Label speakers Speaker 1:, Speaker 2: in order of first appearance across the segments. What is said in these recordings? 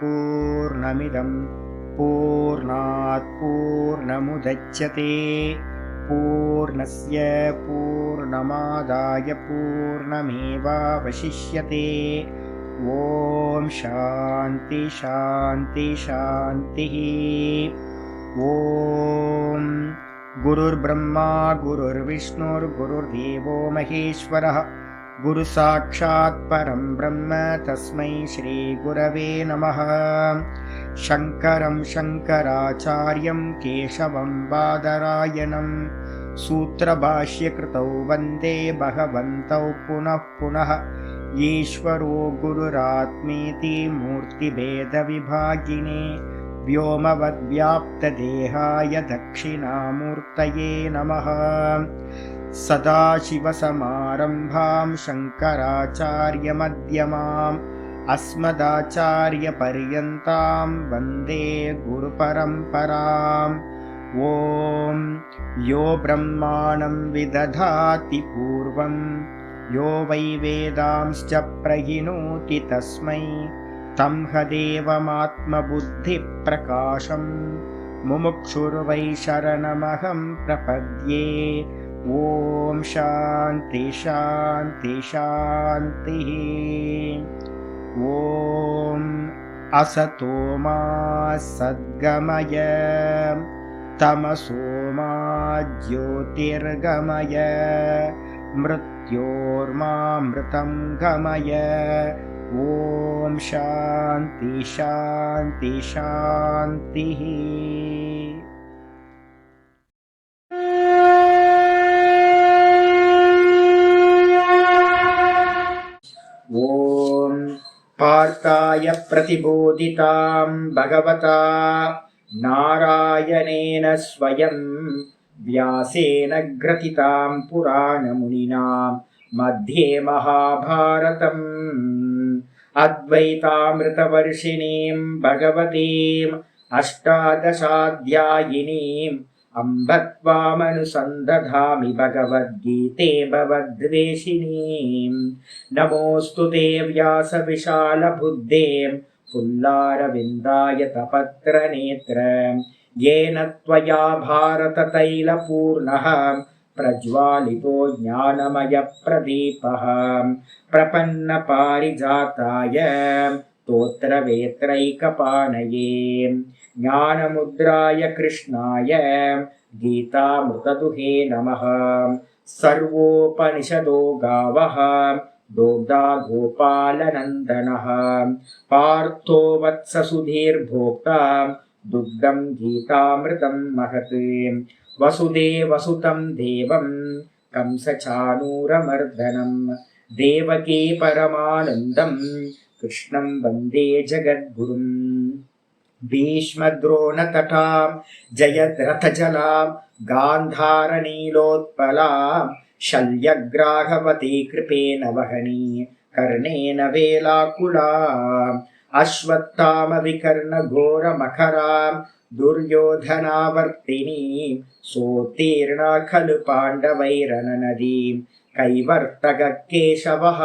Speaker 1: पूर्णमिदं पूर्णात् पूर्णमुदच्यते पूर्णस्य पूर्णमादाय पूर्णमेवावशिष्यते। ॐ शान्ति शान्ति शान्तिः। ॐ गुरुर्ब्रह्मा गुरुर्विष्णुर्गुरुर्देवो महेश्वरः गुरुसाक्षात् परं ब्रह्म तस्मै श्रीगुरवे नमः। शङ्करं शङ्कराचार्यं केशवं बादरायणं सूत्रभाष्यकृतौ वन्दे भगवन्तौ पुनः पुनः। ईश्वरो गुरुरात्मेति मूर्तिभेदविभागिने व्योमवद्व्याप्तदेहाय दक्षिणामूर्तये नमः। सदाशिवसमारम्भां शङ्कराचार्यमध्यमाम् अस्मदाचार्यपर्यन्तां वन्दे गुरुपरम्पराम्। ॐ यो ब्रह्माणं विदधाति पूर्वं यो वै वेदांश्च प्रहिणोति तस्मै तं हदेवमात्मबुद्धिप्रकाशं मुमुक्षुर्वै शरणमहं प्रपद्ये। ॐ शान्ति शान्ति शान्तिः। ॐ असतो मा सद्गमय तमसो मा ज्योतिर्गमय मृत्योर्मामृतं गमय। ॐ शान्ति शान्ति शान्तिः। ॐ पार्थाय प्रतिबोधितां भगवता नारायणेन स्वयं व्यासेन ग्रथितां पुराणमुनिना मध्ये महाभारतम् अद्वैतामृतवर्षिणीं भगवतीम् अष्टादशाध्यायिनीम् अम्ब त्वामनुसन्दधामि भगवद्गीते भवद्वेषिणीम्। नमोऽस्तु ते व्यासविशालबुद्धे पुल्लारविन्दाय तपत्रनेत्र येन त्वया भारततैलपूर्णः प्रज्वालितो ज्ञानमयप्रदीपः प्रपन्नपारिजाताय स्तोत्रवेत्रैकपाणये ज्ञानमुद्राय कृष्णाय गीतामृतदुहे नमः। सर्वोपनिषदो गावः दोग्धा गोपालनन्दनः पार्थो वत्ससुधीर्भोक्ता दुग्धं गीतामृतं महत्। वसुदेवसुतं देवं कंसचाणूरमर्दनं देवकी परमानन्दं कृष्णं वन्दे जगद्गुरुम्। भीष्मद्रोणतटां जयद्रथजलां गान्धारनीलोत्पलां शल्यग्राहवती कृपेण वहनी कर्णेन वेलाकुलाम् अश्वत्थामविकर्णघोरमखरां दुर्योधनावर्तिनीं सोत्तीर्णा खलु पाण्डवैरननदीं कैवर्तककेशवः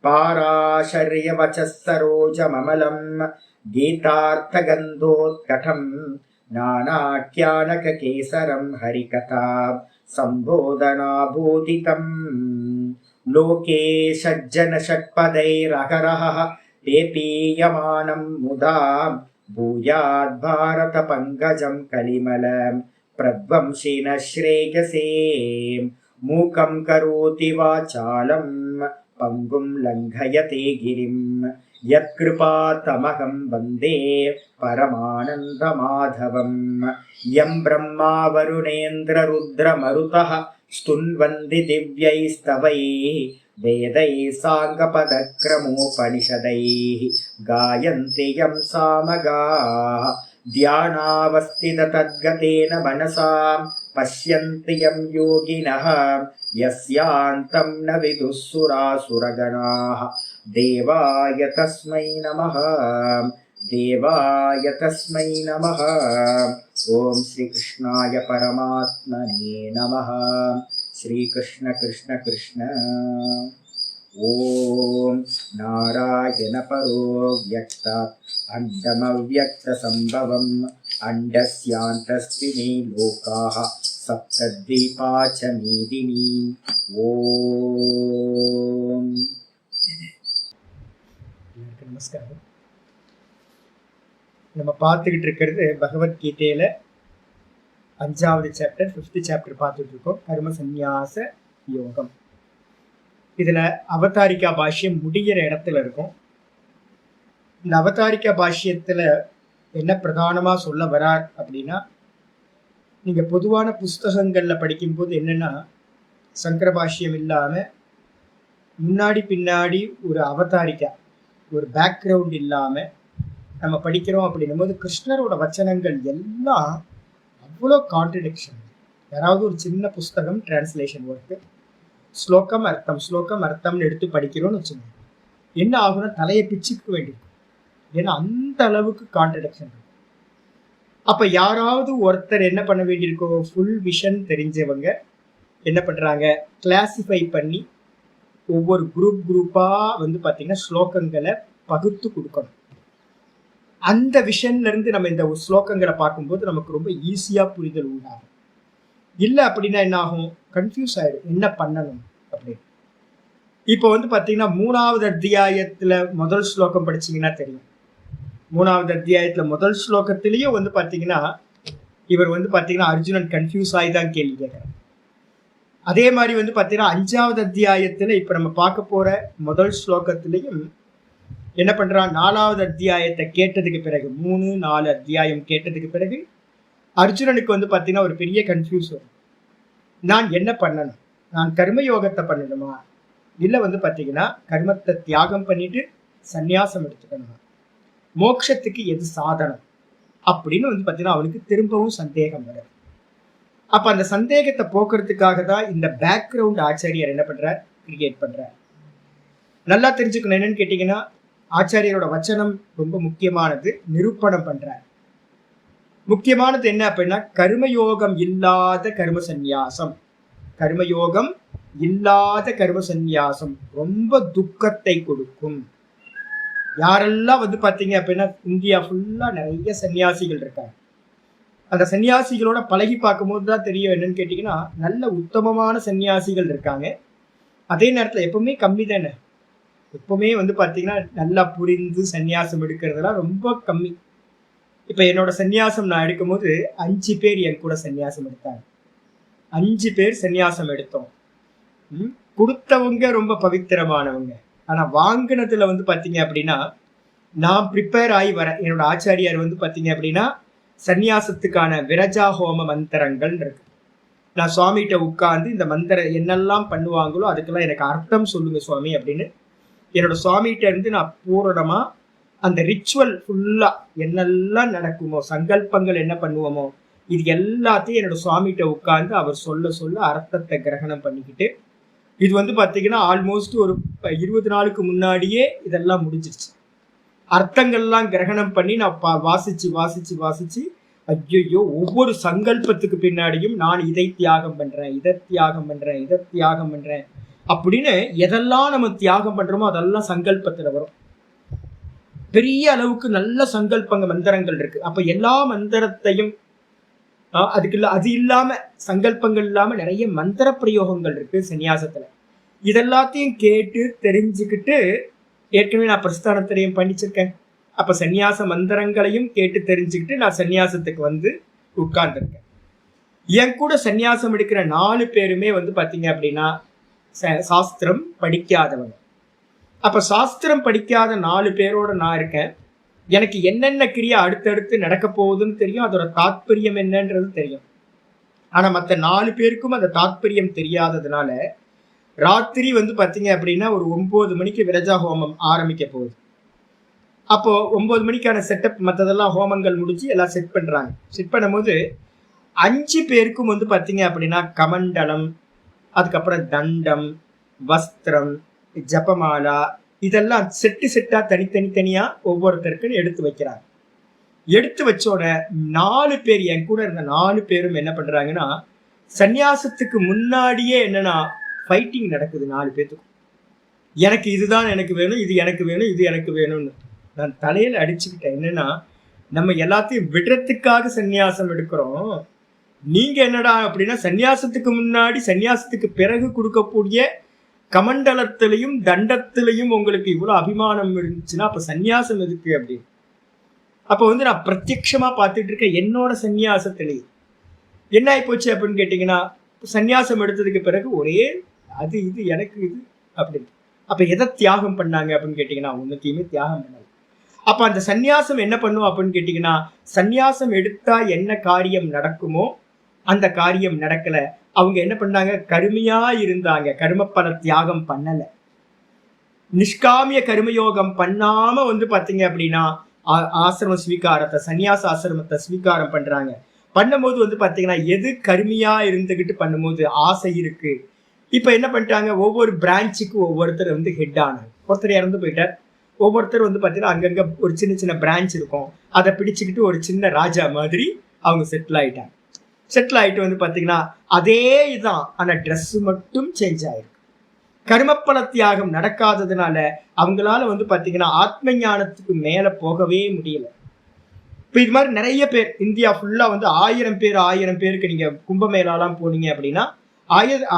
Speaker 1: पाराशर्यवचः सरोजममलं गीतार्थगन्धोत्कटं नानाख्यानककेसरं हरिकथा सम्बोधनाभूतितम्। लोके सज्जनषट्पदैरहरः पेपीयमानं मुदा भूयाद्भारतपङ्कजं कलिमलं प्रध्वंसिनः श्रेयसे। मूकं करोति वाचालं पङ्गुं लङ्घयते गिरिं यत्कृपातमहं वन्दे परमानन्दमाधवम्। यं ब्रह्मा वरुणेन्द्ररुद्रमरुतः स्तुन्वन्ति दिव्यैस्तवैः वेदैः साङ्गपदक्रमोपनिषदैः गायन्ति यं सामगाः ध्यानावस्थिततद्गतेन मनसा पश्यन्ति यं योगिनः यस्यान्तं न विदुः सुरासुरगणाः। देवाय तस्मै नमः देवाय तस्मै नमः। ॐ श्रीकृष्णाय परमात्मने नमः। श्रीकृष्ण कृष्ण कृष्ण। ஓம் நாராயண பரோ வியக்தாத் அண்டமவ்யக்த சம்பவம் அண்டஸ்யாந்தஸ்தினி லோகாஹ சப்தத்வீபாச்ச மீதினி. ஓம். நமஸ்காரம். நம்ம பார்த்துக்கிட்டு இருக்கிறது பகவத்கீதையில 5வது சாப்டர் 5th சாப்டர் பார்த்துட்டு இருக்கோம், கர்ம சந்நியாச யோகம். இதுல அவதாரிகா பாஷ்யம் முடிகிற இடத்துல இருக்கும். இந்த அவதாரிகா பாஷ்யத்துல என்ன பிரதானமா சொல்ல வரார் அப்படின்னா, நீங்க பொதுவான புஸ்தகங்கள்ல படிக்கும்போது என்னன்னா, சங்கர பாஷ்யம் இல்லாம முன்னாடி பின்னாடி ஒரு அவதாரிகா, ஒரு பேக்ரவுண்ட் இல்லாம நம்ம படிக்கிறோம் அப்படின்னும் போது கிருஷ்ணரோட வச்சனங்கள் எல்லாம் அவ்வளோ கான்ட்ரடிக்ஷன். யாராவது ஒரு சின்ன புஸ்தகம் டிரான்ஸ்லேஷன் ஒர்க்கு ஸ்லோகம் அர்த்தம்னு எடுத்து படிக்கிறோம்னு வச்சுக்கோங்க, என்ன ஆகும்னா தலையை பிச்சுக்க வேண்டியிருக்கும். ஏன்னா அந்த அளவுக்கு கான்ட்ரடிக்ஷன் இருக்கும். அப்ப யாராவது ஒருத்தர் என்ன பண்ண வேண்டியிருக்கோ, ஃபுல் விஷன் தெரிஞ்சவங்க என்ன பண்றாங்க, கிளாசிஃபை பண்ணி ஒவ்வொரு குரூப்பா பார்த்தீங்கன்னா ஸ்லோகங்களை பகுத்து கொடுக்கணும். அந்த விஷன்ல இருந்து நம்ம இந்த ஸ்லோகங்களை பார்க்கும்போது நமக்கு ரொம்ப ஈஸியா புரிதல் உண்டாகும். இல்லை அப்படின்னா என்ன ஆகும், கன்ஃபியூஸ் ஆயிடும் என்ன பண்ணணும் அப்படின்னு. இப்போ பார்த்தீங்கன்னா 3வது அத்தியாயத்துல முதல் ஸ்லோகம் படிச்சீங்கன்னா தெரியும். 3வது அத்தியாயத்துல முதல் ஸ்லோகத்திலையும் பார்த்தீங்கன்னா இவர் பார்த்தீங்கன்னா அர்ஜுனன் கன்ஃபியூஸ் ஆகி தான் கேள்வி கேட்கிறார். அதே மாதிரி பார்த்தீங்கன்னா 5வது அத்தியாயத்துல இப்ப நம்ம பார்க்க போற முதல் ஸ்லோகத்திலையும் என்ன பண்றான், 4வது அத்தியாயத்தை கேட்டதுக்கு பிறகு 3, 4 அத்தியாயம் கேட்டதுக்கு பிறகு அர்ஜுனனுக்கு பார்த்தீங்கன்னா ஒரு பெரிய கன்ஃபியூஸ் வரும். நான் என்ன பண்ணணும், நான் கர்மயோகத்தை பண்ணணுமா, இல்லை பார்த்தீங்கன்னா கர்மத்தை தியாகம் பண்ணிட்டு சந்நியாசம் எடுத்துக்கணுமா, மோட்சத்துக்கு எது சாதனம் அப்படின்னு பார்த்தீங்கன்னா அவனுக்கு திரும்பவும் சந்தேகம் வரும். அப்ப அந்த சந்தேகத்தை போக்குறதுக்காக தான் இந்த பேக்ரவுண்ட் ஆச்சாரியர் என்ன பண்றார், கிரியேட் பண்றார். நல்லா தெரிஞ்சுக்கணும். என்னன்னு கேட்டீங்கன்னா, ஆச்சாரியரோட வச்சனம் ரொம்ப முக்கியமானது, நிரூபணம் பண்றார். முக்கியமானது என்ன அப்படின்னா, கர்மயோகம் இல்லாத கர்ம சந்நியாசம். கர்மயோகம் இல்லாத கர்ம சந்நியாசம் ரொம்ப துக்கத்தை கொடுக்கும். யாரெல்லாம் பார்த்தீங்க அப்படின்னா இந்தியா ஃபுல்லா நிறைய சன்னியாசிகள் இருக்காங்க. அந்த சன்னியாசிகளோட பழகி பார்க்கும்போது தான் தெரியும். என்னன்னு கேட்டீங்கன்னா, நல்ல உத்தமமான சன்னியாசிகள் இருக்காங்க. அதே நேரத்தில் எப்பவுமே கம்மி தானே. எப்பவுமே பார்த்தீங்கன்னா நல்லா புரிந்து சன்னியாசம் எடுக்கிறதுலாம் ரொம்ப கம்மி. இப்ப என்னோட சன்னியாசம் நான் எடுக்கும்போது 5 பேர் என் கூட சன்னியாசம் எடுத்தாங்க. 5 பேர் சன்னியாசம் எடுத்தோம். கொடுத்தவங்க ரொம்ப பவித்திரமானவங்க. ஆனா வாங்கினதுல பார்த்தீங்க அப்படின்னா, நான் ப்ரிப்பேர் ஆகி வரேன். என்னோட ஆச்சாரியார் பார்த்தீங்க அப்படின்னா சன்னியாசத்துக்கான விரஜா ஹோம மந்திரங்கள் இருக்கு. நான் சுவாமிகிட்ட உட்கார்ந்து இந்த மந்திரம் என்னெல்லாம் பண்ணுவாங்களோ அதுக்கெல்லாம் எனக்கு அர்த்தம் சொல்லுங்க சுவாமி அப்படின்னு என்னோட சுவாமிகிட்ட இருந்து நான் பூரணமா அந்த ரிச்சுவல் ஃபுல்லா என்னெல்லாம் நடக்குமோ, சங்கல்பங்கள் என்ன பண்ணுவோமோ, இது எல்லாத்தையும் என்னோட சுவாமிகிட்ட உட்கார்ந்து அவர் சொல்ல சொல்ல அர்த்தத்தை கிரகணம் பண்ணிக்கிட்டு, இது பார்த்தீங்கன்னா ஆல்மோஸ்ட் ஒரு 20 நாளுக்கு முன்னாடியே இதெல்லாம் முடிஞ்சிருச்சு. அர்த்தங்கள்லாம் கிரகணம் பண்ணி நான் வாசிச்சு ஐயோ ஒவ்வொரு சங்கல்பத்துக்கு பின்னாடியும் நான் இதை தியாகம் பண்றேன், இதை தியாகம் பண்றேன் அப்படின்னு எதெல்லாம் நம்ம தியாகம் பண்றோமோ அதெல்லாம் சங்கல்பத்துல வரும். பெரிய அளவுக்கு நல்ல சங்கல்பங்க மந்திரங்கள் இருக்கு. அப்ப எல்லா மந்திரத்தையும் அது இல்லாம சங்கல்பங்கள் இல்லாம நிறைய மந்திர பிரயோகங்கள் இருக்கு சன்னியாசத்துல. இதெல்லாத்தையும் கேட்டு தெரிஞ்சுக்கிட்டு, ஏற்கனவே நான் பிரஸ்தானத்திலையும் படிச்சிருக்கேன். அப்ப சன்னியாச மந்திரங்களையும் கேட்டு தெரிஞ்சுக்கிட்டு நான் சன்னியாசத்துக்கு உட்கார்ந்துருக்கேன். என் கூட சன்னியாசம் எடுக்கிற 4 பேருமே பாத்தீங்க அப்படின்னா சாஸ்திரம் படிக்காதவங்க. அப்ப சாஸ்திரம் படிக்காத 4 பேரோட நான் இருக்கேன். எனக்கு என்னென்ன கிரியா அடுத்தடுத்து நடக்க போகுதுன்னு தெரியும், அதோட தாத்பரியம் என்னன்றது தெரியும். ஆனா மற்ற 4 பேருக்கும் அந்த தாத்பரியம் தெரியாததுனால ராத்திரி பாத்தீங்க அப்படின்னா ஒரு 9 மணிக்கு விரஜா ஹோமம் ஆரம்பிக்க போகுது. அப்போ 9 மணிக்கான செட்டப் மற்றதெல்லாம் ஹோமங்கள் முடிஞ்சு எல்லாம் செட் பண்றாங்க. செட் பண்ணும்போது 5 பேருக்கும் பாத்தீங்க அப்படின்னா கமண்டலம், அதுக்கப்புறம் தண்டம், வஸ்திரம், ஜபமாலா இதெல்லாம் செட்டா தனித்தனியா ஒவ்வொருத்தருக்கும் எடுத்து வைக்கிறாங்க. எடுத்து வச்சோட 4 பேர் என் கூட இருந்த 4 பேரும் என்ன பண்றாங்கன்னா, சன்னியாசத்துக்கு முன்னாடியே என்னன்னா ஃபைட்டிங் நடக்குது 4 பேத்துக்கும். எனக்கு இதுதான் எனக்கு வேணும், இது எனக்கு வேணும், இது எனக்கு வேணும்னு நான் தலையில அடிச்சுக்கிட்டேன். என்னன்னா, நம்ம எல்லாத்தையும் விடுறதுக்காக சந்நியாசம் எடுக்கிறோம். நீங்க என்னடா அப்படின்னா, சந்நியாசத்துக்கு முன்னாடி சந்நியாசத்துக்கு பிறகு கொடுக்கக்கூடிய கமண்டலத்திலையும் தண்டத்திலையும் உங்களுக்கு இவ்வளவு அபிமானம் இருந்துச்சுன்னா அப்ப சந்நியாசம் எதுக்கு அப்படின்னு. அப்ப நான் பிரத்யட்சமா பார்த்துட்டு இருக்கேன். என்னோட சந்நியாசத்திலேயே என்ன ஆகி போச்சு அப்படின்னு கேட்டீங்கன்னா, சந்நியாசம் எடுத்ததுக்கு பிறகு ஒரே அது இது எனக்கு இது அப்படின்னு. அப்ப எதை தியாகம் பண்ணாங்க அப்படின்னு கேட்டீங்கன்னா, ஒன்னுத்தையுமே தியாகம் பண்ணாங்க. அப்ப அந்த சந்நியாசம் என்ன பண்ணும் அப்படின்னு கேட்டீங்கன்னா, சந்நியாசம் எடுத்தா என்ன காரியம் நடக்குமோ அந்த காரியம் நடக்கல. அவங்க என்ன பண்ணாங்க, கருமையா இருந்தாங்க, கர்மப்பல தியாகம் பண்ணல. நிஷ்காமிய கர்மயோகம் பண்ணாம பாத்தீங்க அப்படின்னா ஆசிரம ஸ்வீகாரத்தை, சன்னியாச ஆசிரமத்தை ஸ்வீகாரம் பண்றாங்க. பண்ணும்போது பாத்தீங்கன்னா, எது கருமையா இருந்துகிட்டு பண்ணும்போது ஆசை இருக்கு. இப்ப என்ன பண்ணிட்டாங்க, ஒவ்வொரு பிரான்ச்சுக்கு ஒவ்வொருத்தர் ஹெட் ஆனாங்க. ஒருத்தர் இறந்து போயிட்டார். ஒவ்வொருத்தர் பாத்தீங்கன்னா அங்கங்க ஒரு சின்ன சின்ன பிரான்ச் இருக்கும், அதை பிடிச்சுக்கிட்டு ஒரு சின்ன ராஜா மாதிரி அவங்க செட்டில் ஆயிட்டாங்க. செட்டில் ஆயிட்டு பாத்தீங்கன்னா அதே இதுதான், ஆனா ட்ரெஸ் மட்டும் சேஞ்ச் ஆயிருக்கு. கர்மப்பல தியாகம் நடக்காததுனால அவங்களால பாத்தீங்கன்னா ஆத்ம ஞானத்துக்கு மேல போகவே முடியல. இப்ப இது மாதிரி நிறைய பேர் இந்தியா ஃபுல்லா 1000 பேருக்கு நீங்க கும்பமேளாலாம் போனீங்க அப்படின்னா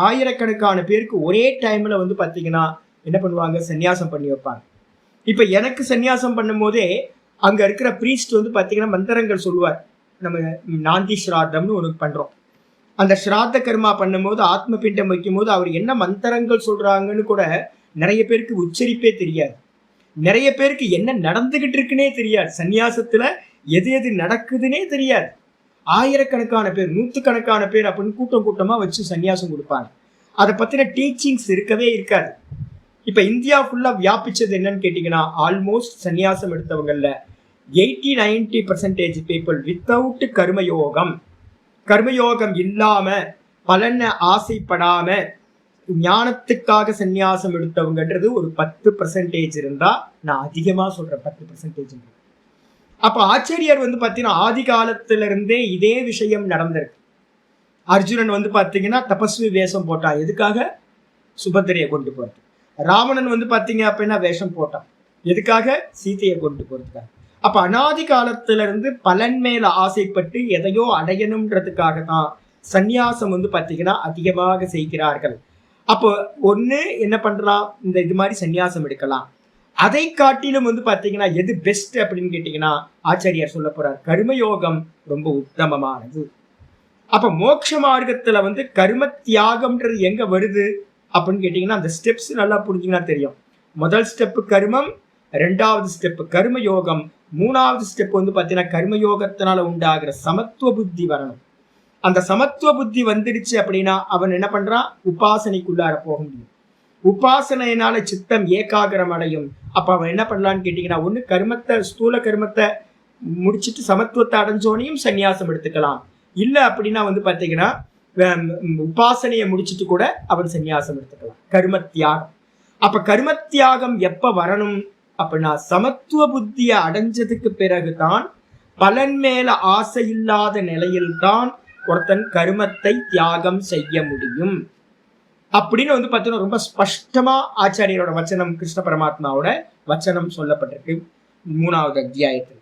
Speaker 1: ஆயிரக்கணக்கான பேருக்கு ஒரே டைம்ல பாத்தீங்கன்னா என்ன பண்ணுவாங்க, சன்னியாசம் பண்ணி வைப்பாங்க. இப்ப எனக்கு சன்னியாசம் பண்ணும் போதே அங்க இருக்கிற பிரீஸ்ட் பாத்தீங்கன்னா மந்திரங்கள் சொல்லுவார். நம்ம நாந்தி ஸ்ராத்தம்னு ஒன்று பண்றோம். அந்த ஸ்ராத்த கர்மா பண்ணும்போது ஆத்ம பிண்டம் வைக்கும் போது அவர் என்ன மந்திரங்கள் சொல்றாங்கன்னு கூட நிறைய பேருக்கு உச்சரிப்பே தெரியாது. நிறைய பேருக்கு என்ன நடந்துகிட்டு இருக்குன்னே தெரியாது. சன்னியாசத்துல எது எது நடக்குதுன்னே தெரியாது. ஆயிரக்கணக்கான பேர், நூற்றுக்கணக்கான பேர் அப்படின்னு கூட்டம் கூட்டமா வச்சு சன்னியாசம் கொடுப்பாங்க. அதை பத்தின டீச்சிங்ஸ் இருக்கவே இருக்காது. இப்ப இந்தியா ஃபுல்லா வியாபிச்சது என்னன்னு கேட்டீங்கன்னா, ஆல்மோஸ்ட் சன்னியாசம் எடுத்தவங்கல்ல 80-90% பீப்புள் வித்தவுட் கர்மயோகம், கர்மயோகம் இல்லாம பலனை ஆசைப்படாம ஞானத்துக்காக சன்னியாசம் எடுத்தவங்கன்றது ஒரு 10% இருந்தா, நான் அதிகமா சொல்றேன் 10%. அப்ப ஆச்சாரியர் பாத்தீங்கன்னா ஆதி காலத்துல இருந்தே இதே விஷயம் நடந்திருக்கு. அர்ஜுனன் பாத்தீங்கன்னா தபஸ்வி வேஷம் போட்டான். எதுக்காக? சுபத்திரையை கொண்டு போறது. ராவணன் பாத்தீங்க அப்படின்னா வேஷம் போட்டான். எதுக்காக? சீதையை கொண்டு போறதுக்காக. அப்ப அனாதி காலத்துல இருந்து பலன் மேல ஆசைப்பட்டு எதையோ அடையணும்ன்றதுக்காக தான் சந்நியாசம் பாத்தீங்கன்னா அதிகமாக செய்கிறார்கள். அப்போ ஒண்ணு என்ன பண்றலாம், இந்த இது மாதிரி சந்நியாசம் எடுக்கலாம். அதை காட்டிலும் பாத்தீங்கன்னா எது பெஸ்ட் அப்படின்னு கேட்டீங்கன்னா, ஆச்சாரியார் சொல்ல போறார், கர்மயோகம் ரொம்ப உத்தமமானது. அப்ப மோட்ச மார்க்கத்துல கர்ம தியாகம்ன்றது எங்க வருது அப்படின்னு கேட்டீங்கன்னா, அந்த ஸ்டெப்ஸ் நல்லா புரிஞ்சுங்கன்னா தெரியும். முதல் ஸ்டெப் கர்மம், ரெண்டாவது ஸ்டெப் கர்மயோகம், மூணாவது ஸ்டெப் பாத்தீங்கன்னா கர்மயோகத்தினால உண்டாகிற சமத்துவ புத்தி வரணும். அந்த சமத்துவ புத்தி வந்துடுச்சு அப்படின்னா அவன் என்ன பண்றான், உபாசனைக்குள்ளார போக முடியும். உபாசனையினால சித்தம் ஏகாகிரம் அடையும். அப்ப அவன் என்ன பண்ணலான்னு கேட்டீங்கன்னா, ஒண்ணு கர்மத்தை, ஸ்தூல கர்மத்தை முடிச்சுட்டு சமத்துவத்தை அடைஞ்சோனையும் சன்னியாசம் எடுத்துக்கலாம். இல்ல அப்படின்னா பாத்தீங்கன்னா உபாசனையை முடிச்சுட்டு கூட அவன் சன்னியாசம் எடுத்துக்கலாம். கர்ம தியாகம். அப்ப கர்ம தியாகம் எப்ப வரணும் அப்படின்னா, சமத்துவ புத்தியை அடைஞ்சதுக்கு பிறகுதான், பலன் மேல ஆசை இல்லாத நிலையில்தான் ஒருத்தன் கர்மத்தை தியாகம் செய்ய முடியும் அப்படின்னு பார்த்தீங்கன்னா ரொம்ப ஸ்பஷ்டமா ஆச்சாரியரோட வச்சனம், கிருஷ்ண பரமாத்மாவோட வச்சனம் சொல்லப்பட்டிருக்கு 3வது அத்தியாயத்தில்.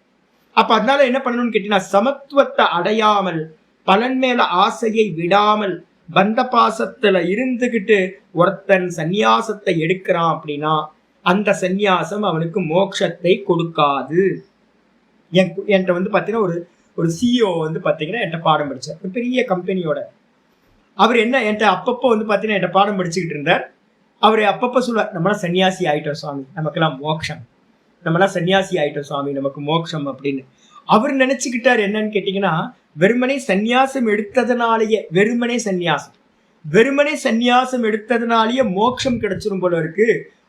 Speaker 1: அப்ப அதனால என்ன பண்ணணும்னு கேட்டீங்கன்னா, சமத்துவத்தை அடையாமல் பலன் மேல ஆசையை விடாமல் பந்த பாசத்துல இருந்துகிட்டு ஒருத்தன் சந்நியாசத்தை எடுக்கிறான் அப்படின்னா அந்த சந்நியாசம் அவனுக்கு மோட்சத்தை கொடுக்காது. என்கிட்ட பாத்தீங்கன்னா ஒரு சிஇஓ பாத்தீங்கன்னா என்கிட்ட பாடம் படிச்சார், ஒரு பெரிய கம்பெனியோட. அவர் என்ன என்கிட்ட அப்பப்போ பாத்தீங்கன்னா என்கிட்ட பாடம் படிச்சுக்கிட்டு இருந்தார். அவர் அப்பப்போ சொல்லுவார், நம்மளாம் சன்னியாசி ஆயிட்டோம் சுவாமி, நமக்கெல்லாம் மோட்சம், நம்மளாம் சன்னியாசி ஆயிட்டோம் சுவாமி, நமக்கு மோட்சம் அப்படின்னு. அவர் நினைச்சுக்கிட்டார் என்னன்னு கேட்டீங்கன்னா, வெறுமனே சந்நியாசம் எடுத்ததுனாலேயே, வெறுமனே சந்நியாசம் எடுத்ததுனாலேயே மோட்சம் கிடைச்சிரும் போல இருக்கு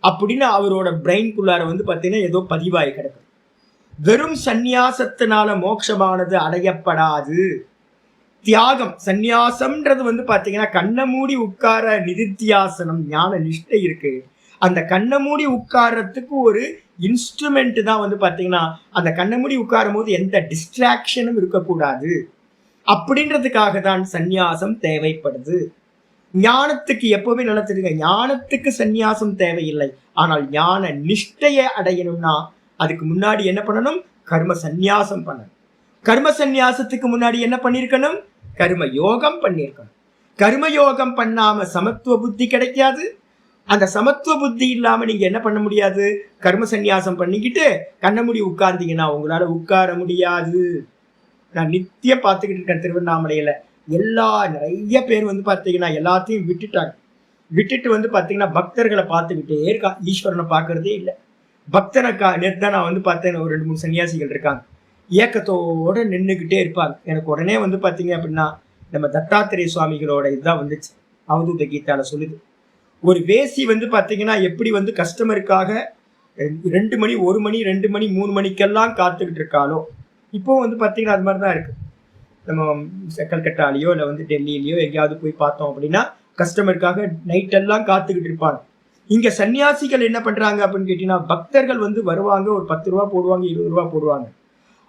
Speaker 1: அப்படின்னு அவரோட பிரெயின்குள்ளார பாத்தீங்கன்னா ஏதோ பதிவாகி கிடக்கும். வெறும் சந்நியாசத்தினால மோட்சமானது அடையப்படாது. தியாகம், சந்நியாசம்ன்றது பாத்தீங்கன்னா கண்ணை மூடி உட்கார நிதித்தியாசனம், ஞான நிஷ்டை இருக்கு. அந்த கண்ணை மூடி உட்கார்றதுக்கு ஒரு இன்ஸ்ட்ருமெண்ட் தான் பாத்தீங்கன்னா, அந்த கண்ணை மூடி உட்காரும் போது எந்த டிஸ்ட்ராக்ஷனும் இருக்கக்கூடாது அப்படின்றதுக்காக தான் சந்நியாசம் தேவைப்படுது. ஞானத்துக்கு எப்பவுமே நல்லா தெரியுங்க, ஞானத்துக்கு சந்நியாசம் தேவையில்லை. ஆனால் ஞான நிஷ்டையை அடையணும்னா அதுக்கு முன்னாடி என்ன பண்ணணும்? கர்ம சந்நியாசம் பண்ணணும். கர்ம சந்நியாசத்துக்கு முன்னாடி என்ன பண்ணிருக்கணும்? கர்ம யோகம் பண்ணிருக்கணும். கர்ம யோகம் பண்ணாம சமத்துவ புத்தி கிடைக்காது. அந்த சமத்துவ புத்தி இல்லாம நீங்க என்ன பண்ண முடியாது? கர்ம சந்நியாசம் பண்ணிக்கிட்டு கண்ண மூடி உட்கார்ந்தீங்கன்னா உங்களால உட்கார முடியாது. நான் நித்தியம் பார்த்துக்கிட்டு இருக்கேன் திருவண்ணாமலையில நிறைய பேர் வந்து பார்த்தீங்கன்னா எல்லாத்தையும் விட்டுட்டாங்க. விட்டுட்டு வந்து பார்த்தீங்கன்னா பக்தர்களை பார்த்துக்கிட்டே இருக்கா, ஈஸ்வரனை பார்க்கறதே இல்லை. பக்தனை நேற்று தான் நான் வந்து பார்த்தேன், ஒரு 2-3 சன்னியாசிகள் இருக்காங்க, ஏக்கத்தோட நின்றுக்கிட்டே இருப்பாங்க. எனக்கு உடனே வந்து பார்த்தீங்க அப்படின்னா நம்ம தத்தாத்திரேய சுவாமிகளோட இதுதான் வந்துச்சு. அவதூத கீதால சொல்லுது, ஒரு வேசி வந்து பார்த்தீங்கன்னா எப்படி வந்து கஸ்டமருக்காக 2 மணி 1 மணி 2 மணி 3 மணிக்கெல்லாம் காத்துக்கிட்டு இருக்காளோ, இப்போ வந்து பார்த்தீங்கன்னா அது மாதிரி தான் இருக்கு. நம்ம கல்கட்டாலேயோ இல்லை வந்து டெல்லியிலையோ எங்கேயாவது போய் பார்த்தோம் அப்படின்னா கஸ்டமருக்காக நைட்டெல்லாம் காத்துக்கிட்டு இருப்பாங்க. இங்க சன்னியாசிகள் என்ன பண்றாங்க அப்படின்னு கேட்டீங்கன்னா, பக்தர்கள் வந்து வருவாங்க, ஒரு 10 ரூபா போடுவாங்க, 20 ரூபா போடுவாங்க.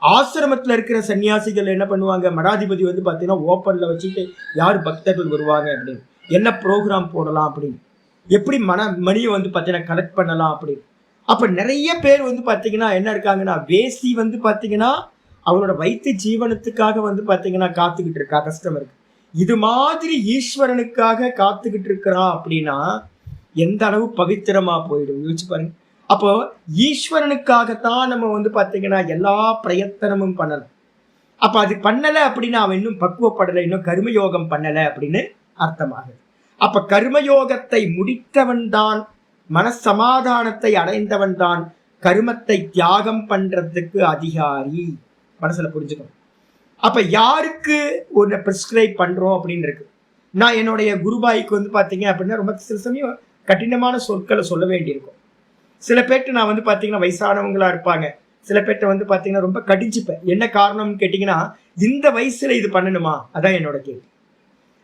Speaker 1: ஆசிரமத்துல இருக்கிற சன்னியாசிகள் என்ன பண்ணுவாங்க, மடாதிபதி வந்து பார்த்தீங்கன்னா ஓப்பன்ல வச்சுட்டு யார் பக்தர்கள் வருவாங்க அப்படின்னு, என்ன ப்ரோக்ராம் போடலாம் அப்படின்னு, எப்படி மணியை வந்து பார்த்தீங்கன்னா கலெக்ட் பண்ணலாம் அப்படின்னு. அப்ப நிறைய பேர் வந்து பார்த்தீங்கன்னா என்ன இருக்காங்கன்னா, வேசி வந்து பார்த்தீங்கன்னா அவனோட வயிற்று ஜீவனத்துக்காக வந்து பார்த்தீங்கன்னா காத்துக்கிட்டு இருக்கா கஸ்டமருக்கு. இது மாதிரி ஈஸ்வரனுக்காக காத்துக்கிட்டு இருக்கிறான் அப்படின்னா எந்த அளவு பவித்திரமா போயிடும் யோசிச்சு பாருங்க. அப்போ ஈஸ்வரனுக்காகத்தான் நம்ம வந்து பார்த்தீங்கன்னா எல்லா பிரயத்தனமும் பண்ணலாம். அப்ப அது பண்ணலை அப்படின்னா அவன் இன்னும் பக்குவப்படலை, இன்னும் கர்மயோகம் பண்ணலை அப்படின்னு அர்த்தமாகுது. அப்ப கர்மயோகத்தை முடித்தவன் தான், மனசமாதானத்தை அடைந்தவன் தான் கர்மத்தை தியாகம் பண்றதுக்கு அதிகாரி. மனசுல புரிஞ்சுக்கணும். அப்ப யாருக்கு ஒன்று பிரிஸ்கிரைப் பண்றோம் அப்படின்னு இருக்கு. நான் என்னுடைய குருபாய்க்கு வந்து பார்த்தீங்க அப்படின்னா ரொம்ப சில சமயம் கடினமான சொற்களை சொல்ல வேண்டியிருக்கும். சில பேர்ட்டு நான் வந்து பார்த்தீங்கன்னா வயசானவங்களா இருப்பாங்க, சில பேர்ட்ட வந்து பார்த்தீங்கன்னா ரொம்ப கடிஞ்சுப்பேன். என்ன காரணம்னு கேட்டிங்கன்னா, இந்த வயசுல இது பண்ணணுமா, அதான் என்னோட கேள்வி.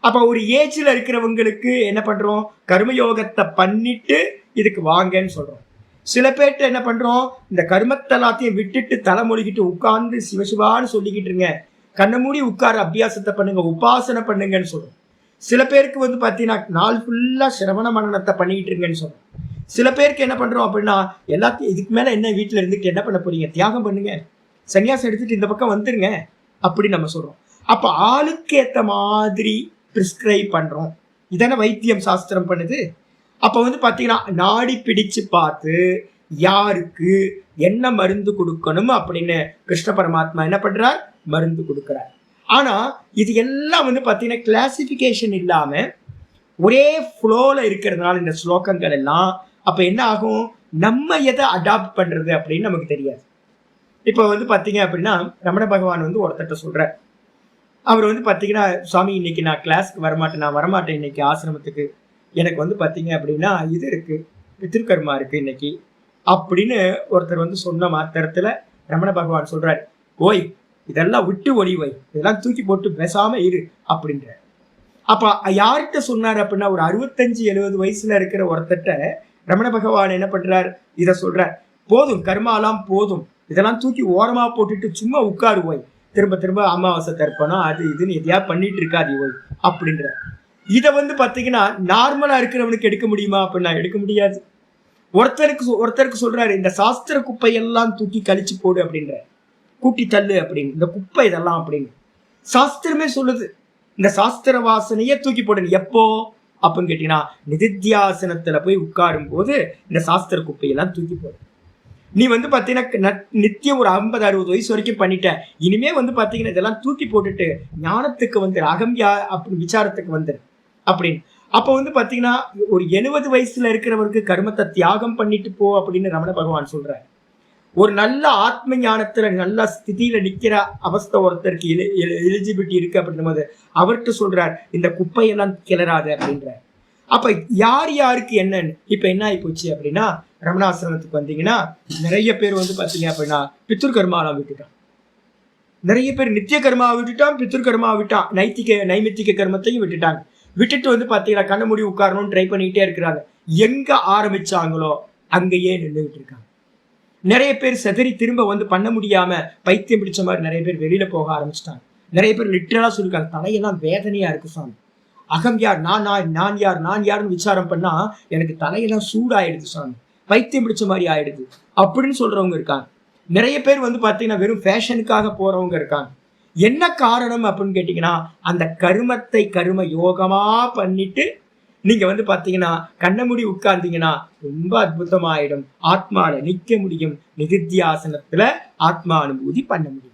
Speaker 1: அப்ப ஒரு ஏஜ்ல இருக்கிறவங்களுக்கு என்ன பண்றோம், கர்மயோகத்தை பண்ணிட்டு இதுக்கு வாங்கன்னு சொல்றோம். சில பேர்ட்ட என்ன பண்றோம், இந்த கர்மத்தை எல்லாத்தையும் விட்டுட்டு தலைமொழிக்கிட்டு உட்கார்ந்து சிவசிவான்னு சொல்லிக்கிட்டு இருங்க, கண்ணை மூடி உட்கார அபியாசத்தை பண்ணுங்க, உபாசனை பண்ணுங்கன்னு சொல்றோம். சில பேருக்கு வந்து பார்த்தீங்கன்னா நாள் ஃபுல்லா சிரவண மனனத்தை பண்ணிக்கிட்டு இருங்கன்னு சொல்றோம். சில பேருக்கு என்ன பண்றோம் அப்படின்னா, எல்லாத்தையும் இதுக்கு மேல என்ன வீட்டில் இருந்துட்டு என்ன பண்ண போறீங்க, தியாகம் பண்ணுங்க, சன்னியாசம் எடுத்துட்டு இந்த பக்கம் வந்துருங்க அப்படி நம்ம சொல்றோம். அப்ப ஆளுக்கு ஏத்த மாதிரி பிரிஸ்கிரைப் பண்றோம். இதான வைத்தியம் சாஸ்திரம் பண்ணுது. அப்ப வந்து பாத்தீங்கன்னா நாடி பிடிச்சு பார்த்து யாருக்கு என்ன மருந்து கொடுக்கணும் அப்படின்னு கிருஷ்ண பரமாத்மா என்ன பண்றார், மருந்து கொடுக்கிறார். ஆனா இது எல்லாம் வந்து பாத்தீங்கன்னா கிளாசிபிகேஷன் இல்லாம ஒரே ஃப்ளோல இருக்கிறதுனால இந்த ஸ்லோகங்கள் எல்லாம் அப்ப என்ன ஆகும், நம்ம எதை அடாப்ட் பண்றது அப்படின்னு நமக்கு தெரியாது. இப்ப வந்து பாத்தீங்க அப்படின்னா ரமண பகவான் வந்து ஒருத்தட்ட சொல்றார், அவர் வந்து பாத்தீங்கன்னா சுவாமி இன்னைக்கு நான் கிளாஸ்க்கு வரமாட்டேன், நான் வரமாட்டேன் இன்னைக்கு ஆசிரமத்துக்கு, எனக்கு வந்து பார்த்தீங்க அப்படின்னா இது இருக்கு, பித்ருக்கர்மா இருக்கு இன்னைக்கு அப்படின்னு ஒருத்தர் வந்து சொன்ன மாத்திரத்துல ரமண பகவான் சொல்றாரு, ஓய் இதெல்லாம் விட்டு ஒளிவை, இதெல்லாம் தூக்கி போட்டு பேசாம இரு அப்படின்ற. அப்ப யார்கிட்ட சொன்னார் அப்படின்னா, ஒரு 65-70 வயசுல இருக்கிற ஒருத்தட்ட ரமண பகவான் என்ன பண்றார், இதை சொல்றார், போதும் கர்மாலாம் போதும், இதெல்லாம் தூக்கி ஓரமா போட்டுட்டு சும்மா உட்காருவோய், திரும்ப திரும்ப அமாவாசை தர்ப்பணம் அது இதுன்னு எதையா பண்ணிட்டு இருக்காது ஓய் அப்படின்ற. இதை வந்து பார்த்தீங்கன்னா நார்மலா இருக்கிறவனுக்கு எடுக்க முடியுமா அப்படின்னா எடுக்க முடியாது. ஒருத்தருக்கு சொல்றாரு, இந்த சாஸ்திர குப்பையெல்லாம் தூக்கி கழிச்சு போடு அப்படின்ற, கூட்டி தள்ளு அப்படின்னு, இந்த குப்பை இதெல்லாம் அப்படின்னு சாஸ்திரமே சொல்லுது. இந்த சாஸ்திர வாசனையே தூக்கி போடு. எப்போ அப்படின்னு கேட்டீங்கன்னா, நிதித்தியாசனத்துல போய் உட்காரும் போது இந்த சாஸ்திர குப்பையெல்லாம் தூக்கி போடு. நீ வந்து பார்த்தீங்கன்னா நித்தியம் ஒரு 50-60 வயசு வரைக்கும் பண்ணிட்ட, இனிமே வந்து பார்த்தீங்கன்னா இதெல்லாம் தூக்கி போட்டுட்டு ஞானத்துக்கு வந்துரு, அகம்யா அப்படி விசாரத்துக்கு வந்துரு அப்படின்னு. அப்போ வந்து பார்த்தீங்கன்னா ஒரு 70 வயசுல இருக்கிறவருக்கு கர்மத்தை தியாகம் பண்ணிட்டு போ அப்படின்னு ரமண பகவான் சொல்றாரு. ஒரு நல்ல ஆத்ம ஞானத்துல நல்ல ஸ்திதியில நிக்கிற அவஸ்தை ஒருத்தருக்கு எலிஜிபிலிட்டி இருக்கு அப்படின்னும் போது அவர்கிட்ட சொல்றார், இந்த குப்பையெல்லாம் கிளறாது அப்படின்ற. அப்ப யார் யாருக்கு என்னன்னு இப்ப என்ன ஆகி போச்சு அப்படின்னா, ரமணாசிரமத்துக்கு வந்தீங்கன்னா நிறைய பேர் வந்து பாத்தீங்க அப்படின்னா பித்ரு கர்மாலாம் விட்டுட்டான், நிறைய பேர் நித்திய கர்மாவை விட்டுட்டான், பித்ரு கர்மாவை விட்டான், நைமித்திக கர்மத்தையும் விட்டுட்டாங்க. விட்டுட்டு வந்து பாத்தீங்கன்னா கண்ண மூடி உட்காரணும்னு ட்ரை பண்ணிக்கிட்டே இருக்கிறாங்க. எங்க ஆரம்பிச்சாங்களோ அங்கேயே நின்றுகிட்டு இருக்காங்க. நிறைய பேர் செதறி திரும்ப வந்து பண்ண முடியாம பைத்தியம் பிடிச்ச மாதிரி நிறைய பேர் வெளியில போக ஆரம்பிச்சிட்டாங்க. நிறைய பேர் லிட்டரலா சொல்லிருக்காங்க, தலையெல்லாம் வேதனையா இருக்கு சாமி, அகம் யார், நான் யார், நான் யாருன்னு விசாரம் பண்ணா எனக்கு தலையெல்லாம் சூடாயிடுது சாமி, பைத்தியம் பிடிச்ச மாதிரி ஆயிடுது அப்படின்னு சொல்றவங்க இருக்காங்க. நிறைய பேர் வந்து பாத்தீங்கன்னா வெறும் ஃபேஷனுக்காக போறவங்க இருக்காங்க. என்ன காரணம் அப்படின்னு கேட்டீங்கன்னா, அந்த கருமத்தை கரும யோகமா பண்ணிட்டு நீங்க வந்து பாத்தீங்கன்னா கண்ண மூடி உட்கார்ந்தீங்கன்னா ரொம்ப அற்புதமாயிடும். ஆத்மால நிக்க முடியும், நிதித்தியாசனத்துல ஆத்மா அனுபூதி பண்ண முடியும்.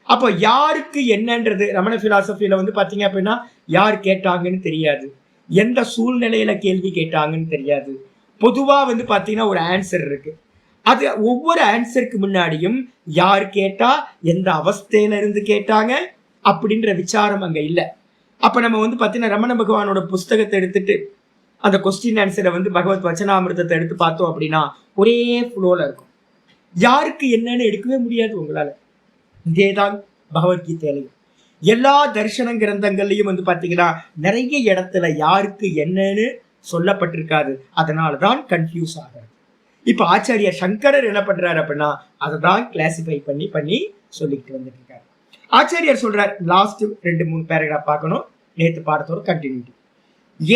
Speaker 1: அப்போ யாருக்கு என்னன்றது ரமண பிலாசபியில வந்து பாத்தீங்க அப்படின்னா யார் கேட்டாங்கன்னு தெரியாது, எந்த சூழ்நிலையில கேள்வி கேட்டாங்கன்னு தெரியாது. பொதுவா வந்து பாத்தீங்கன்னா ஒரு ஆன்சர் இருக்கு. அது ஒவ்வொரு ஆன்சருக்கு முன்னாடியும் யார் கேட்டா, எந்த அவஸ்தையில இருந்து கேட்டாங்க அப்படின்ற விசாரம் அங்க இல்லை. அப்ப நம்ம வந்து பாத்தீங்கன்னா ரமண பகவானோட புஸ்தகத்தை எடுத்துட்டு அந்த கொஸ்டின் ஆன்சரை வந்து பகவத் வச்சனாமிர்தத்தை எடுத்து பார்த்தோம் அப்படின்னா ஒரே ஃப்ளோல இருக்கும். யாருக்கு என்னன்னு எடுக்கவே முடியாது உங்களால. இதேதான் பகவத்கீதையிலையும் எல்லா தரிசன கிரந்தங்கள்லயும் வந்து பாத்தீங்கன்னா நிறைய இடத்துல யாருக்கு என்னன்னு சொல்லப்பட்டிருக்காது. அதனாலதான் கன்ஃபியூஸ் ஆகிறது. இப்ப ஆச்சாரிய சங்கரர் என்ன பண்றாரு அப்படின்னா அதை தான் கிளாசிஃபை பண்ணி பண்ணி சொல்லிட்டு வந்துட்டு இருக்காரு. ஆச்சாரியர் சொல்றார், லாஸ்ட் 2-3 பேராகிராஃப் பார்க்கணும், நேத்து பாடத்தோட கண்டினியூட்டி.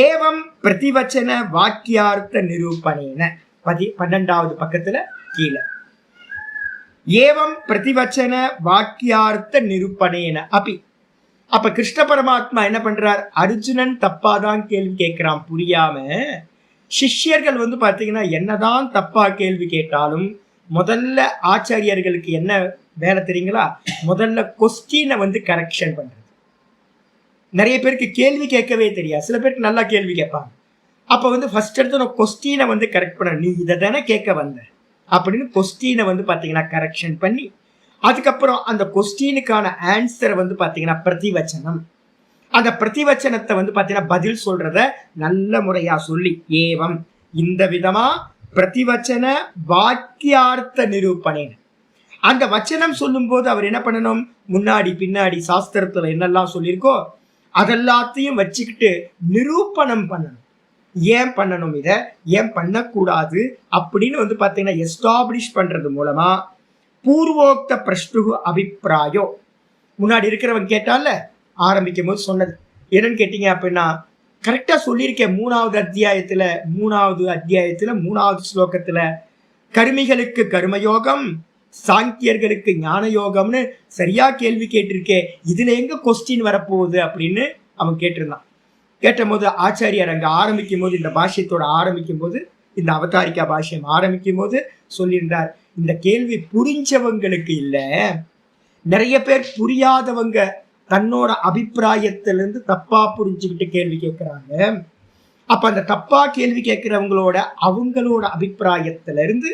Speaker 1: ஏவம் பிரதிவச்சன வாக்கியார்த்த நிரூபணேன 12வது பக்கத்துல கீழே ஏவம் பிரதிவச்சன வாக்கியார்த்த நிரூபணேன அப்படி. அப்ப கிருஷ்ண பரமாத்மா என்ன பண்றார், அர்ஜுனன் தப்பாதான் கேள்வி கேட்கிறான் புரியாம. சிஷ்யர்கள் வந்து பாத்தீங்கன்னா என்னதான் தப்பா கேள்வி கேட்டாலும் முதல்ல ஆச்சாரியர்களுக்கு என்ன வேலை தெரியுங்களா, முதல்ல கொஸ்டினை வந்து கரெக்ஷன் பண்றது. நிறைய பேருக்கு கேள்வி கேட்கவே தெரியாது, சில பேருக்கு நல்லா கேள்வி கேட்பாங்க. அப்ப வந்து ஃபர்ஸ்ட் எடுத்து நான் கொஸ்டினை வந்து கரெக்ட் பண்ண, நீ இதை தானே கேட்க வந்த அப்படின்னு கொஸ்டினை வந்து பாத்தீங்கன்னா கரெக்ஷன் பண்ணி, அதுக்கப்புறம் அந்த கொஸ்டினுக்கான ஆன்சரை வந்து பாத்தீங்கன்னா பிரதிவச்சனம், அந்த பிரதிவச்சனத்தை வந்து பாத்தீங்கன்னா பதில் சொல்றத நல்ல முறையா சொல்லி, ஏவம் இந்த விதமா பிரதிவச்சன வாக்கியார்த்த நிரூபணேன. அந்த வச்சனம் சொல்லும் போது அவர் என்ன பண்ணணும், முன்னாடி பின்னாடி சாஸ்திரத்துல என்னெல்லாம் சொல்லியிருக்கோ அதெல்லாத்தையும் வச்சுக்கிட்டு நிரூபணம் பண்ணணும். ஏன் பண்ணணும், இதை ஏன் பண்ணக்கூடாது அப்படின்னு வந்து பாத்தீங்கன்னா எஸ்டாப்ளிஷ் பண்றது மூலமா பூர்வோக்த பிரஷ்டு அபிப்பிராயோ, முன்னாடி இருக்கிறவங்க கேட்டால ஆரம்பிக்கும் போது சொன்னது என்னன்னு கேட்டீங்க அப்படின்னா கரெக்டா சொல்லியிருக்கேன். 3வது அத்தியாயத்துல 3வது ஸ்லோகத்துல கர்மிகளுக்கு கர்மயோகம், சாங்கியர்களுக்கு ஞான யோகம்னு சரியா கேள்வி கேட்டிருக்கேன், இதுல எங்க கொஸ்டின் வரப்போகுது அப்படின்னு அவன் கேட்டிருந்தான். கேட்ட போது ஆச்சாரியர் அங்க ஆரம்பிக்கும் போது, இந்த பாஷ்யத்தோட ஆரம்பிக்கும் போது, இந்த அவதாரிக்கா பாஷ்யம் ஆரம்பிக்கும் போது சொல்லியிருந்தார், இந்த கேள்வி புரிஞ்சவங்களுக்கு இல்ல, நிறைய பேர் புரியாதவங்க தன்னோட அபிப்பிராயத்திலிருந்து தப்பா புரிஞ்சுக்கிட்டு கேள்வி கேட்கிறாங்க. அப்ப அந்த தப்பா கேள்வி கேட்கிறவங்களோட அவங்களோட அபிப்பிராயத்திலிருந்து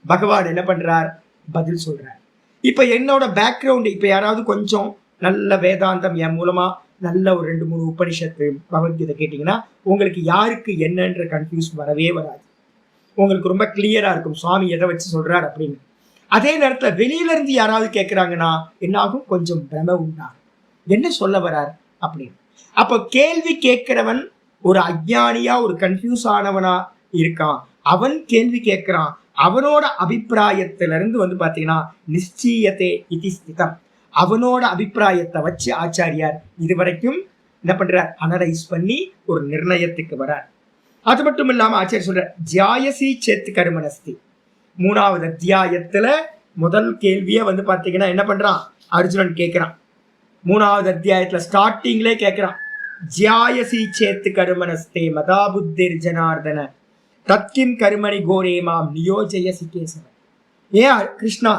Speaker 1: பகவான் என்ன பண்றார், பதில் சொல்றார். இப்ப என்னோட பேக்ரவுண்ட், இப்ப யாராவது கொஞ்சம் நல்ல வேதாந்தம் என் மூலமா நல்ல ஒரு 2-3 உபனிஷத்து பகவத்கீதை கேட்டீங்கன்னா உங்களுக்கு யாருக்கு என்னன்ற கன்ஃபியூஸ் வரவே வராது. உங்களுக்கு ரொம்ப கிளியரா இருக்கும் சுவாமி எதை வச்சு சொல்றார் அப்படின்னு. அதே நேரத்துல வெளியில இருந்து யாராவது கேட்கிறாங்கன்னா என்னாகும், கொஞ்சம் பிரம உண்டாகும், என்ன சொல்ல வரார் அப்படின்னு. அப்ப கேள்வி கேட்கிறவன் ஒரு அஞ்ஞானியா ஒரு கன்ஃபியூஸ் ஆனவனா இருக்கான், அவன் கேள்வி கேட்கிறான், அவனோட அபிப்பிராயத்திலிருந்து வந்து பாத்தீங்கன்னா நிச்சயத்தே இதி ஸ்திதம், அவனோட அபிப்பிராயத்தை வச்சு ஆச்சாரியார் இதுவரைக்கும் என்ன பண்றார், அனலைஸ் பண்ணி ஒரு நிர்ணயத்துக்கு வரார். அது மட்டும் இல்லாம ஆச்சாரியர் சொல்ற ஜாயசி சேத்து கருமனஸ்தி 3வது அத்தியாயத்துல முதல் கேள்வியை வந்து பாத்தீங்கன்னா என்ன பண்றான், அர்ஜுனன் கேட்கிறான். 3வது அத்தியாயத்துல ஸ்டார்டிங்லே கேட்கிறான், ஜாயசி சேத்து கருமனஸ்தே மதா புத்திர் ஜனார்தன தத்கிம் கருமணி கோரே மாம் நியோஜயசி கேசவ. ஏன் கிருஷ்ணா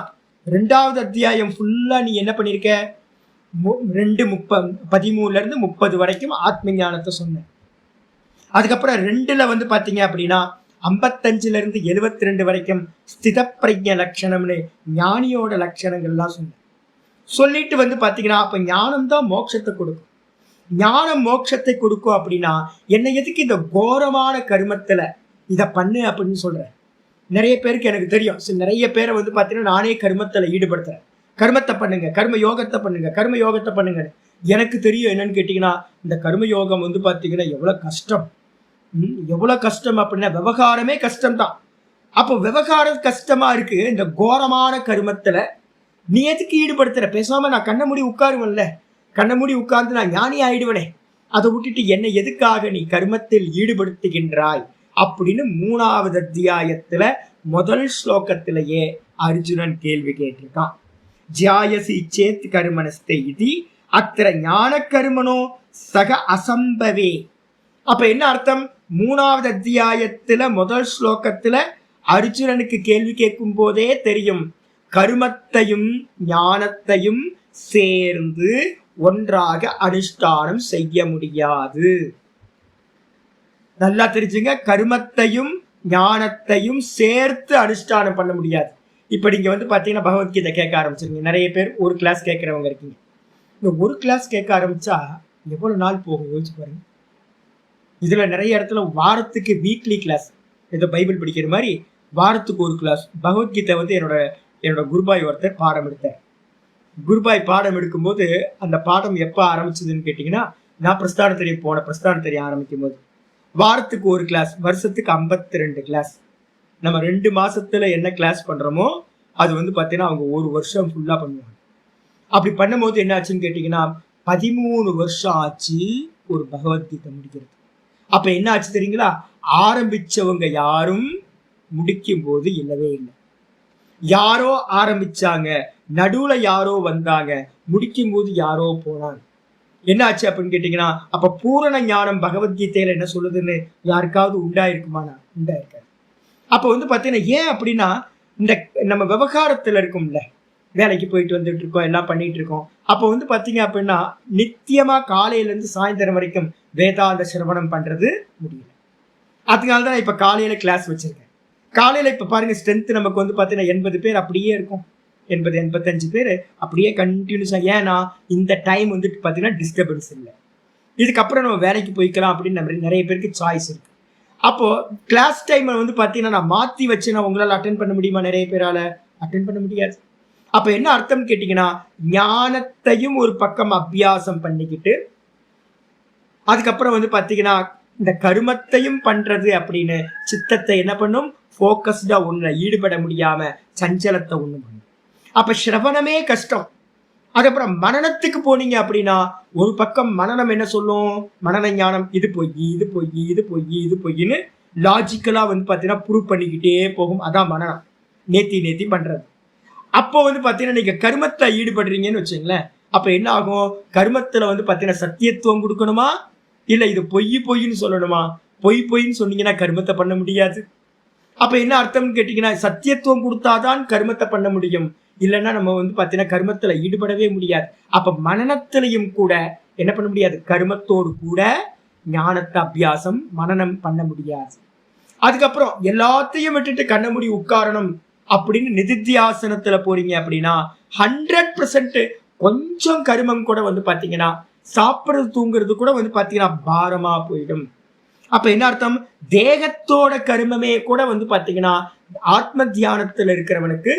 Speaker 1: 2வது அத்தியாயம் ஃபுல்லா நீ என்ன பண்ணிருக்க, 2:13 30 வரைக்கும் ஆத்ம ஞானத்தை சொன்ன. அதுக்கப்புறம் 2ல வந்து பாத்தீங்க அப்படின்னா 55 72 வரைக்கும் ஸ்தித பிரஜ்ஞ லட்சணம்னு ஞானியோட லட்சணங்கள்லாம் சொன்ன. சொல்லிட்டு வந்து பாத்தீங்கன்னா அப்ப ஞானம் தான் மோட்சத்தை கொடுக்கும், ஞானம் மோட்சத்தை கொடுக்கும் அப்படின்னா என்ன எதுக்கு இந்த கோரமான கருமத்துல இதை பண்ணு அப்படின்னு சொல்றேன். நிறைய பேருக்கு எனக்கு தெரியும், நிறைய பேரை வந்து பாத்தீங்கன்னா நானே கர்மத்துல ஈடுபடுத்துறேன், கர்மத்தை பண்ணுங்க, கர்ம யோகத்தை பண்ணுங்க, கர்ம யோகத்தை பண்ணுங்க. எனக்கு தெரியும் என்னன்னு கேட்டீங்கன்னா இந்த கர்ம யோகம் வந்து பாத்தீங்கன்னா எவ்வளவு கஷ்டம், எவ்வளவு கஷ்டம் அப்படின்னா விவகாரமே கஷ்டம்தான். அப்போ விவகாரம் கஷ்டமா இருக்கு, இந்த கோரமான கர்மத்துல நீ எதுக்கு ஈடுபடுத்துற, பேசாம நான் கண்ண மூடி உட்காருவேன்ல, கண்ண மூடி உட்கார்ந்து நான் ஞானி ஆயிடுவனே அதை விட்டுட்டு என்ன எதுக்காக நீ கர்மத்தில் ஈடுபடுத்துகின்றாய் அப்படின்னு 3வது அத்தியாயத்துல முதல் ஸ்லோகத்திலேயே அர்ஜுனன் கேள்வி கேட்டிருக்கான். ஜாயசி சேத் கர்மனஸ்தே இது அத்திர ஞான கர்மனோ சக அசம்பவே. அப்ப என்ன அர்த்தம்? 3வது அத்தியாயத்துல முதல் ஸ்லோகத்துல அர்ஜுனனுக்கு கேள்வி கேட்கும் போதே தெரியும், கர்மத்தையும் ஞானத்தையும் சேர்ந்து ஒன்றாக அனுஷ்டானம் செய்ய முடியாது. நல்லா தெரிஞ்சுங்க, கர்மத்தையும் ஞானத்தையும் சேர்த்து அனுஷ்டானம் பண்ண முடியாது. இப்ப நீங்க பாத்தீங்கன்னா பகவத்கீதை கேட்க ஆரம்பிச்சிருங்க. நிறைய பேர் ஒரு கிளாஸ் கேட்கறவங்க இருக்கீங்க. இந்த ஒரு கிளாஸ் கேட்க ஆரம்பிச்சா எவ்வளவு நாள் போகும் யோசிச்சு பாருங்க. இதுல நிறைய இடத்துல வாரத்துக்கு வீக்லி கிளாஸ், ஏதோ பைபிள் படிக்கிற மாதிரி வாரத்துக்கு ஒரு கிளாஸ். பகவத்கீதை என்னோட குருபாய் ஒருத்தர் பாடம் எடுத்தார். குருபாய் பாடம் எடுக்கும்போது அந்த பாடம் எப்ப ஆரம்பிச்சதுன்னு கேட்டீங்கன்னா, நான் பிரஸ்தானத்திரியம் பிரஸ்தானத்திரியம் ஆரம்பிக்கும் போது வாரத்துக்கு ஒரு கிளாஸ், வருஷத்துக்கு 52 கிளாஸ். நம்ம 2 மாசத்துல என்ன கிளாஸ் பண்றோமோ அது பாத்தீங்கன்னா அவங்க ஒரு வருஷம் ஃபுல்லா பண்ணுவாங்க. அப்படி பண்ணும்போது என்ன ஆச்சுன்னு கேட்டீங்கன்னா 13 வருஷம் ஆச்சு ஒரு பகவத்கீதை முடிக்கிறது. அப்ப என்ன ஆச்சு தெரியுங்களா? ஆரம்பிச்சவங்க யாரும் முடிக்கும் போது இல்லவே இல்லை. யாரோ ஆரம்பிச்சாங்க, நடுவுல யாரோ வந்தாங்க, முடிக்கும் போது யாரோ போனாங்க. என்ன ஆச்சு அப்படின்னு கேட்டீங்கன்னா, அப்ப பூரண ஞானம் பகவத்கீதையில என்ன சொல்லுதுன்னு யாருக்காவது உண்டாயிருக்குமானா? உண்டாயிருக்காது. அப்ப பாத்தீங்கன்னா ஏன் அப்படின்னா, இந்த நம்ம விவகாரத்துல இருக்கும்ல, வேலைக்கு போயிட்டு வந்துட்டு இருக்கோம், எல்லாம் பண்ணிட்டு இருக்கோம். அப்ப பாத்தீங்க அப்படின்னா நித்தியமா காலையில இருந்து சாயந்தரம் வரைக்கும் வேதாந்த சிரவணம் பண்றது முடியல. அதனாலதான் இப்ப காலையில கிளாஸ் வச்சிருக்கேன். காலையில இப்ப பாருங்க ஸ்ட்ரென்த் நமக்கு பாத்தீங்கன்னா 80 பேர் அப்படியே இருக்கும், 80-85 பேர் அப்படியே கண்டினியூஸா. ஏன்னா இந்த டைம் பாத்தீங்கன்னா டிஸ்டர்பன்ஸ் இல்லை. இதுக்கப்புறம் நம்ம வேலைக்கு போய்க்கலாம் அப்படின்னு நிறைய பேருக்கு சாய்ஸ் இருக்கு. அப்போ கிளாஸ் டைம் பாத்தீங்கன்னா நான் மாத்தி வச்சு நான் உங்களால் அட்டென்ட் பண்ண முடியுமா? நிறைய பேரால அட்டென்ட் பண்ண முடியாது. அப்ப என்ன அர்த்தம் கேட்டீங்கன்னா, ஞானத்தையும் ஒரு பக்கம் அபியாசம் பண்ணிக்கிட்டு அதுக்கப்புறம் பாத்தீங்கன்னா இந்த கர்மத்தையும் பண்றது அப்படின்னு சித்தத்தை என்ன பண்ணும், போக்கஸ்டா ஒண்ணு ஈடுபட முடியாம சஞ்சலத்தை ஒண்ணு பண்ணும். அப்ப சிரவணமே கஷ்டம். அதுக்கப்புறம் மனனத்துக்கு போனீங்க அப்படின்னா ஒரு பக்கம் மனனம் என்ன சொல்லும், மனன ஞானம் இது பொய் இது பொய் இது பொய் இது பொய்ன்னு லாஜிக்கலா பாத்தீங்கன்னா ப்ரூவ் பண்ணிக்கிட்டே போகும். அதான் மனனம், நேத்தி பண்றது. அப்போ பாத்தீங்கன்னா நீங்க கர்மத்தை ஈடுபடுறீங்கன்னு வச்சுங்களேன். அப்ப என்ன ஆகும், கர்மத்துல பாத்தீங்கன்னா சத்தியத்துவம் கொடுக்கணுமா இல்ல இது பொய்ன்னு சொல்லணுமா? பொய்ன்னு சொன்னீங்கன்னா கர்மத்தை பண்ண முடியாது. அப்ப என்ன அர்த்தம்னு கேட்டீங்கன்னா, சத்தியத்துவம் கொடுத்தாதான் கர்மத்தை பண்ண முடியும், இல்லைன்னா நம்ம பாத்தீங்கன்னா கர்மத்துல ஈடுபடவே முடியாது. அப்ப மனனத்திலையும் கூட என்ன பண்ண முடியாது, கர்மத்தோடு கூட ஞானத்தை அபியாசம் மனனம் பண்ண முடியாது. அதுக்கப்புறம் எல்லாத்தையும் விட்டுட்டு கண்ண மூடி உட்காரணும் அப்படின்னு நிதித்தியாசனத்துல போறீங்க அப்படின்னா 100% கொஞ்சம் கர்மம் கூட பாத்தீங்கன்னா சாப்பிடுறது தூங்குறது கூட பாத்தீங்கன்னா பாரமா போயிடும். அப்ப என்ன அர்த்தம், தேகத்தோட கர்மமே கூட பாத்தீங்கன்னா ஆத்ம தியானத்துல இருக்கிறவனுக்கு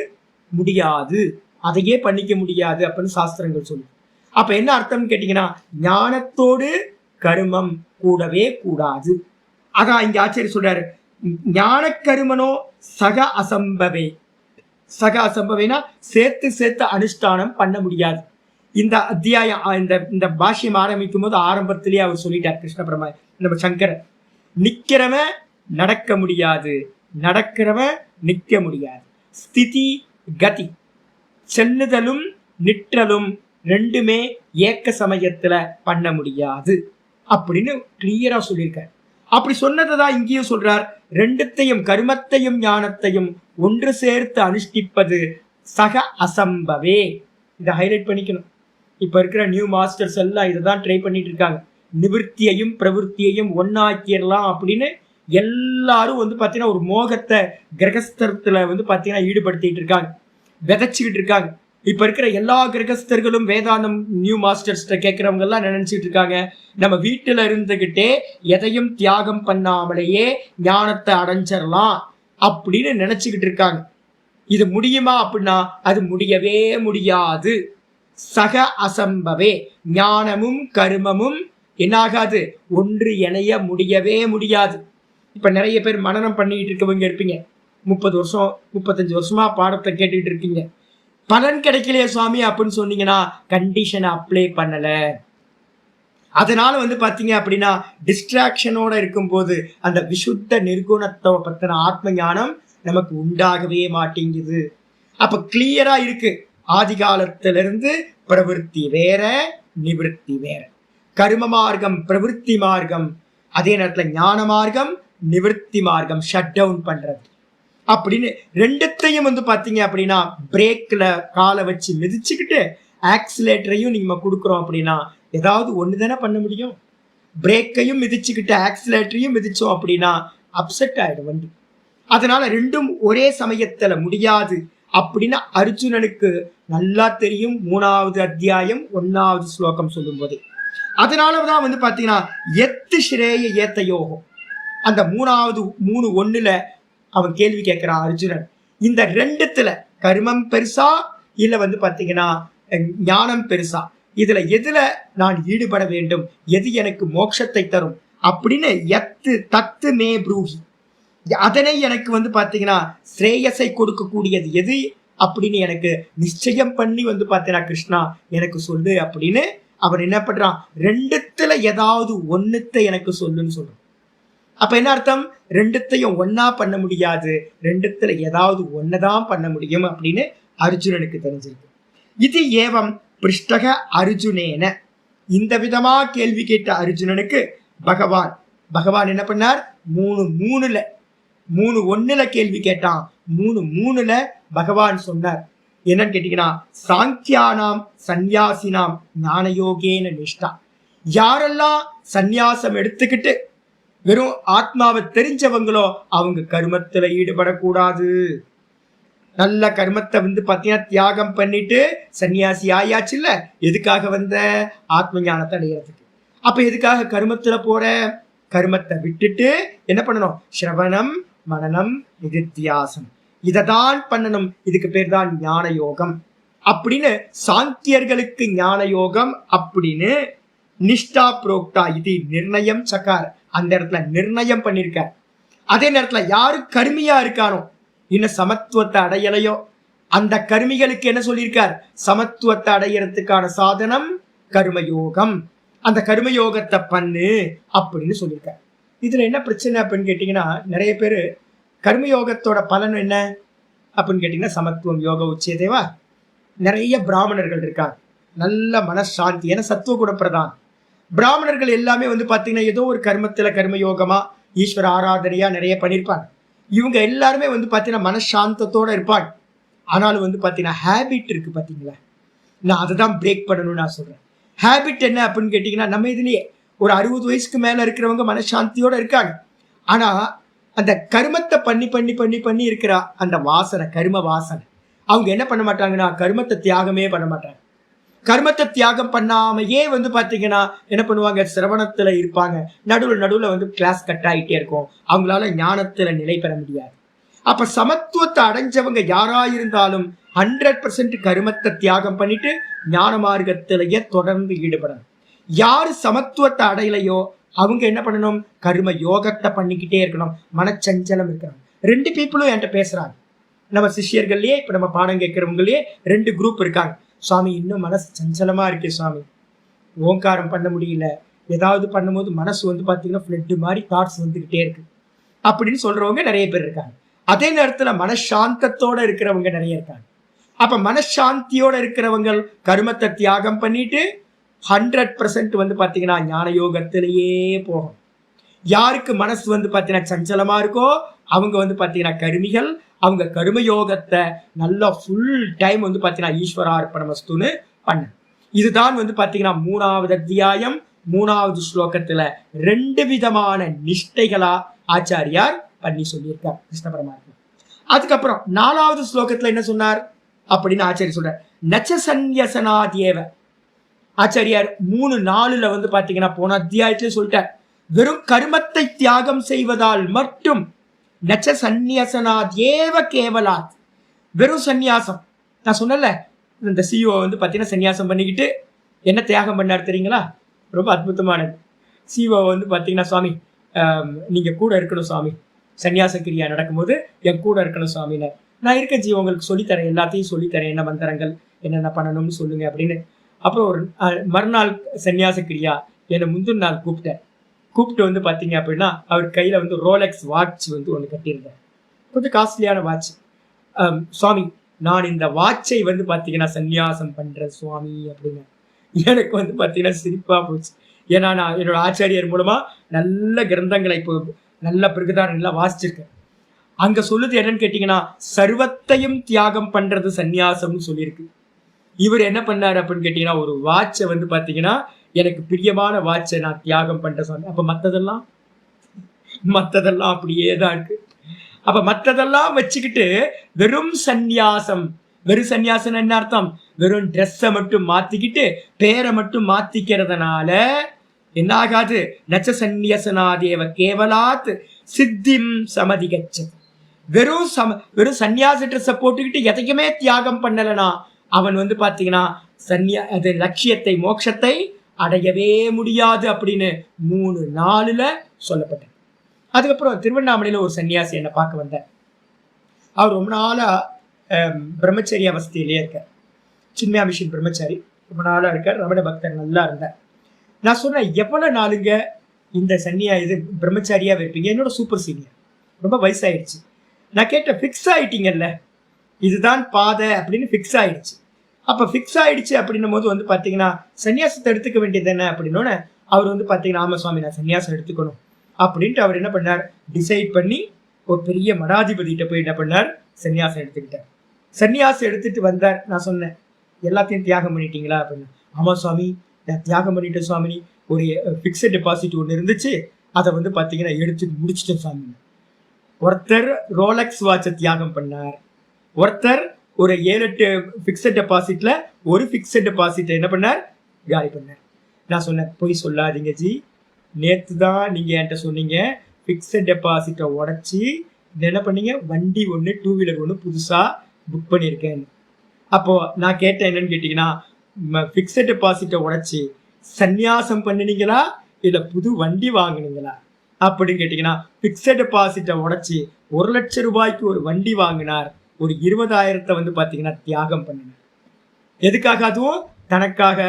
Speaker 1: முடியாது, அதையே பண்ணிக்க முடியாது அப்படின்னு சாஸ்திரங்கள் சொல்லு. அப்ப என்ன அர்த்தம் கேட்டீங்கன்னா, ஞானத்தோடு கர்மம் கூடவே கூடாது. அதான் இங்க ஆச்சரிய சொல்றாரு, ஞான கர்மனோ சக அசம்பவே. சக அசம்பவேனா சேர்த்து அனுஷ்டானம் பண்ண முடியாது. இந்த அத்தியாயம் இந்த பாஷ்யம் ஆரம்பிக்கும் போது ஆரம்பத்திலேயே அவர் சொல்லிட்டார் கிருஷ்ண பரமா, நம்ம சங்கரன், நிக்கிறவன் நடக்க முடியாது, நடக்கிறவன் நிக்க முடியாது. ஸ்திதி கதி, செல்லுதலும் நிற்றலும் ரெண்டுமே ஏக்க சமயத்துல பண்ண முடியாது அப்படின்னு கிளியரா சொல்லியிருக்கார். அப்படி சொன்னதான் இங்கேயும் சொல்றார், ரெண்டுத்தையும் கர்மத்தையும் ஞானத்தையும் ஒன்று சேர்த்து அனுஷ்டிப்பது சக அசம்பவே. இதை ஹைலைட் பண்ணிக்கணும். இப்ப இருக்கிற நியூ மாஸ்டர்ஸ் எல்லாம் இதைதான் ட்ரை பண்ணிட்டு இருக்காங்க. நிவர்த்தியையும் பிரவருத்தியையும் ஒன்னாக்கிடலாம் அப்படின்னு எல்லாரும் பாத்தீங்கன்னா ஒரு மோகத்தை கிரகஸ்தரத்துல பாத்தீங்கன்னா ஈடுபடுத்திட்டு இருக்காங்க, விதைச்சுக்கிட்டு இருக்காங்க. இப்ப இருக்கிற எல்லா கிரகஸ்தர்களும் வேதாந்தம் நியூ மாஸ்டர்ஸ் கேட்கிறவங்க எல்லாம் நினைச்சிட்டு இருக்காங்க, நம்ம வீட்டுல இருந்துகிட்டே எதையும் தியாகம் பண்ணாமலேயே ஞானத்தை அடைஞ்சிடலாம் அப்படின்னு நினைச்சுக்கிட்டு இருக்காங்க. இது முடியுமா அப்படின்னா அது முடியவே முடியாது. சக அசம்பவே, ஞானமும் கர்மமும் என்னாகாது, ஒன்று இணைய முடியவே முடியாது. இப்ப நிறைய பேர் மனனம் பண்ணிட்டு இருக்கவங்க இருப்பீங்க, 30 வருஷம் 35 வருஷமா பாடத்தை கேட்டுக்கிட்டு இருக்கீங்க, பலன் கிடைக்கலையே சுவாமி அப்படின்னு சொன்னீங்கன்னா கண்டிஷனை அப்ளை பண்ணல. அதனால வந்து பாத்தீங்க அப்படின்னா டிஸ்ட்ராக்ஷனோட இருக்கும்போது அந்த விசுத்த நிர்குணத்தை பத்தின ஆத்ம ஞானம் நமக்கு உண்டாகவே மாட்டேங்குது. அப்ப கிளியரா இருக்கு, ஆதி காலத்திலிருந்து பிரவிற்த்தி வேற, நிவிருத்தி வேற. கர்ம மார்க்கம் பிரவிற்த்தி மார்க்கம், அதே நேரத்துல ஞான மார்க்கம் நிவிருத்தி மார்க்கம், ஷட் டவுன் பண்றது அப்படின்னு ரெண்டுத்தையும் வந்து பாத்தீங்க அப்படின்னா பிரேக்ல காலை வச்சு மிதிச்சுக்கிட்டு ஆக்சிலேட்டரையும் நீங்க கொடுக்குறோம் அப்படின்னா ஏதாவது ஒண்ணு தானே பண்ண முடியும். பிரேக்கையும் மிதிச்சுக்கிட்டு ஆக்சிலேட்டரையும் மிதிச்சோம் அப்படின்னா அப்செட் ஆயிடும் வண்டி. அதனால ரெண்டும் ஒரே சமயத்துல முடியாது அப்படின்னு அர்ஜுனனுக்கு நல்லா தெரியும் 3வது அத்தியாயம் 1வது ஸ்லோகம் சொல்லும் போதே. அதனாலதான் வந்து பாத்தீங்கன்னா எத்து ஸ்ரேய ஏத்த யோகம், அந்த 3:1 அவன் கேள்வி கேட்கிறான் அர்ஜுனன். இந்த ரெண்டுத்துல கர்மம் பெருசா இல்ல வந்து பாத்தீங்கன்னா ஞானம் பெருசா, இதுல எதுல நான் ஈடுபட வேண்டும், எது எனக்கு மோட்சத்தை தரும் அப்படின்னு எத்து தத்து மே ப்ரூஹி, அதனை எனக்கு வந்து பாத்தீங்கன்னா ஸ்ரேயஸை கொடுக்கக்கூடியது எது அப்படின்னு எனக்கு நிச்சயம் பண்ணி வந்து பாத்தீங்கன்னா கிருஷ்ணா எனக்கு சொல்லு அப்படின்னு அவன் என்ன பண்றான், ரெண்டுத்துல ஏதாவது ஒண்ணுத்தை எனக்கு சொல்லுன்னு சொல்றான். அப்ப என்ன அர்த்தம், ரெண்டுத்தையும் ஒன்னா பண்ண முடியாது, ரெண்டுத்துல ஏதாவது ஒன்னதான் பண்ண முடியும் அப்படின்னு அர்ஜுனனுக்கு தெரிஞ்சிருக்கு. இது ஏவம் பிருஷ்டக அர்ஜுனேன, இந்த விதமா கேள்வி கேட்ட அர்ஜுனனுக்கு பகவான் என்ன பண்ணார், 3:1 கேள்வி கேட்டான். 3:3 பகவான் சொன்னார் என்னன்னு கேட்டீங்கன்னா, சாங்கியானாம் சந்நியாசினாம் ஞானயோகேன நிஷ்டா, யாரெல்லாம் சந்நியாசம் எடுத்துக்கிட்டு வெறும் ஆத்மாவை தெரிஞ்சவங்களோ அவங்க கர்மத்துல ஈடுபடக்கூடாது. நல்ல கர்மத்தை வந்து பாத்தீங்கன்னா தியாகம் பண்ணிட்டு சன்னியாசி ஆயாச்சு இல்ல, எதுக்காக வந்த ஆத்ம ஞானத்தை அடையிறதுக்கு. அப்ப எதுக்காக கர்மத்துல போற, கர்மத்தை விட்டுட்டு என்ன பண்ணணும், சிரவணம் மனனம் நிதித்தியாசம், இததான் பண்ணணும். இதுக்கு பேர் தான் ஞான யோகம் அப்படின்னு சாங்கியர்களுக்கு ஞான யோகம் அப்படின்னு நிஷ்டா புரோக்தா இது நிர்ணயம் சக்கார், அந்த இடத்துல நிர்ணயம் பண்ணிருக்க. அதே நேரத்துல யாரு கருமியா இருக்கானோ இன்னும் சமத்துவத்தை அடையலையோ அந்த கருமிகளுக்கு என்ன சொல்லியிருக்கார், சமத்துவத்தை அடையறதுக்கான சாதனம் கர்மயோகம், அந்த கர்மயோகத்தை பண்ணு அப்படின்னு சொல்லியிருக்கார். இதுல என்ன பிரச்சனை அப்படின்னு கேட்டீங்கன்னா, நிறைய பேரு கர்மயோகத்தோட பலன் என்ன அப்படின்னு கேட்டீங்கன்னா சமத்துவம் யோக உச்சேதேவா. நிறைய பிராமணர்கள் இருக்காங்க, நல்ல மனசாந்தி, ஏன்னா சத்துவ குண பிரதான். பிராமணர்கள் எல்லாமே வந்து பாத்தீங்கன்னா ஏதோ ஒரு கர்மத்துல கர்மயோகமா ஈஸ்வர ஆராதனையா நிறைய பண்ணியிருப்பாங்க. இவங்க எல்லாருமே வந்து பாத்தீங்கன்னா மனசாந்தத்தோட இருப்பாங்க. ஆனாலும் வந்து பாத்தீங்கன்னா ஹேபிட் இருக்கு பாத்தீங்களா, நான் அதை தான் பிரேக் பண்ணணும்னு நான் சொல்றேன். ஹேபிட் என்ன அப்படின்னு கேட்டீங்கன்னா, நம்ம இதுலயே ஒரு 60 வயசுக்கு மேல இருக்கிறவங்க மனசாந்தியோட இருக்காங்க. ஆனா அந்த கர்மத்தை பண்ணி பண்ணி பண்ணி பண்ணி இருக்கிற அந்த வாசனை, கர்ம வாசனை, அவங்க என்ன பண்ண மாட்டாங்கன்னா கர்மத்தை தியாகமே பண்ண மாட்டாங்க. கர்மத்தை தியாகம் பண்ணாமையே வந்து பாத்தீங்கன்னா என்ன பண்ணுவாங்க, சிரவணத்துல இருப்பாங்க, நடுவுல வந்து கிளாஸ் கட் ஆகிட்டே இருக்கும், அவங்களால ஞானத்துல நிலை பெற முடியாது. அப்ப சமத்துவத்தை அடைஞ்சவங்க யாரா இருந்தாலும் 100% கர்மத்தை தியாகம் பண்ணிட்டு ஞான மார்க்கத்திலேயே தொடர்ந்து ஈடுபடணும். யாரு சமத்துவத்தை அடையலையோ அவங்க என்ன பண்ணணும், கர்ம யோகத்தை பண்ணிக்கிட்டே இருக்கணும், மனச்சஞ்சலம் இருக்கணும். 2 பீப்புளும் என்கிட்ட பேசுறாங்க, நம்ம சிஷ்யர்கள்லயே இப்ப நம்ம பாடம் கேட்கறவங்களே 2 குரூப் இருக்காங்க. சுவாமி இன்னும் மனசு சஞ்சலமா இருக்கு சுவாமி, ஓங்காரம் பண்ண முடியல, ஏதாவது பண்ணும்போது மனசு வந்து பாத்தீங்கன்னா ஃப்ளட் மாதிரி தாட்ஸ் வந்துகிட்டே இருக்கு அப்படின்னு சொல்றவங்க நிறைய பேர் இருக்காங்க. அதே நேரத்துல மனசாந்தத்தோட இருக்கிறவங்க நிறைய இருக்காங்க. அப்ப மனசாந்தியோட இருக்கிறவங்க கர்மத்தை தியாகம் பண்ணிட்டு 100% வந்து பாத்தீங்கன்னா ஞான யோகத்திலேயே போகும். யாருக்கு மனசு வந்து பாத்தீங்கன்னா சஞ்சலமா இருக்கோ அவங்க வந்து பாத்தீங்கன்னா கருமிகள், அவங்க கர்மயோகத்தை நல்லா ஃபுல் டைம் வந்து பாத்தீங்கன்னா ஈஸ்வரார்ப்பணமஸ்துன்னு பண்ண. இதுதான் வந்து பாத்தீங்கன்னா 3வது அத்தியாயம் 3வது ஸ்லோகத்துல 2 விதமான நிஷ்டைகளா ஆச்சாரியார் பண்ணி சொல்லியிருக்கார் கிருஷ்ண பரமாத்மா. அதுக்கப்புறம் 4வது ஸ்லோகத்துல என்ன சொன்னார் அப்படின்னு ஆச்சாரியர் சொல்றார், நச்ச சந்நியசனாதேவ. ஆச்சாரியார் 3:4 வந்து பாத்தீங்கன்னா போன அத்தியாயத்திலே சொல்லிட்டார், வெறும் கர்மத்தை தியாகம் செய்வதால் மட்டும் நச்ச சந்நியசனாதேவ கேவலாத், வெறும் சந்நியாசம். நான் சொன்னல இந்த சிஓ வந்து பாத்தீங்கன்னா சன்னியாசம் பண்ணிக்கிட்டு என்ன தியாகம் பண்ணார் தெரியுங்களா, ரொம்ப அற்புதமானது. சிஓ வந்து பாத்தீங்கன்னா சுவாமி நீங்க கூட இருக்கணும் சுவாமி, சன்னியாச கிரியா நடக்கும்போது என் கூட இருக்கணும் சுவாமின்னு. நான் இருக்கேன் ஜி, உங்களுக்கு சொல்லித்தரேன், எல்லாத்தையும் சொல்லித்தரேன், என்ன மந்திரங்கள் என்னென்ன பண்ணணும்னு சொல்லுங்க அப்படின்னு. அப்புறம் ஒரு மறுநாள் சன்னியாச கிரியா என்னை முந்தின நாள் கூப்பிட்டு வந்து பார்த்தீங்க அப்படின்னா அவர் கையில் வந்து ரோலெக்ஸ் வாட்ச் வந்து ஒன்று கட்டியிருந்தார், கொஞ்சம் காஸ்ட்லியான வாட்ச். சுவாமி, நான் இந்த வாட்சை வந்து பார்த்தீங்கன்னா சந்நியாசம் பண்ணுறேன் சுவாமி அப்படின்னு. எனக்கு வந்து பார்த்தீங்கன்னா சிரிப்பாக போச்சு. ஏன்னா நான் என்னோட ஆச்சாரியர் மூலமா நல்ல கிரந்தங்களை இப்போ நல்ல பிறகுதான் நல்லா வாசிச்சிருக்கேன். அங்க சொல்லுது என்னன்னு கேட்டீங்கன்னா, சர்வத்தையும் தியாகம் பண்றது சந்நியாசம்னு சொல்லியிருக்கு. இவர் என்ன பண்ணாரு அப்படின்னு கேட்டீங்கன்னா, ஒரு வாட்சை வந்து பாத்தீங்கன்னா, எனக்கு பிரியமான வாட்சை நான் தியாகம் பண்ற சொன்னேன். அப்ப மத்ததெல்லாம் அப்படியே தான் இருக்கு. அப்ப மத்ததெல்லாம் வச்சுக்கிட்டு வெறும் சந்நியாசம் என்ன அர்த்தம்? வெறும் ட்ரெஸ்ஸை மட்டும் மாத்திக்கிட்டு பேரை மட்டும் மாத்திக்கிறதுனால என்ன ஆகாது? நச்ச சந்நியசனாதேவ கேவலாத் சித்திம் சமதிகச்சது. வெறும் சந்நியாச ட்ரெஸ்ஸை போட்டுக்கிட்டு எதையுமே தியாகம் பண்ணலனா அவன் வந்து பாத்தீங்கன்னா அது லட்சியத்தை மோட்சத்தை அடையவே முடியாது அப்படின்னு 3:4 சொல்லப்பட்டது. அதுக்கப்புறம் திருவண்ணாமலையில ஒரு சன்னியாசி என்னை பார்க்க வந்தார். அவர் ரொம்ப நாளா பிரம்மச்சரிய அவஸ்தையிலே இருக்கார். சின்மயா மிஷன் பிரம்மச்சாரி, ரொம்ப நாளா இருக்கார். ரமண பக்தர் நல்லா இருந்தார். நான் சொன்னேன், எவ்வளவு நாளுங்க இந்த இது பிரம்மச்சாரியா வைப்பீங்க? என்னோட சூப்பர் சீனியர், ரொம்ப வயசாயிடுச்சு. நான் கேட்டேன், ஃபிக்ஸ் ஆயிட்டீங்கல்ல, இதுதான் பாதை அப்படின்னு ஃபிக்ஸ் ஆயிடுச்சு. அப்ப ஃபிக்ஸ் ஆயிடுச்சு அப்படின்னும் போது வந்து பாத்தீங்கன்னா சன்னியாசத்தை எடுத்துக்க வேண்டியது என்ன அப்படின்னோன்னு அவர் வந்து பாத்தீங்கன்னா, ஆமா சுவாமி நான் சன்னியாசம் எடுத்துக்கணும் அப்படின்ட்டு அவர் என்ன பண்ணார், டிசைட் பண்ணி ஒரு பெரிய மடாதிபதிகிட்ட போய் என்ன பண்ணார், சன்னியாசம் எடுத்துக்கிட்டார். சன்னியாசம் எடுத்துட்டு வந்தார். நான் சொன்னேன், எல்லாத்தையும் தியாகம் பண்ணிட்டீங்களா அப்படின்னு. ஆமா சுவாமி நான் தியாகம் பண்ணிட்டேன் சுவாமி, ஒரு ஃபிக்ஸட் டெபாசிட் ஒன்று இருந்துச்சு, அதை வந்து பாத்தீங்கன்னா எடுத்து முடிச்சிட்டேன் சுவாமி. ஒருத்தர் ரோலெக்ஸ் வாட்சை தியாகம் பண்ணார், ஒருத்தர் ஒரு 7-8 ஃபிக்ஸட் டெபாசிட்ல ஒரு ஃபிக்ஸட் டெபாசிட்டை என்ன பண்ணார், காலி பண்ணார். நான் சொன்னேன், போய் சொல்லாதீங்க ஜி, நேற்று தான் நீங்க என்கிட்ட சொன்னீங்க ஃபிக்ஸட் டெபாசிட்டை உடச்சி என்ன பண்ணீங்க, வண்டி ஒன்று 2 வீலர் ஒன்று புதுசா புக் பண்ணியிருக்கேன். அப்போ நான் கேட்டேன், என்னன்னு கேட்டீங்கன்னா, ஃபிக்ஸட் டெபாசிட்டை உடச்சி சந்நியாசம் பண்ணினீங்களா இல்லை புது வண்டி வாங்கினீங்களா அப்படின்னு கேட்டீங்கன்னா, ஃபிக்ஸட் டெபாசிட்டை உடச்சி 1 லட்சம் ரூபாய்க்கு ஒரு வண்டி வாங்கினார், ஒரு 20,000 வந்து பாத்தீங்கன்னா தியாகம் பண்ணினார். எதுக்காக? அதுவும் தனக்காக,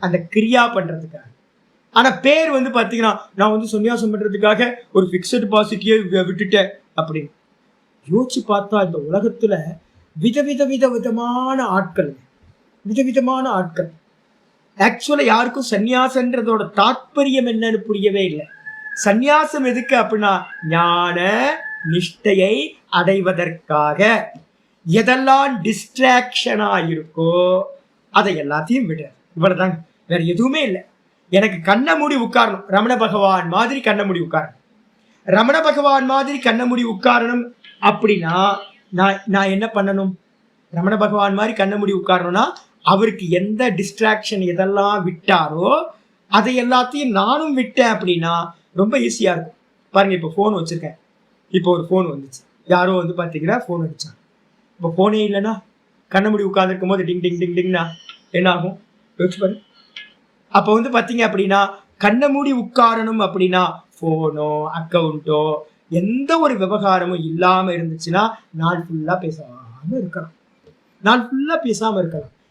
Speaker 1: அந்த கிரியா பண்றதுக்காக. ஆனா பேர் வந்து பாத்தீங்கன்னா, நான் வந்து சன்னியாசம் பண்றதுக்காக ஒரு ஃபிக்ஸட் டெபாசிட்டியே விட்டுட்டேன் அப்படின்னு. யோசிச்சு பார்த்தா இந்த உலகத்துல விதவிதமான ஆட்கள். ஆக்சுவலா யாருக்கும் சன்னியாசன்றதோட தாற்பயம் என்னன்னு புரியவே இல்லை. சந்நியாசம் எதுக்கு அப்படின்னா, ஞான நிஷ்டையை அடைவதற்காக. எதெல்லாம் டிஸ்ட்ராக்ஷனா இருக்கோ அதை எல்லாத்தையும் விட, இவ்வளவுதாங்க, வேற எதுவுமே இல்லை. எனக்கு கண்ணை மூடி உட்காரணும், ரமண பகவான் மாதிரி கண்ணை மூடி உட்காரணும். ரமண பகவான் மாதிரி கண்ணை மூடி உட்காரணும் அப்படின்னா நான் என்ன பண்ணணும்? ரமண பகவான் மாதிரி கண்ணை மூடி உட்காரணும்னா அவருக்கு எந்த டிஸ்ட்ராக்ஷன் எதெல்லாம் விட்டாரோ அதை எல்லாத்தையும் நானும் விட்டேன் அப்படின்னா ரொம்ப ஈஸியா இருக்கும். பாருங்க, இப்போ ஃபோன் வச்சிருக்கேன், இப்போ ஒரு ஃபோன் வந்துச்சு, யாரோ வந்து பாத்தீங்கன்னா ஃபோன் அடிச்சாங்க. இப்போ ஃபோனே இல்லைன்னா கண்ணை மூடி உட்கார்ந்துருக்கும் போது டிங் டிங் டிங் டிங்னா என்ன ஆகும் யோசிச்சு பாரு. அப்போ வந்து பாத்தீங்க அப்படின்னா கண்ணை மூடி உட்காரணும் அப்படின்னா ஃபோனோ அக்கௌண்ட்டோ எந்த ஒரு விவகாரமும் இல்லாம இருந்துச்சுன்னா நாள் ஃபுல்லா பேசாம இருக்கலாம்.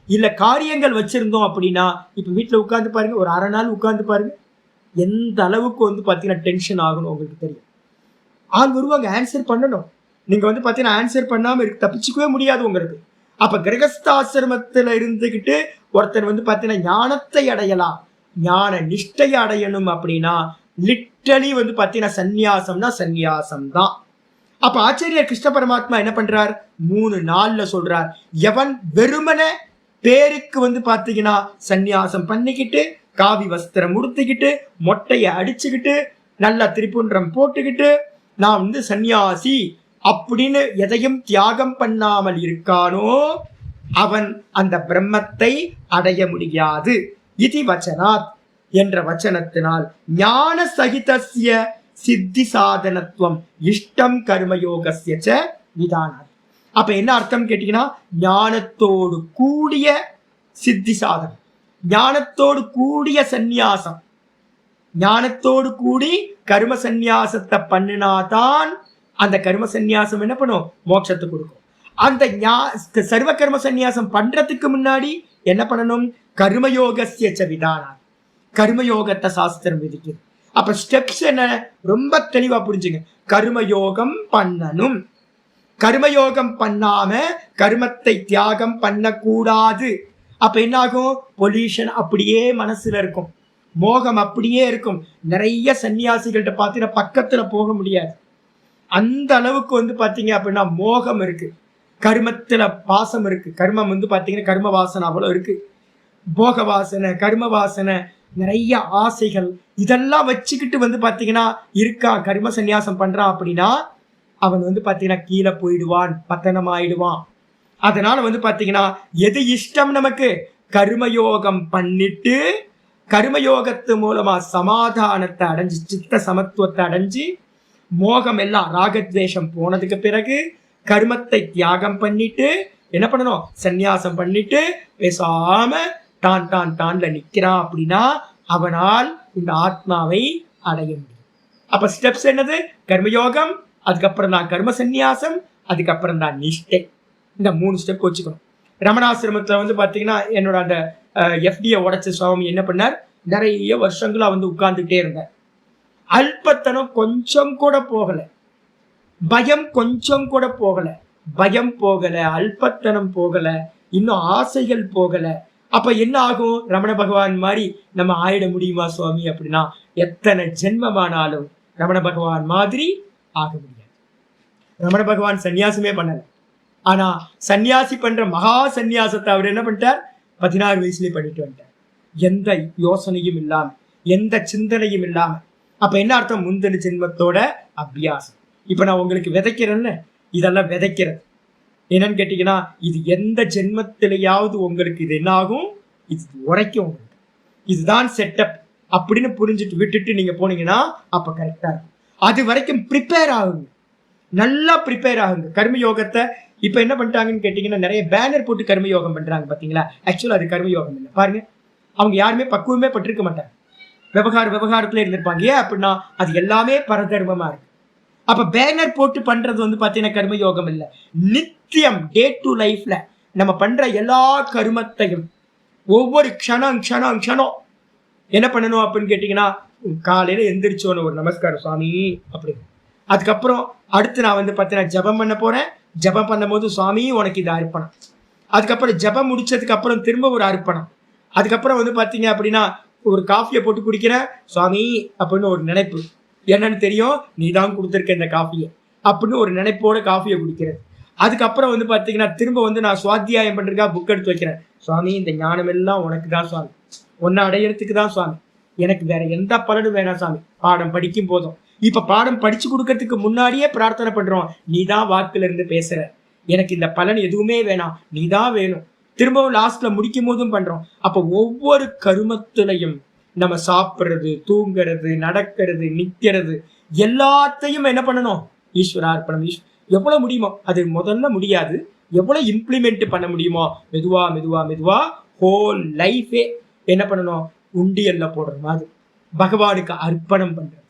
Speaker 1: இல்ல காரியங்கள் வச்சிருந்தோம் அப்படின்னா இப்ப வீட்டுல உட்கார்ந்து பாருங்க, ஒரு அரை நாள் உட்கார்ந்து பாருங்க, எந்த அளவுக்கு வந்து பாத்தீங்கன்னா டென்ஷன் ஆகணும் உங்களுக்கு தெரியும். ஆள் வருவாங்க, ஆன்சர் பண்ணணும். நீங்க வந்து பாத்தீங்கன்னா ஆன்சர் பண்ணாம தப்பிச்சுக்கவே முடியாது உங்களுக்கு. அப்ப கிரகஸ்தாசிரமத்துல இருந்துகிட்டு ஒருத்தர் வந்து பாத்தீங்கன்னா ஞானத்தை அடையலாம், ஞான நிஷ்டையை அடையணும் அப்படின்னா லிட்டரலி வந்து பாத்தீங்கன்னா சந்நியாசம் தான். அப்ப ஆச்சாரியர் கிருஷ்ண பரமாத்மா என்ன பண்றார், 3:4 சொல்றார், எவன் வெறுமன பேருக்கு வந்து பாத்தீங்கன்னா சந்நியாசம் பண்ணிக்கிட்டு காவி வஸ்திரம் உடுத்திக்கிட்டு மொட்டையை அடிச்சுக்கிட்டு நல்லா திரிபுன்றம் போட்டுக்கிட்டு நான் வந்து சந்நியாசி அப்படின்னு எதையும் தியாகம் பண்ணாமல் இருக்கானோ அவன் அந்த பிரம்மத்தை அடைய முடியாது. இதி வச்சனாத் என்ற வச்சனத்தினால் ஞான சகிதஸ்ய சித்தி சாதனத்துவம் இஷ்டம் கர்மயோகஸ்ய ச விதானாத். அப்ப என்ன அர்த்தம் கேட்டீங்கன்னா, ஞானத்தோடு கூடிய சித்தி சாதனம், ஞானத்தோடு கூடிய சந்நியாசம், ஞானத்தோடு கூடி கர்ம சந்நியாசத்தை பண்ணினாதான் அந்த கர்ம சந்நியாசம் என்ன பண்ணும், மோட்சத்தை கொடுக்கும். அந்த சர்வ கர்ம சந்நியாசம் பண்றதுக்கு முன்னாடி என்ன பண்ணணும், கர்மயோகஸ்ய ச விதானாத். கர்மயோகத்தை சாஸ்திரம் விதிக்குது. அப்ப ஸ்டெப்ஸ் என்ன ரொம்ப தெளிவா புரிஞ்சுங்க. கர்மயோகம் பண்ணணும், கர்மயோகம் பண்ணாம கர்மத்தை தியாகம் பண்ணக்கூடாது. அப்ப என்ன ஆகும்? பொல்யூஷன் அப்படியே மனசுல இருக்கும், மோகம் அப்படியே இருக்கும். நிறைய சன்னியாசிகள்கிட்ட பார்த்தீங்கன்னா பக்கத்துல போக முடியாது, அந்த அளவுக்கு பாத்தீங்க அப்படின்னா மோகம் இருக்கு, கர்மத்துல பாசம் இருக்கு. கர்மம் பாத்தீங்கன்னா கர்ம வாசனை அவ்வளவு இருக்கு, போக வாசனை, கர்ம வாசனை, நிறைய ஆசைகள், இதெல்லாம் வச்சுக்கிட்டு பாத்தீங்கன்னா இருக்கான். கர்ம சந்நியாசம் பண்றான் அப்படின்னா அவன் பாத்தீங்கன்னா கீழே போயிடுவான், பத்தனம் ஆயிடுவான். அதனால பாத்தீங்கன்னா எது இஷ்டம் நமக்கு? கர்மயோகம் பண்ணிட்டு கர்மயோகத்து மூலமா சமாதானத்தை அடைஞ்சு, சித்த சமத்துவத்தை அடைஞ்சு, மோகம் எல்லாம் ராகத்வேஷம் போனதுக்கு பிறகு கர்மத்தை தியாகம் பண்ணிட்டு என்ன பண்ணணும்? சந்நியாசம் பண்ணிட்டு பேசாம டான்ல நிக்கிறான் அப்படின்னா அவனால் இந்த ஆத்மாவை அடைய முடியும். அப்ப ஸ்டெப்ஸ் என்னது? கர்மயோகம், அதுக்கப்புறம் தான் கர்ம சந்நியாசம், அதுக்கப்புறம் தான் நிஷ்டை. இந்த 3 ஸ்டெப் வச்சுக்கணும். ரமணாசிரமத்துல பாத்தீங்கன்னா என்னோட அந்த எஃப்டியை உடைச்ச சுவாமி என்ன பண்ணார்? நிறைய வருஷங்களா உட்கார்ந்துட்டே இருந்தார். அல்பத்தனம் கொஞ்சம் கூட போகல, பயம் கொஞ்சம் கூட போகல, பயம் போகல, அல்பத்தனம் போகல, இன்னும் ஆசைகள் போகல. அப்ப என்ன ஆகும்? ரமண பகவான் மாதிரி நம்ம ஆயிட முடியுமா சுவாமி அப்படின்னா எத்தனை ஜென்மமானாலும் ரமண பகவான் மாதிரி ஆக முடியாது. ரமண பகவான் சன்னியாசமே பண்ணல, ஆனா சன்னியாசி பண்ற மகா சன்னியாசத்தை அவர் என்ன பண்ணிட்டார்? 16 வயசுலயே பண்ணிட்டு வந்துட்டார், எந்த யோசனையும் இல்லாம, எந்த சிந்தனையும் இல்லாம. அப்ப என்ன அர்த்தம்? முந்தின ஜென்மத்தோட அபியாசம். இப்ப நான் உங்களுக்கு விதைக்கிறேன்னு, இதெல்லாம் விதைக்கிறது என்னன்னு கேட்டீங்கன்னா, இது எந்த ஜென்மத்திலேயாவது உங்களுக்கு இது என்ன ஆகும்? இது உரைக்கும் உங்களுக்கு. இதுதான் செட்டப் அப்படின்னு புரிஞ்சுட்டு விட்டுட்டு நீங்க போனீங்கன்னா அப்ப கரெக்டா இருக்கும். அது வரைக்கும் ப்ரிப்பேர் ஆகுங்க, நல்லா ப்ரிப்பேர் ஆகுங்க. கர்மயோகத்தை இப்ப என்ன பண்ணிட்டாங்கன்னு கேட்டீங்கன்னா, நிறைய பேனர் போட்டு கர்மயோகம் பண்றாங்க பாத்தீங்களா? ஆக்சுவலா அது கர்மயோகம் இல்லை பாருங்க. அவங்க யாருமே பக்குவமே பட்டிருக்க மாட்டாங்க, விவகாரத்துல இருந்திருப்பாங்க. ஏன் அப்படின்னா அது எல்லாமே பரதர்மமா இருக்கு. அப்ப பேனர் போட்டு பண்றது பாத்தீங்கன்னா கர்மயோகம் இல்லை. நித்தியம் டே டு லைஃப்ல நம்ம பண்ற எல்லா கர்மத்தையும் ஒவ்வொரு க்ஷணம் என்ன பண்ணணும் அப்படின்னு கேட்டீங்கன்னா, காலையில எந்திரிச்சோன்னு ஒரு நமஸ்காரம் சுவாமி அப்படி. அதுக்கப்புறம் அடுத்து நான் பாத்தீங்கன்னா ஜபம் பண்ண போறேன். ஜபம் பண்ணும் போது சுவாமி உனக்கு இது அர்ப்பணம். அதுக்கப்புறம் ஜபம் முடிச்சதுக்கு அப்புறம் திரும்ப ஒரு அர்ப்பணம். அதுக்கப்புறம் பாத்தீங்க அப்படின்னா ஒரு காஃபியை போட்டு குடிக்கிறேன் சுவாமி அப்படின்னு ஒரு நினைப்பு. என்னன்னு தெரியும், நீ தான் கொடுத்துருக்க இந்த காஃபியை அப்படின்னு ஒரு நினைப்போட காஃபியை குடிக்கிறது. அதுக்கப்புறம் பாத்தீங்கன்னா திரும்ப நான் சுவாத்தியாயம் பண்றதுக்கா புக் எடுத்து வைக்கிறேன். சுவாமி இந்த ஞானம் எல்லாம் உனக்கு தான் சுவாமி, ஒன்ன அடையிறதுக்கு தான் சுவாமி, எனக்கு வேற எந்த பலனும் வேணாம் சாமி, பாடம் படிக்கும் போதும். இப்ப பாடம் படிச்சு கொடுக்கறதுக்கு முன்னாடியே பிரார்த்தனை பண்றோம், நீ தான் வாக்குல இருந்து பேசுற, எனக்கு இந்த பலன் எதுவுமே வேணாம், நீ தான் வேணும். திரும்பவும் லாஸ்ட்ல முடிக்கும் போதும் பண்றோம். அப்ப ஒவ்வொரு கருமத்திலையும் நம்ம சாப்பிடுறது, தூங்குறது, நடக்கிறது, நிக்கிறது எல்லாத்தையும் என்ன பண்ணணும்? ஈஸ்வரார்ப்பணம். எவ்வளவு முடியுமோ அது முதல்ல முடியாது, எவ்வளவு இம்ப்ளிமெண்ட் பண்ண முடியுமோ மெதுவா மெதுவா மெதுவா ஹோல் லைஃபே என்ன பண்ணணும்? உண்டியல்ல போடுற மாதிரி பகவானுக்கு அர்ப்பணம் பண்றது.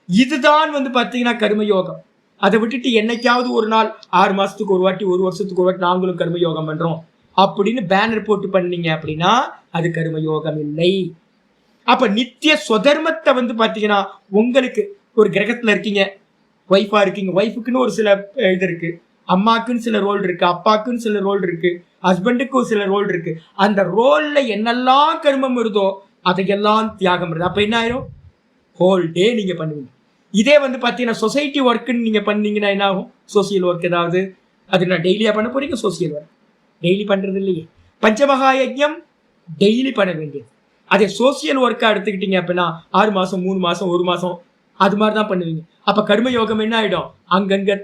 Speaker 1: இதுதான் பாத்தீங்கன்னா கர்மயோகம். அதை விட்டுட்டு என்னைக்காவது ஒரு நாள் 6 மாசத்துக்கு ஒரு வாட்டி, 1 வருஷத்துக்கு ஒரு வாட்டி நாங்களும் கர்மயோகம் பண்றோம் அப்படின்னு பேனர் போட்டு பண்ணீங்க அப்படின்னா அது கர்மயோகம் இல்லை. அப்ப நித்திய சொதர்மத்தை பாத்தீங்கன்னா, உங்களுக்கு ஒரு கிரகத்துல இருக்கீங்க, ஒய்ஃபா இருக்கீங்க, ஒய்ஃபுக்குன்னு ஒரு சில இது இருக்கு, அம்மாக்குன்னு சில ரோல் இருக்கு, அப்பாக்குன்னு சில ரோல் இருக்கு, ஹஸ்பண்டுக்கு ஒரு சில ரோல் இருக்கு. அந்த ரோல்ல என்னெல்லாம் கர்மம் வருதோ அதையெல்லாம் தியாகம் வருது. அப்ப என்ன ஆயிரும்? ஹோல் டே நீங்க பண்ணுவீங்க. இதே பாத்தீங்கன்னா சொசைட்டி ஒர்க்குன்னு நீங்க பண்ணீங்கன்னா என்ன ஆகும்? சோசியல் ஒர்க் ஏதாவது அது நான் டெய்லியா பண்ண போறீங்க? சோசியல் ஒர்க் டெய்லி பண்றது இல்லையே. பஞ்சமகா யஜ்ஞம் டெய்லி பண்ண வேண்டியது. அதே சோசியல் ஒர்க்கா எடுத்துக்கிட்டீங்க அப்படின்னா 6 மாசம், 3 மாசம், 1 மாசம் அது மாதிரிதான் பண்ணுவீங்க. அப்ப கர்மயோகம் என்ன ஆயிடும்? அங்கங்க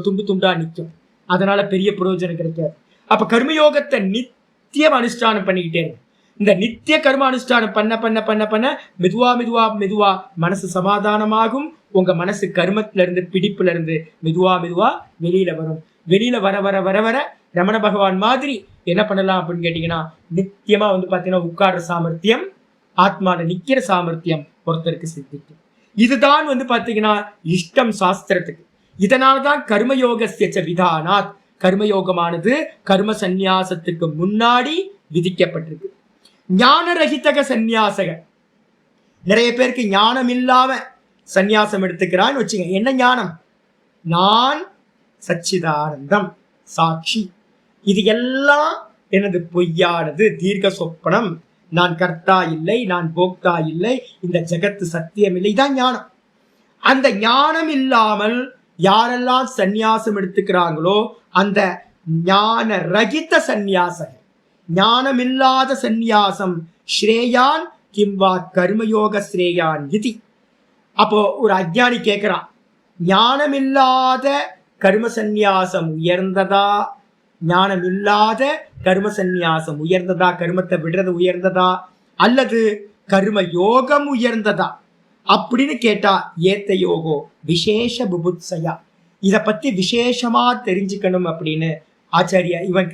Speaker 1: துண்டு துண்டா நிற்கும். அதனால பெரிய பிரயோஜனம் கிடைக்காது. அப்ப கர்மயோகத்தை நித்தியம் அனுஷ்டானம் பண்ணிக்கிட்டே இருக்கு. இந்த நித்திய கர்ம அனுஷ்டானம் பண்ண பண்ண பண்ண பண்ண மெதுவா மெதுவா மெதுவா மனசு சமாதானமாகும். உங்க மனசு கர்மத்துல இருந்து, பிடிப்புல இருந்து மெதுவா மெதுவா வெளியில வரும். வெளியில வர வர வர வர ரமண பகவான் மாதிரி என்ன பண்ணலாம் அப்படின்னு கேட்டீங்கன்னா, நித்தியமா பாத்தீங்கன்னா உட்கார்ற சாமர்த்தியம், ஆத்மால நிக்கிற சாமர்த்தியம் ஒருத்தருக்கு சித்திக்கும். இதுதான் பாத்தீங்கன்னா இஷ்டம் சாஸ்திரத்துக்கு. இதனால்தான் கர்மயோகஸ்ய விதானாத், கர்மயோகமானது கர்ம சந்நியாசத்துக்கு முன்னாடி விதிக்கப்பட்டிருக்கு. ஞான ரஹிதக சந்நியாசக, நிறைய பேருக்கு ஞானம் இல்லாம சந்நியாசம் எடுத்துக்கிறான்னு வச்சுங்க. என்ன ஞானம்? நான் சச்சிதானந்தம், சாட்சி, இது எல்லாம் எனது பொய்யானது, தீர்க்க சொப்பனம், நான் கர்த்தா இல்லை, நான் போக்தா இல்லை, இந்த ஜெகத்து சத்தியம் இல்லை, தான் ஞானம். அந்த ஞானம் இல்லாமல் யாரெல்லாம் சந்நியாசம் எடுத்துக்கிறாங்களோ அந்த ஞான ரகித சந்நியாசம், ஞானம் இல்லாத சந்நியாசம், ஸ்ரேயான் கிம்பா கர்மயோக ஸ்ரேயான் இது. அப்போ ஒரு அஜ்ஞானி கேட்கிறான், ஞானம் இல்லாத கர்ம சந்நியாசம் உயர்ந்ததா, ஞானம் இல்லாத கர்ம சந்நியாசம் உயர்ந்ததா, கர்மத்தை விடுறது உயர்ந்ததா, அல்லது கர்ம யோகம் உயர்ந்ததா அப்படின்னு கேட்டா, ஏத்த யோகோ விசேஷ புபுத்சயா, இத பத்தி விசேஷமா தெரிஞ்சுக்கணும் அப்படின்னு ஆச்சாரியா இவன்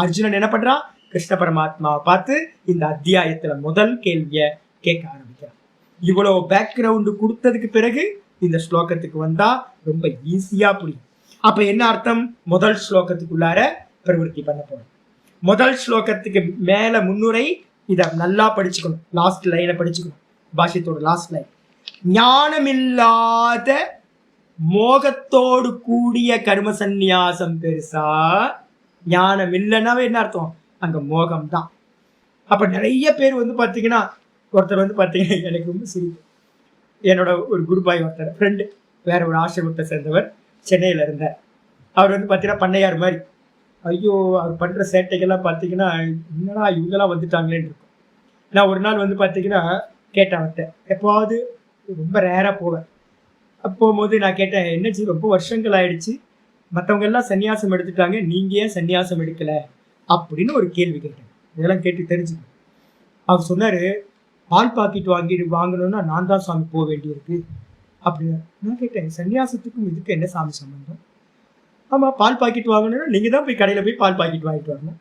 Speaker 1: அர்ஜுனன் என்ன பண்றான்? கிருஷ்ண பரமாத்மாவை பார்த்து இந்த அத்தியாயத்துல முதல் கேள்விய கேட்க ஆரம்பிக்கிறான். இவ்வளவு பேக்ரவுண்டு கொடுத்ததுக்கு பிறகு இந்த ஸ்லோகத்துக்கு வந்தா ரொம்ப ஈஸியா புரியும். அப்ப என்ன அர்த்தம்? முதல் ஸ்லோகத்துக்குள்ளார பிரவருத்தி பண்ண போறோம். முதல் ஸ்லோகத்துக்கு மேல முன்னுரை இத நல்லா படிச்சுக்கணும். லாஸ்ட் லைனை படிச்சுக்கணும், பாஷ்யத்தோட லாஸ்ட் லைன். ஞானமில்லாத மோகத்தோடு கூடிய கர்ம சந்நியாசம் பெருசா, ஞானம் இல்லைன்னாவே என்ன அர்த்தம்? அங்க மோகம் தான். அப்ப நிறைய பேர் பாத்தீங்கன்னா, ஒருத்தர் பாத்தீங்கன்னா எனக்கு ரொம்ப சிரிப்பு. என்னோட ஒரு குருபாய் ஒருத்தர் ஃப்ரெண்டு, வேற ஒரு ஆசிரமத்தை சேர்ந்தவர், சென்னையில இருந்தார். அவர் பாத்தீங்கன்னா பண்ணையார் மாதிரி. ஐயோ, அவர் பண்ற சேட்டைகள்லாம் பாத்தீங்கன்னா என்னடா இவங்கெல்லாம் வந்துட்டாங்களேன்னு இருக்கும். நான் ஒரு நாள் பாத்தீங்கன்னா கேட்டேன் அவர்கிட்ட, எப்போவாது ரொம்ப ரேரா போவேன். போகும்போது நான் கேட்டேன், என்னச்சு ரொம்ப வருஷங்கள் ஆயிடுச்சு, மற்றவங்க எல்லாம் சன்னியாசம் எடுத்துட்டாங்க, நீங்க ஏன் சன்னியாசம் எடுக்கல அப்படின்னு ஒரு கேள்வி கேட்டேன். இதெல்லாம் கேட்டு தெரிஞ்சுக்கணும். அவர் சொன்னாரு, பால் பாக்கெட் வாங்கணும்னா நான் தான் சாமி போக வேண்டியிருக்கு அப்படின்னு. நான் கேட்டேன், சன்னியாசத்துக்கும் இதுக்கு என்ன சாமி சம்பந்தம்? ஆமா, பால் பாக்கெட் வாங்கணும்னா நீங்க தான் போய் கடையில போய் பால் பாக்கெட் வாங்கிட்டு வரணும்.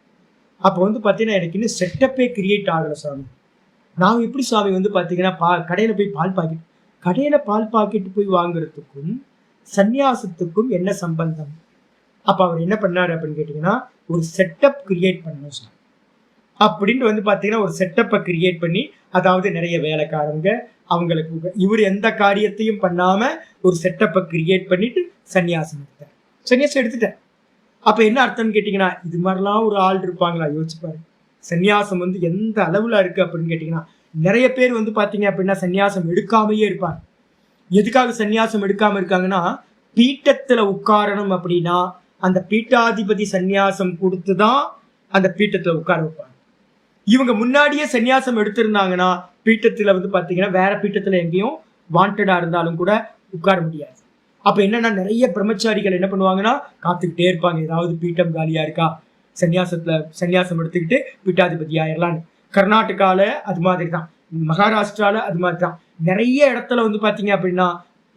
Speaker 1: அப்போ பாத்தீங்கன்னா எனக்கு இன்னும் செட்டப்பே கிரியேட் ஆகல சாமி. நான் எப்படி சாமி பாத்தீங்கன்னா கடையில போய் பால் பாக்கெட் போய் வாங்குறதுக்கும் சன்னியாசத்துக்கும் என்ன சம்பந்தம்? அப்ப அவர் என்ன பண்ணாரு அப்படின்னு கேட்டீங்கன்னா, ஒரு செட்டப் கிரியேட் பண்ணணும் சார் அப்படின்ட்டு பாத்தீங்கன்னா ஒரு செட்டப்பை கிரியேட் பண்ணி, அதாவது நிறைய வேலைக்காரங்க அவங்களுக்கு இவர் எந்த காரியத்தையும் பண்ணாம ஒரு செட்டப்பை கிரியேட் பண்ணிட்டு சன்னியாசம் எடுத்துட்டேன். அப்ப என்ன அர்த்தம்னு கேட்டீங்கன்னா, இது மாதிரிலாம் ஒரு ஆள் இருப்பாங்களா? யோசிச்சு பாருங்க. சன்னியாசம் எந்த அளவுல இருக்கு அப்படின்னு கேட்டீங்கன்னா, நிறைய பேர் பாத்தீங்க அப்படின்னா சன்னியாசம் எடுக்காமையே இருப்பாங்க. எதுக்காக சன்னியாசம் எடுக்காம இருக்காங்கன்னா, பீட்டத்துல உட்காரணும் அப்படின்னா அந்த பீட்டாதிபதி சன்னியாசம் கொடுத்துதான் அந்த பீட்டத்துல உட்கார வைப்பாங்க. இவங்க முன்னாடியே சன்னியாசம் எடுத்திருந்தாங்கன்னா பீட்டத்துல பாத்தீங்கன்னா வேற பீட்டத்துல எங்கேயும் வாண்டடா இருந்தாலும் கூட உட்கார முடியாது. அப்ப என்னன்னா, நிறைய பிரம்மச்சாரிகள் என்ன பண்ணுவாங்கன்னா காத்துக்கிட்டே இருப்பாங்க, ஏதாவது பீட்டம் காலியா இருக்கா, சன்னியாசம் எடுத்துக்கிட்டு பீட்டாதிபதி ஆயிரலான்னு. கர்நாடகால அது மாதிரி தான், மகாராஷ்டிரால அது மாதிரி தான். நிறைய இடத்துல பாத்தீங்க அப்படின்னா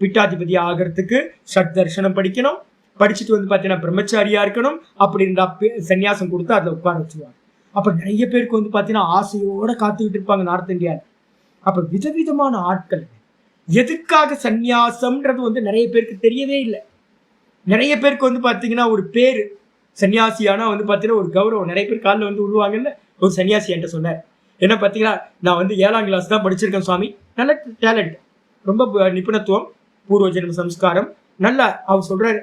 Speaker 1: பீட்டாதிபதி ஆகிறதுக்கு ஷட் தர்சனம் படிக்கணும், படிச்சுட்டு பாத்தீங்கன்னா பிரம்மச்சாரியா இருக்கணும். அப்படி இருந்தா சன்னியாசம் கொடுத்து அதுல உட்கார வச்சுருவாங்க. அப்ப நிறைய பேருக்கு பாத்தீங்கன்னா ஆசையோட காத்துக்கிட்டு இருப்பாங்க நார்த் இந்தியாவில். அப்ப விதவிதமான ஆட்கள். எதுக்காக சன்னியாசம்ன்றது நிறைய பேருக்கு தெரியவே இல்லை. நிறைய பேருக்கு பாத்தீங்கன்னா ஒரு பேரு சன்னியாசியானா பாத்தீங்கன்னா ஒரு கௌரவம். நிறைய பேர் காலில் விழுவாங்கல்ல. ஒரு சன்னியாசி என்கிட்ட சொன்னார், என்ன பாத்தீங்கன்னா, நான் 7ஆம் கிளாஸ் தான் படிச்சிருக்கேன் சுவாமி, நல்ல டேலண்ட், ரொம்ப நிபுணத்துவம், பூர்வ ஜென்ம சம்ஸ்காரம் நல்லா. அவர் சொல்றாரு,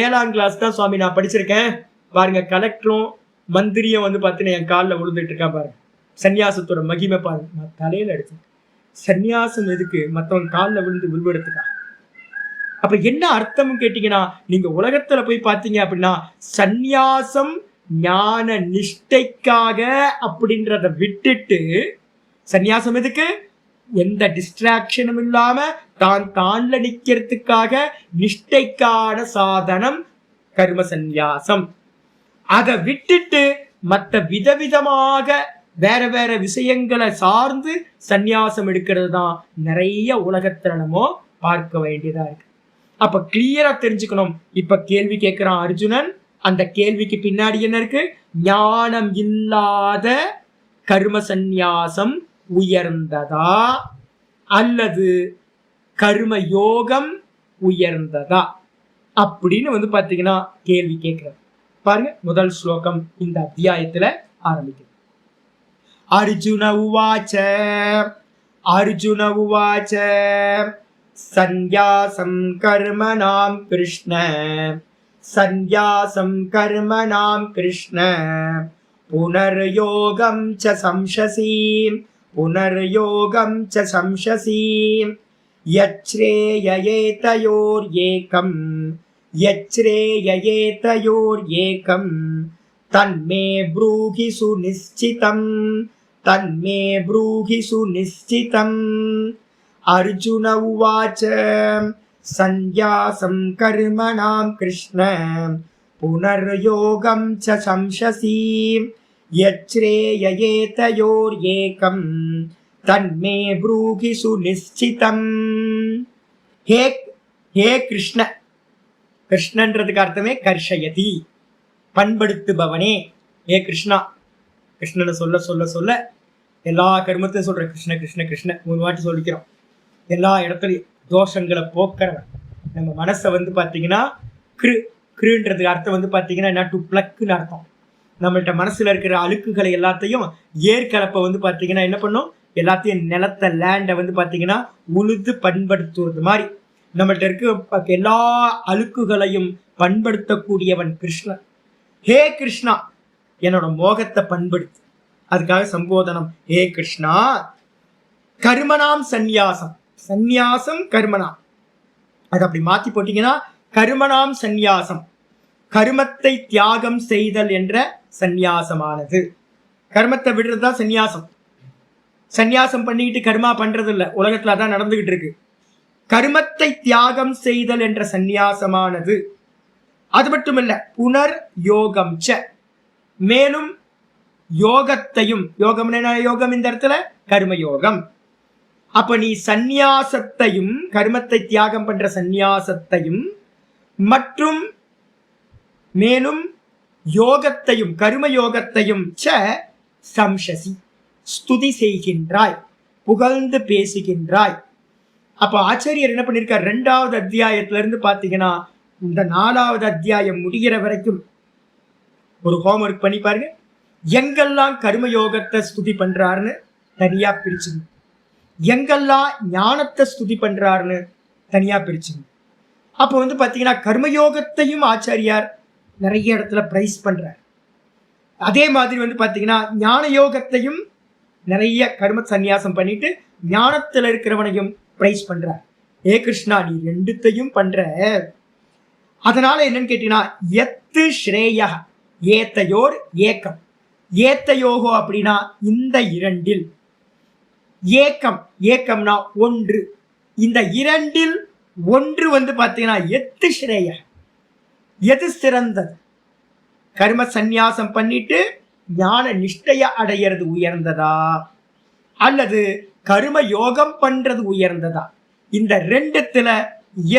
Speaker 1: 7ஆம் கிளாஸ் தான் சுவாமி நான் படிச்சிருக்கேன், பாருங்க கலெக்டரும் மந்திரியும் பாத்தீங்கன்னா என் காலில் விழுந்துட்டு இருக்கா பாருங்க, சன்னியாசத்தோட மகிமை பாருங்க. நான் தலையில அடிச்சேன். சன்னியாசம் எதுக்கு? மற்றவங்க காலில் விழுந்து விழுவெடுத்துக்கா. அப்ப என்ன அர்த்தம் கேட்டீங்கன்னா, நீங்க உலகத்துல போய் பாத்தீங்க அப்படின்னா சந்நியாசம் ஞான நிஷ்டைக்காக அப்படின்றத விட்டுட்டு, சந்நியாசம் எதுக்கு? எந்த டிஸ்ட்ராக்ஷனும் இல்லாம தான்ல நிக்கிறதுக்காக நிஷ்டைக்கான சாதனம் கர்ம சந்நியாசம். அதை விட்டுட்டு மற்ற விதவிதமாக வேற வேற விஷயங்களை சார்ந்து சந்நியாசம் எடுக்கிறது தான் நிறைய உலகத்துல நம்ம பார்க்க வேண்டியதா இருக்கு. அப்ப கிளியரா தெரிஞ்சுக்கணும். இப்ப கேள்வி கேட்கிறான் அர்ஜுனன், அந்த கேள்விக்கு பின்னாடி என்ன இருக்கு? ஞானம் இல்லாத கர்ம சந்நியாசம் உயர்ந்ததா அல்லது கர்ம யோகம் உயர்ந்ததா அப்படின்னு பாத்தீங்கன்னா கேள்வி கேட்கிறார். பாருங்க, முதல் ஸ்லோகம் இந்த அத்தியாயத்துல ஆரம்பிக்குது. அர்ஜுன உவாச்ச अर्जुन उवाच सन्न्यासं कर्मणां कृष्ण सन्न्यासं कर्मणां कृष्ण पुनर्योगं च संशसि पुनर्योगं च संशसि यच्छ्रेययेतयोर्येकं तन्मे ब्रूहि सुनिश्चितम् अर्जुन उवाच सन्न्यासं कर्मणां कृष्ण पुनर्योगं च संशसि यच्छ्रेययेतयोर्येकं तन्मे ब्रूहि सुनिश्चितम् हे कृष्ण கிருஷ்ணன்றதுக்கு அர்த்தமே கர்ஷயதி பண்படுத்துபவனே. ஏ கிருஷ்ணா, கிருஷ்ணனை சொல்ல சொல்ல சொல்ல எல்லா கர்மத்தையும் சொல்ற கிருஷ்ண கிருஷ்ண கிருஷ்ண 3 வாட்டி சொல்லிக்கிறோம். எல்லா இடத்துலையும் தோஷங்களை போக்குறவன். நம்ம மனசை பார்த்தீங்கன்னா கிருன்றதுக்கு அர்த்தம் பார்த்தீங்கன்னா என்ன, டு பிளக்குன்னு அர்த்தம். நம்மள்ட்ட மனசுல இருக்கிற அழுக்குகளை எல்லாத்தையும் ஏற்கலப்பை பார்த்தீங்கன்னா என்ன பண்ணும், எல்லாத்தையும் நிலத்தை லேண்டை பார்த்தீங்கன்னா உழுது பண்படுத்துவது மாதிரி நம்மள்ட்ட இருக்க எல்லா அழுக்குகளையும் பண்படுத்தக்கூடியவன் கிருஷ்ணன். ஹே கிருஷ்ணா, என்னோட மோகத்தை பண்படுத்து. அதுக்காக சம்போதனம். ஹே கிருஷ்ணா, கர்மனாம் சந்நியாசம். சந்நியாசம் கர்மனாம், அது அப்படி மாத்தி போட்டீங்கன்னா கர்மனாம் சந்நியாசம், கர்மத்தை தியாகம் செய்தல் என்ற சந்நியாசமானது. கர்மத்தை விடுறதுதான் சந்நியாசம். சந்நியாசம் பண்ணிக்கிட்டு கர்மா பண்றது இல்லை, உலகத்துல அதான் நடந்துகிட்டு இருக்கு. கர்மத்தை தியாகம் செய்தல் என்ற சந்நியாசமானது. அது மட்டுமல்ல, புனர் யோகம் ச, மேலும் யோகத்தையும். யோகம் என்ன யோகம் இந்த இடத்துல? கர்மயோகம். அப்ப நீ சந்நியாசத்தையும், கர்மத்தை தியாகம் பண்ற சந்நியாசத்தையும் மற்றும் மேலும் யோகத்தையும் கர்மயோகத்தையும் ச சம்சசி, ஸ்துதி செய்கின்றாய், புகழ்ந்து பேசுகின்றாய். அப்ப ஆச்சாரியர் என்ன பண்ணிருக்கார், 2வது அத்தியாயத்துல இருந்து பாத்தீங்கன்னா இந்த 4வது அத்தியாயம் முடிகிற வரைக்கும் ஒரு ஹோம்ஒர்க் பண்ணி பாருங்க. எங்கெல்லாம் கர்மயோகத்தை ஸ்துதி பண்றாருன்னு தனியா பிரிச்சுங்க, எங்கெல்லாம் ஞானத்தை ஸ்துதி பண்றாருன்னு தனியா பிரிச்சுங்க. அப்ப பாத்தீங்கன்னா கர்மயோகத்தையும் ஆச்சாரியார் நிறைய இடத்துல பிரைஸ் பண்றார். அதே மாதிரி பாத்தீங்கன்னா ஞான யோகத்தையும் நிறைய கர்ம சந்நியாசம் பண்ணிட்டு ஞானத்துல இருக்கிறவனையும் பிரைஸ் பண்ற. ஏ கிருஷ்ணா, நீ 2த்தையும் பண்ற. அதனால என்னன்னு கேட்டீங்கன்னா, எத்து ஸ்ரேய ஏத்தையோர் ஏக்கம். ஏத்தையோகோ அப்படின்னா இந்த 2ல், ஏக்கம் ஏக்கம்னா 1. இந்த 2ல் 1 பாத்தீங்கன்னா எத்து ஸ்ரேய, எது சிறந்தது? கர்ம சந்நியாசம் பண்ணிட்டு ஞான நிஷ்டைய அடையிறது உயர்ந்ததா அல்லது கர்ம யோகம் பண்றது உயர்ந்ததா? இந்த 2த்துல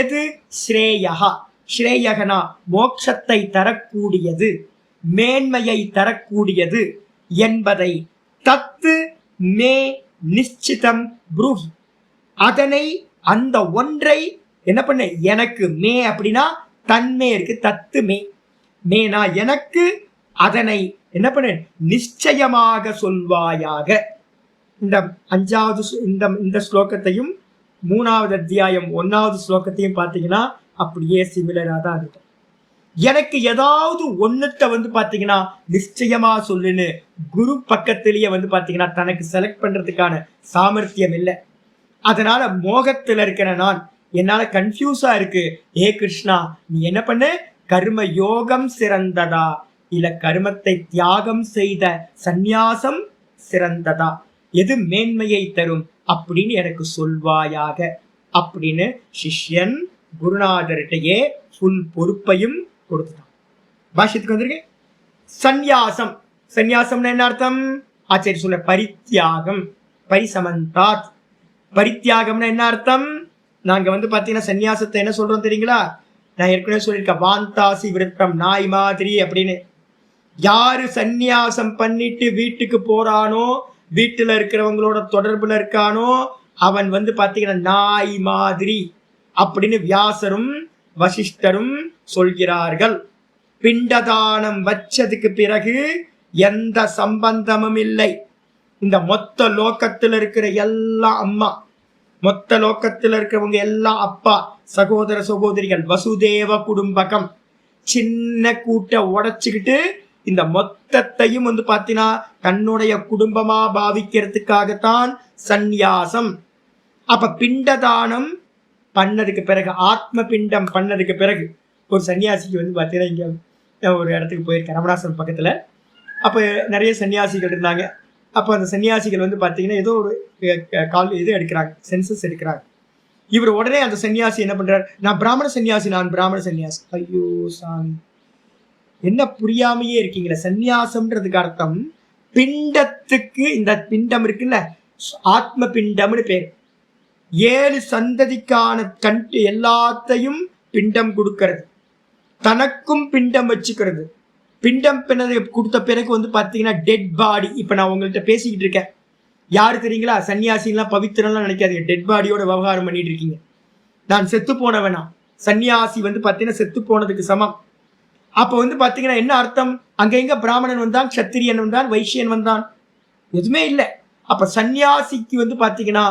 Speaker 1: எது ஸ்ரேயகா? ஸ்ரேயகனா மோட்சத்தை தரக்கூடியது, மேன்மையை தரக்கூடியது என்பதை தத்து மே நிச்சிதம் புருஹி. அதனை அந்த ஒன்றை என்ன பண்ண, எனக்கு மே அப்படின்னா தன்மே இருக்கு, தத்து மே, மேனா எனக்கு, அதனை என்ன பண்ண நிச்சயமாக சொல்வாயாக. இந்த 5வது இந்த ஸ்லோகத்தையும் 3வது அத்தியாயம் 1வது ஸ்லோகத்தையும் பார்த்தீங்கன்னா அப்படியே சிமிலரா தான் இருக்கும். எனக்கு ஏதாவது ஒன்னுத்த பாத்தீங்கன்னா நிச்சயமா சொல்லுன்னு குரு பக்கத்திலேயே பாத்தீங்கன்னா தனக்கு செலக்ட் பண்றதுக்கான சாமர்த்தியம் இல்லை. அதனால மோகத்துல இருக்கிற நான், என்னால கன்ஃபியூஸா இருக்கு. ஏ கிருஷ்ணா, நீ என்ன பண்ணு, கர்ம யோகம் சிறந்ததா இல்ல கர்மத்தை தியாகம் செய்த சந்நியாசம் சிறந்ததா, எது மேன்மையை தரும் அப்படின்னு எனக்கு சொல்வாயாக அப்படின்னு சிஷ்யன் குருநாதர்கிட்டயே ஃபுல் பொறுப்பையும் கொடுத்துட்டான். பாஷ்யத்துக்கு வந்திருக்கேன். சந்நியாசம், சந்நியாசம்னு என்ன அர்த்தம்? ஆச்சரிய சொல்ல பரித்தியாகம், பரிசமந்தாத். பரித்தியாகம்னா என்ன அர்த்தம்? நாங்க பாத்தீங்கன்னா சந்நியாசத்தை என்ன சொல்றோம் தெரியுங்களா? நான் ஏற்கனவே சொல்லியிருக்கேன், வாந்தாசி விருத்தம், நாய் மாதிரி அப்படின்னு. யாரு சந்நியாசம் பண்ணிட்டு வீட்டுக்கு போறானோ, வீட்டுல இருக்கிறவங்களோட தொடர்புல இருக்கானோ, அவன் பாத்தீங்கன்னா நாய் மாதிரி அப்படின்னு வியாசரும் வசிஷ்டரும் சொல்கிறார்கள். பிண்டதானம் வச்சதுக்கு பிறகு எந்த சம்பந்தமும் இல்லை. இந்த மொத்த லோகத்துல இருக்கிற எல்லாம் அம்மா, மொத்த லோகத்துல இருக்கிறவங்க எல்லாம் அப்பா, சகோதர சகோதரிகள், வசுதேவ குடும்பகம், சின்ன கூட்ட உடைச்சுக்கிட்டு இந்த மொத்தத்தையும் பாத்தீங்கன்னா தன்னுடைய குடும்பமா பாவிக்கிறதுக்காகத்தான் சந்நியாசம். அப்ப பிண்டதானம் பண்ணதுக்கு பிறகு, ஆத்ம பிண்டம் பண்ணதுக்கு பிறகு, ஒரு சன்னியாசிக்கு பாத்தீங்கன்னா இங்க ஒரு இடத்துக்கு போயிருக்கேன், ரமணாசிரமம் பக்கத்துல. அப்ப நிறைய சன்னியாசிகள் இருந்தாங்க. அப்ப அந்த சன்னியாசிகள் பாத்தீங்கன்னா ஏதோ ஒரு இது எடுக்கிறாங்க, சென்சஸ் எடுக்கிறாங்க. இவர் உடனே அந்த சன்னியாசி என்ன பண்றாரு, நான் பிராமண சன்னியாசி, நான் பிராமண சன்னியாசி. ஐயோ சாமி, என்ன புரியாமையே இருக்கீங்களா? சந்நியாசம்ன்றதுக்கு அர்த்தம் பிண்டத்துக்கு, இந்த பிண்டம் இருக்குல்ல ஆத்ம பிண்டம்னு பேர், 7 சந்ததிக்கான எல்லாத்தையும் பிண்டம் கொடுக்கறது, தனக்கும் பிண்டம் வச்சுக்கிறது. பிண்டம் கொடுத்த பிறகு பாத்தீங்கன்னா டெட் பாடி. இப்ப நான் உங்கள்கிட்ட பேசிக்கிட்டு இருக்கேன், யாரு தெரியுங்களா? சன்னியாசிலாம் பவித்திரம்லாம் நினைக்காதீங்க, டெட் பாடியோட விவகாரம் பண்ணிட்டு இருக்கீங்க. நான் செத்து போனவனா? சன்னியாசி பாத்தீங்கன்னா செத்து போனதுக்கு சமம். அப்ப பாத்தீங்கன்னா என்ன அர்த்தம்? அங்க எங்க பிராமணன் வந்தான், சத்திரியன் வந்தான், வைசியன் வந்தான்? எதுவுமே இல்லை. அப்ப சன்னியாசிக்கு பாத்தீங்கன்னா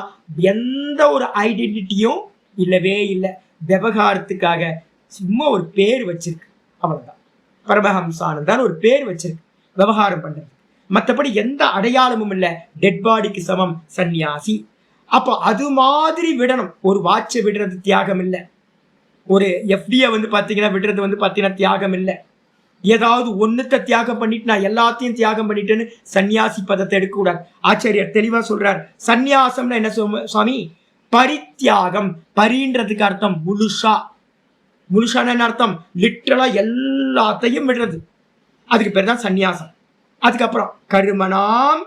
Speaker 1: எந்த ஒரு ஐடென்டிட்டியும் இல்லவே இல்லை. விவகாரத்துக்காக சும்மா ஒரு பேர் வச்சிருக்கு, அவ்வளவுதான். பரமஹம்சானந்தான் ஒரு பேர் வச்சிருக்கு விவகாரம் பண்றது, மற்றபடி எந்த அடையாளமும் இல்லை. டெட் பாடிக்கு சமம் சன்னியாசி. அப்போ அது மாதிரி விடணும். ஒரு வாட்சை விடுறது தியாகம் இல்லை, ஒரு எஃப்டியை பாத்தீங்கன்னா விடுறது பாத்தீங்கன்னா தியாகம் இல்லை. ஏதாவது ஒண்ணுத்த தியாகம் பண்ணிட்டு நான் எல்லாத்தையும் தியாகம் பண்ணிட்டேன்னு சன்னியாசி பதத்தை எடுக்கக்கூடாது. ஆச்சாரியர் தெளிவா சொல்றார், சந்நியாசம்னா என்ன சுவாமி? பரித்தியாகம். பரின்றதுக்கு அர்த்தம் முழுசா. முழுசான என்ன அர்த்தம்? லிட்டரலா எல்லாத்தையும் விடுறது, அதுக்கு பேர் தான் சந்நியாசம். அதுக்கப்புறம் கருமனாம்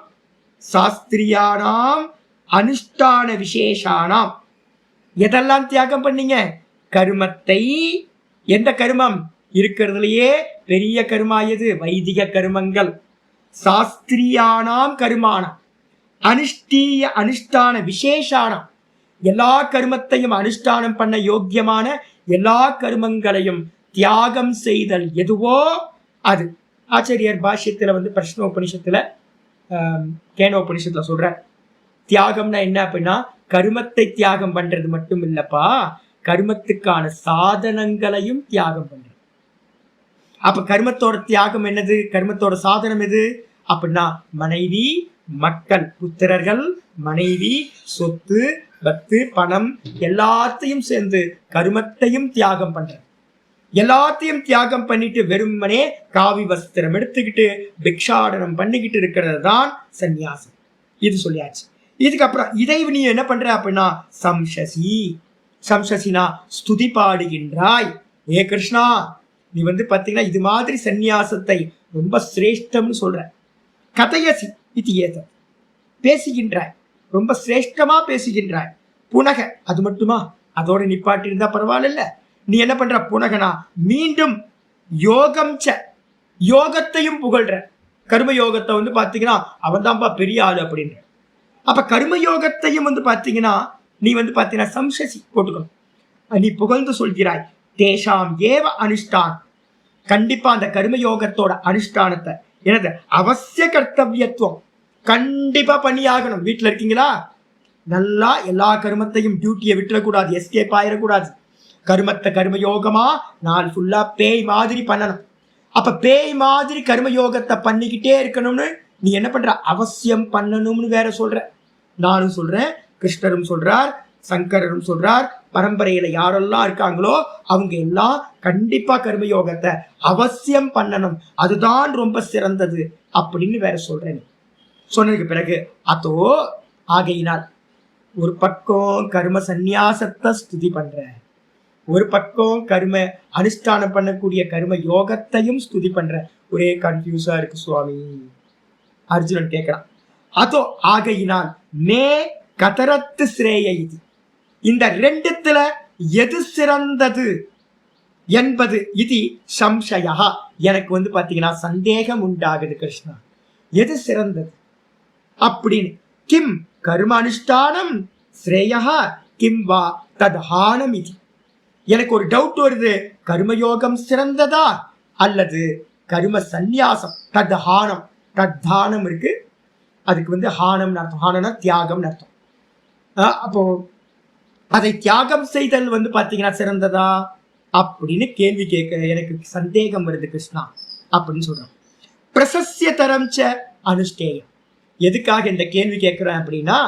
Speaker 1: சாஸ்திரியானாம் அனுஷ்டான விசேஷானாம். எதெல்லாம் தியாகம் பண்ணீங்க? கருமத்தை. எந்த கருமம்? இருக்கிறதுலயே பெரிய கருமா எது? வைதிக கருமங்கள். சாஸ்திரியானாம் கருமானம், அனுஷ்டீய அனுஷ்டான விசேஷானம். எல்லா கருமத்தையும் அனுஷ்டானம் பண்ண யோக்கியமான எல்லா கருமங்களையும் தியாகம் செய்தல் எதுவோ அது. ஆச்சாரியர் பாஷ்யத்துல பிரஷ்னோபனிஷத்துல கேனோபனிஷத்துல சொல்ற தியாகம்னா என்ன அப்படின்னா, கருமத்தை தியாகம் பண்றது மட்டும் இல்லப்பா, கருமத்துக்கான சாதனங்களையும் தியாகம் பண்றது. அப்ப கர்மத்தோட தியாகம் என்னது? கர்மத்தோட சாதனம் எது அப்படின்னா மனைவி, மக்கள், புத்திரர்கள், மனைவி, சொத்து, பத்து, பணம் எல்லாத்தையும் சேர்ந்து கர்மத்தையும் தியாகம் பண்ற. எல்லாத்தையும் தியாகம் பண்ணிட்டு வெறுமனே காவி வஸ்திரம் எடுத்துக்கிட்டு பிக்ஷாடனம் பண்ணிக்கிட்டு இருக்கிறது தான் சந்நியாசம். இது சொல்லியாச்சு. இதுக்கப்புறம் இதை நீ என்ன பண்ற அப்படின்னா சம்சசி. சம்சசினா ஸ்துதி பாடுகின்றாய். ஏ கிருஷ்ணா, நீ பாத்தீங்கன்னா இது மாதிரி சந்நியாசத்தை ரொம்ப சிரேஷ்டம்னு சொல்ற. கதையசி இது ஏத, பேசுகின்றாய், ரொம்ப சிரேஷ்டமா பேசுகின்றாய். புனக, அது மட்டுமா? அதோட நிப்பாட்டி இருந்தா பரவாயில்ல. நீ என்ன பண்ற? புனகனா மீண்டும் யோகம் ச, யோகத்தையும் புகழ்ற. கர்ம யோகத்தை பாத்தீங்கன்னா அவன் தான்ப்பா பெரிய ஆளு அப்படின்ற. அப்ப கர்ம யோகத்தையும் பாத்தீங்கன்னா நீ பாத்தீங்கன்னா சம்சசி போட்டுக்கணும். நீ புகழ்ந்து சொல்கிறாய். தேஷாம் ஏவ அனுஷ்டான், கண்டிப்பா அந்த கர்மயோகத்தோட அனுஷ்டானத்தை எனது அவசிய கர்த்தவியத்துவம் கண்டிப்பா பண்ணியாகணும். வீட்டுல இருக்கீங்களா, நல்லா எல்லா கர்மத்தையும் டியூட்டியை விட்டுறக்கூடாது, எஸ்கேப் ஆயிடக்கூடாது. கர்மத்தை கர்மயோகமா நாள் ஃபுல்லா பேய் மாதிரி பண்ணணும். அப்ப பேய் மாதிரி கர்மயோகத்தை பண்ணிக்கிட்டே இருக்கணும்னு நீ என்ன பண்ற? அவசியம் பண்ணணும்னு வேற சொல்ற. நானும் சொல்றேன், கிருஷ்ணரும் சொல்றார், சங்கரரும் சொல்றார். பரம்பரையில யாரெல்லாம் இருக்காங்களோ அவங்க எல்லாம் கண்டிப்பா கர்மயோகத்தை அவசியம் பண்ணணும், அதுதான் ரொம்ப சிறந்தது அப்படின்னு வேற சொல்றேன். சொன்னதுக்கு பிறகு அதோ ஆகையினால் ஒரு பக்கம் கர்ம சந்நியாசத்தை ஸ்துதி பண்ற, ஒரு பக்கம் கர்ம அனுஷ்டானம் பண்ணக்கூடிய கர்ம யோகத்தையும் ஸ்துதி பண்ற. ஒரே கன்ஃபியூஸா இருக்கு சுவாமி. அர்ஜுனன் கேட்கிறான், அதோ ஆகையினால் மே கதரத்து ஸ்ரேய, இது இந்த ரெண்டுத்துல எது சிறந்தது என்பது இது சம்சயா, எனக்கு பாத்தீங்கன்னா சந்தேகம் உண்டாகுது கிருஷ்ணா, எது சிறந்தது அப்படின்னு. கிம் கர்ம அனுஷ்டானம் ஸ்ரேயா கிம் வா தத்ஹானம், இது எனக்கு ஒரு டவுட் வருது. கர்மயோகம் சிறந்ததா அல்லது கர்ம சந்நியாசம்? தத்ஹானம், தத்தானம் இருக்கு, அதுக்கு வந்து ஹானம்னு அர்த்தம். ஹானம்னா தியாகம்னு அர்த்தம். அப்போ அதை தியாகம் செய்தல் வந்து பாத்தீங்கன்னா சிறந்ததா அப்படின்னு கேள்வி கேட்க எனக்கு சந்தேகம் வருது கிருஷ்ணா அப்படின்னு சொல்றான். பிரசஸ்ய தரம் ச அனுஷ்டேயம். எதுக்காக இந்த கேள்வி கேட்கிறேன் அப்படின்னா,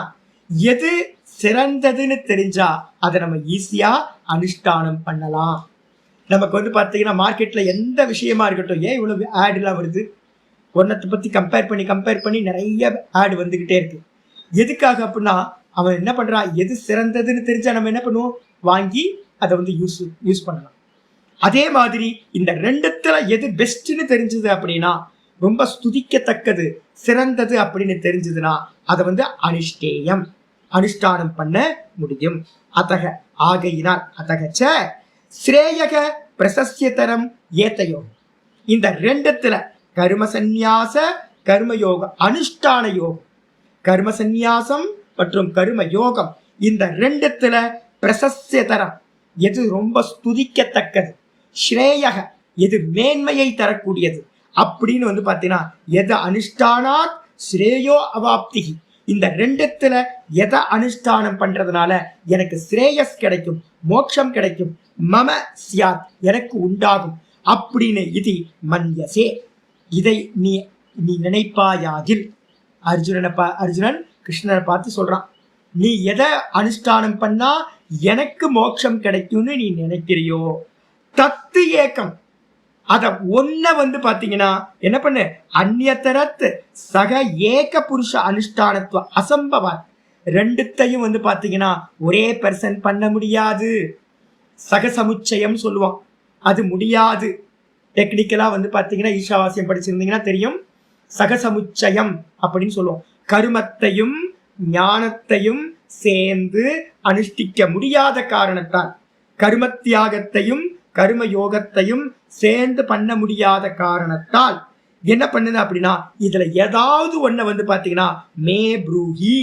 Speaker 1: எது சிறந்ததுன்னு தெரிஞ்சா அதை நம்ம ஈஸியா அனுஷ்டானம் பண்ணலாம். நமக்கு வந்து பாத்தீங்கன்னா மார்க்கெட்ல எந்த விஷயமா இருக்கட்டும், ஏன் இவ்வளவு ஆட் எல்லாம் வருது, ஒன்னத்தை பத்தி கம்பேர் பண்ணி நிறைய ஆட் வந்துகிட்டே இருக்கு. எதுக்காக அப்படின்னா, அவன் என்ன பண்றான், எது சிறந்ததுன்னு தெரிஞ்சா நம்ம என்ன பண்ணுவோம், வாங்கி அதை வந்து யூஸ் பண்ணலாம். அதே மாதிரி இந்த ரெண்டுத்துல எது பெஸ்ட்னு தெரிஞ்சது அப்படின்னா, ரொம்ப ஸ்துதிக்கத்தக்கது சிறந்தது அப்படின்னு தெரிஞ்சதுன்னா அதை வந்து அனுஷ்டேயம் அனுஷ்டானம் பண்ண முடியும். அத்தக ஆகையினால் அத்தகச்ச ஸ்ரேயக பிரசஸ்யதரம் ஏத்தையோ. இந்த ரெண்டுத்துல கர்ம சந்நியாச கர்மயோக அனுஷ்டான யோகம், கர்ம சந்நியாசம் மற்றும் கர்ம யோகம், இந்த ரெண்டுத்துல பிரசஸ்யதரம் எது ரொம்ப ஸ்துதிக்கத்தக்கது, ஸ்ரேயக எது மேன்மையை தரக்கூடியது அப்படின்னு வந்து பாத்தீங்கன்னா, எது அனுஷ்டானாத் ஸ்ரேயோ அவாப்தி, இந்த ரெண்டுத்துல எதை அனுஷ்டானம் பண்றதுனால எனக்கு ஸ்ரேயஸ் கிடைக்கும், மோட்சம் கிடைக்கும், மம சியாத் எனக்கு உண்டாகும் அப்படின்னு இது மன்யசே, இதை நீ நினைப்பாயாகில். அர்ஜுனன் கிருஷ்ணனை பார்த்து சொல்றான், நீ எதை அனுஷ்டானம் பண்ணா எனக்கு மோட்சம் கிடைக்கும்னு நீ நினைக்கிறியோ, தத்து ஏக்கம் அத ஒன்ன வந்து பாத்தீங்கன்னா என்ன பண்ணு, அந்நியத்தரத்து சக ஏக புருஷ அனுஷ்டானத்துவ அசம்பவாத், ரெண்டுத்தையும் வந்து பாத்தீங்கன்னா ஒரே பர்சன் பண்ண முடியாது. சகசமுச்சயம் சொல்லுவோம், அது முடியாது. டெக்னிக்கலா வந்து பாத்தீங்கன்னா ஈஷாவாசியம் படிச்சிருந்தீங்கன்னா தெரியும், சகசமுச்சயம் அப்படின்னு சொல்லுவோம். கருமத்தையும் ஞானத்தையும் சேர்ந்து அனுஷ்டிக்க முடியாத காரணத்தால், கருமத்தியாகத்தையும் கர்ம யோகத்தையும் சேர்ந்து பண்ண முடியாத காரணத்தால் என்ன பண்ணுது அப்படின்னா, இதுல ஏதாவது ஒண்ண வந்து பாத்தீங்கன்னா மே ப்ரூஹி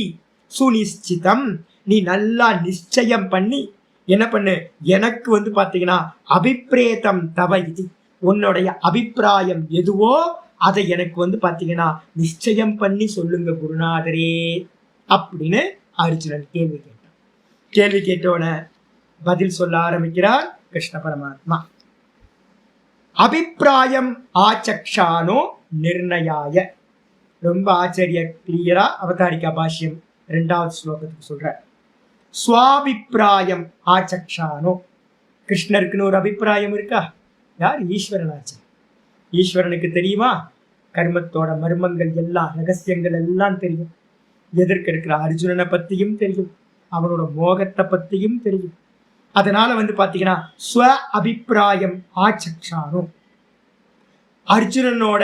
Speaker 1: சுனிச்சிதம், நீ நல்லா நிச்சயம் பண்ணி என்ன பண்ணு, எனக்கு வந்து பாத்தீங்கன்னா அபிப்ரேதம் தவ இது, உன்னுடைய அபிப்பிராயம் எதுவோ அதை எனக்கு வந்து பாத்தீங்கன்னா நிச்சயம் பண்ணி சொல்லுங்க குருநாதரே அப்படின்னு அர்ஜுனன் கேள்வி கேட்டான். கேள்வி கேட்டோன பதில் சொல்ல ஆரம்பிக்கிறார் கிருஷ்ண பரமாத்மா. அபிப்பிராயம் ஆச்சக்ஷானோ நிர்ணயாய. ரொம்ப ஆச்சரிய கிளியரா அவதாரிகா பாஷ்யம் 2வது ஸ்லோகத்துக்கு சொல்ற. ஸ்வாபிப்பிராயம் ஆச்சக்ஷானோ, கிருஷ்ணருக்குன்னு ஒரு அபிப்பிராயம் இருக்கா? யார்? ஈஸ்வரனாச்சு. ஈஸ்வரனுக்கு தெரியுமா கர்மத்தோட மர்மங்கள் எல்லாம், ரகசியங்கள் எல்லாம் தெரியும். எதற்கு இருக்கிற அர்ஜுனனை பத்தியும் தெரியும், அவனோட மோகத்தை பத்தியும் தெரியும். அதனால வந்து பாத்தீங்கன்னா ஸ்வ அபிப்பிராயம் ஆச்சக்ஷானோ, அர்ஜுனனோட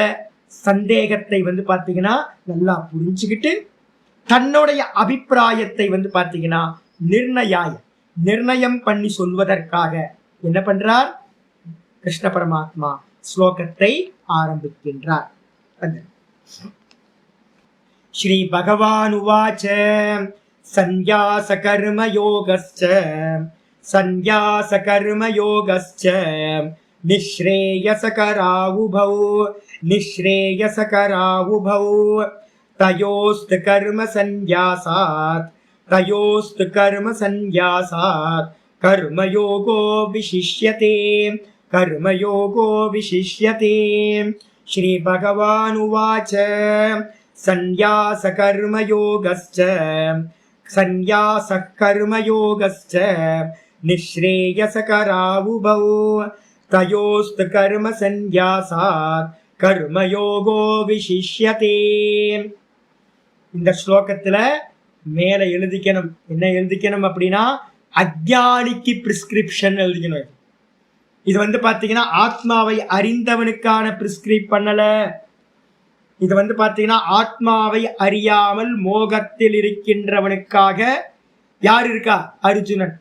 Speaker 1: சந்தேகத்தை வந்து பாத்தீங்கன்னா நல்லா புரிஞ்சுக்கிட்டு தன்னுடைய அபிப்பிராயத்தை வந்து பாத்தீங்கன்னா நிர்ணயம் பண்ணி சொல்வதற்காக என்ன பண்றார் கிருஷ்ண பரமாத்மா ஸ்லோகத்தை ஆரம்பிக்கின்றார். ஸ்ரீ பகவான் உவாச்ச சந்நியாச கர்ம யோகஸ்ச சந்நியாச கர்ம யோகஸ்ச நிஸ்ரேயசகராவுபௌ தயோஸ்து கர்ம சந்நியாசாத் கர்மயோகோ விசிஷ்யதே. ஸ்ரீ பகவான் உவாச்ச சந்நியாச கர்மயோகஸ்ச நிஸ்ரேயசகராவுபௌ தயோஸ்து கர்ம சந்நியாசாத் கர்மயோகோ விசிஷ்யதே. இந்த ஸ்லோகத்துல மேல எழுதிக்கணும், என்ன எழுதிக்கணும் அப்படின்னா அஜ்ஞானிக்கு பிரிஸ்கிரிப்ஷன் எழுதிக்கணும். இது வந்து பாத்தீங்கன்னா ஆத்மாவை அறிந்தவனுக்கான பிரிஸ்கிரைப் பண்ணல. இது வந்து பாத்தீங்கன்னா ஆத்மாவை அறியாமல் மோகத்தில் இருக்கின்றவனுக்காக. யார் இருக்கா? அர்ஜுனன்.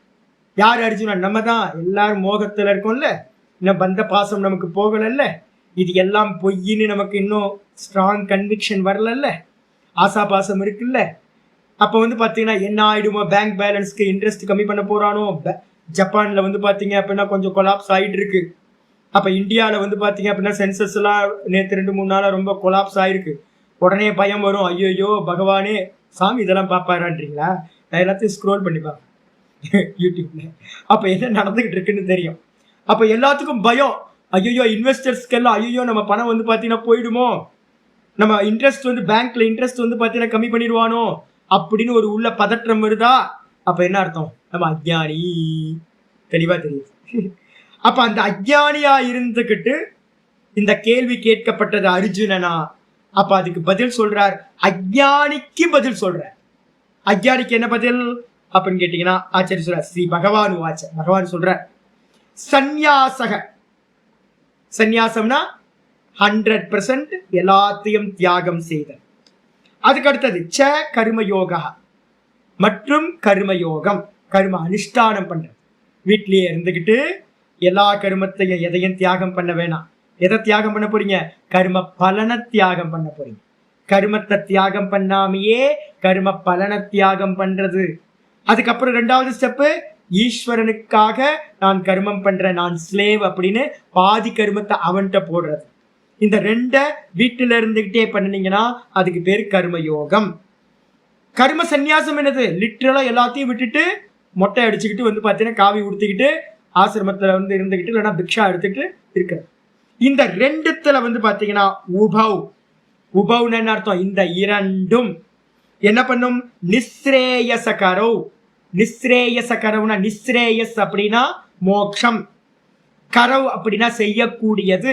Speaker 1: யார் அர்ஜுனன்? நம்ம தான். எல்லாரும் மோகத்துல இருக்கோம்ல, இன்னும் பந்த பாசம் நமக்கு போகலல்ல, இது எல்லாம் பொய்ன்னு நமக்கு இன்னும் ஸ்ட்ராங் கன்விக்ஷன் வரலல்ல, ஆசா பாசம் இருக்குல்ல. அப்போ வந்து பாத்தீங்கன்னா என்ன ஆயிடுமோ, பேங்க் பேலன்ஸ்க்கு இன்ட்ரெஸ்ட் கம்மி பண்ண போறானோ, ஜப்பான்ல வந்து பாத்தீங்க அப்படின்னா கொஞ்சம் கொலாப்ஸ் ஆயிட்டு இருக்கு. அப்ப இந்தியாவில வந்து பாத்தீங்க அப்படின்னா சென்சஸ் எல்லாம் நேற்று 2-3 நாளா ரொம்ப கொலாப்ஸ் ஆயிருக்கு. உடனே பயம் வரும், ஐயோ பகவானே சாமி இதெல்லாம் பார்ப்பாரான்றீங்களா? நான் எல்லாத்தையும் ஸ்க்ரோல் பண்ணி பார்ப்பேன் யூடியூப்ல. அப்ப என்ன நடந்துகிட்டு இருக்குன்னு தெரியும். அப்ப எல்லாத்துக்கும் பயம், ஐயோ இன்வெஸ்டர்ஸ்க்கெல்லாம் ஐயோ நம்ம பணம் வந்து பார்த்தீங்கன்னா போயிடுமோ, நம்ம இன்ட்ரெஸ்ட் வந்து பேங்க்ல இன்ட்ரெஸ்ட் வந்து பார்த்தீங்கன்னா கம்மி பண்ணிடுவானோ அப்படின்னு ஒரு உள்ள பதற்றம் வருதா? அப்ப என்ன அர்த்தம்? நம்ம அஜ்ஞானி. தெளிவா தெரியுது. அப்ப அந்த அஜ்ஞானியா இருந்துகிட்டு இந்த கேள்வி கேட்கப்பட்டது அர்ஜுனனா. அப்ப அதுக்கு பதில் சொல்றார், அஜ்ஞானிக்கு பதில் சொல்றார். அஜ்ஞானிக்கு என்ன பதில் அப்படின்னு கேட்டீங்கன்னா ஆச்சாரிய சொல்றார், ஸ்ரீ பகவான் வாச்ச. பகவான் சொல்றார், சந்நியாசக. சந்நியாசம்னா 100% எல்லாத்தையும் தியாகம் செய்தல். அதுக்கு அடுத்தது ச கர்மயோகா, மற்றும் கர்மயோகம், கர்ம அனுஷ்டானம் பண்றது. வீட்லயே இருந்துகிட்டு எல்லா கர்மத்தையும் எதையும் தியாகம் பண்ண வேணாம். எதை தியாகம் பண்ண போறீங்க? கர்ம பலனை தியாகம் பண்ண போறீங்க. கர்மத்தை தியாகம் பண்ணாமையே கர்ம பலனை தியாகம் பண்றது. அதுக்கப்புறம் 2வது ஸ்டெப்பு, ஈஸ்வரனுக்காக நான் கர்மம் பண்றேன், நான் ஸ்லேவ் அப்படின்னு பாதி கர்மத்தை அவன்கிட்ட போடுறது. இந்த 2 வீட்டுல இருந்துகிட்டே பண்ணினீங்கன்னா அதுக்கு பேரு கர்மயோகம். கர்ம சந்நியாசம் என்னது? லிட்டரலா எல்லாத்தையும் விட்டுட்டு மொட்டை அடிச்சுக்கிட்டு வந்து பார்த்தீங்கன்னா காவி உடுத்திக்கிட்டு ஆசிரமத்துல வந்து இருந்துகிட்டு இல்லைன்னா பிக்ஷா எடுத்துக்கிட்டு இருக்கிறது. இந்த 2த்துல வந்து பார்த்தீங்கன்னா உபவ். உபவ்னு என்ன அர்த்தம்? இந்த 2ம் என்ன பண்ணும்? நிஸ்ரேயசகரோ. நிஸ்ரேயசகரவுனா நிஸ்ரேயஸ் அப்படின்னா மோக்ஷம், கரவ் அப்படின்னா செய்யக்கூடியது.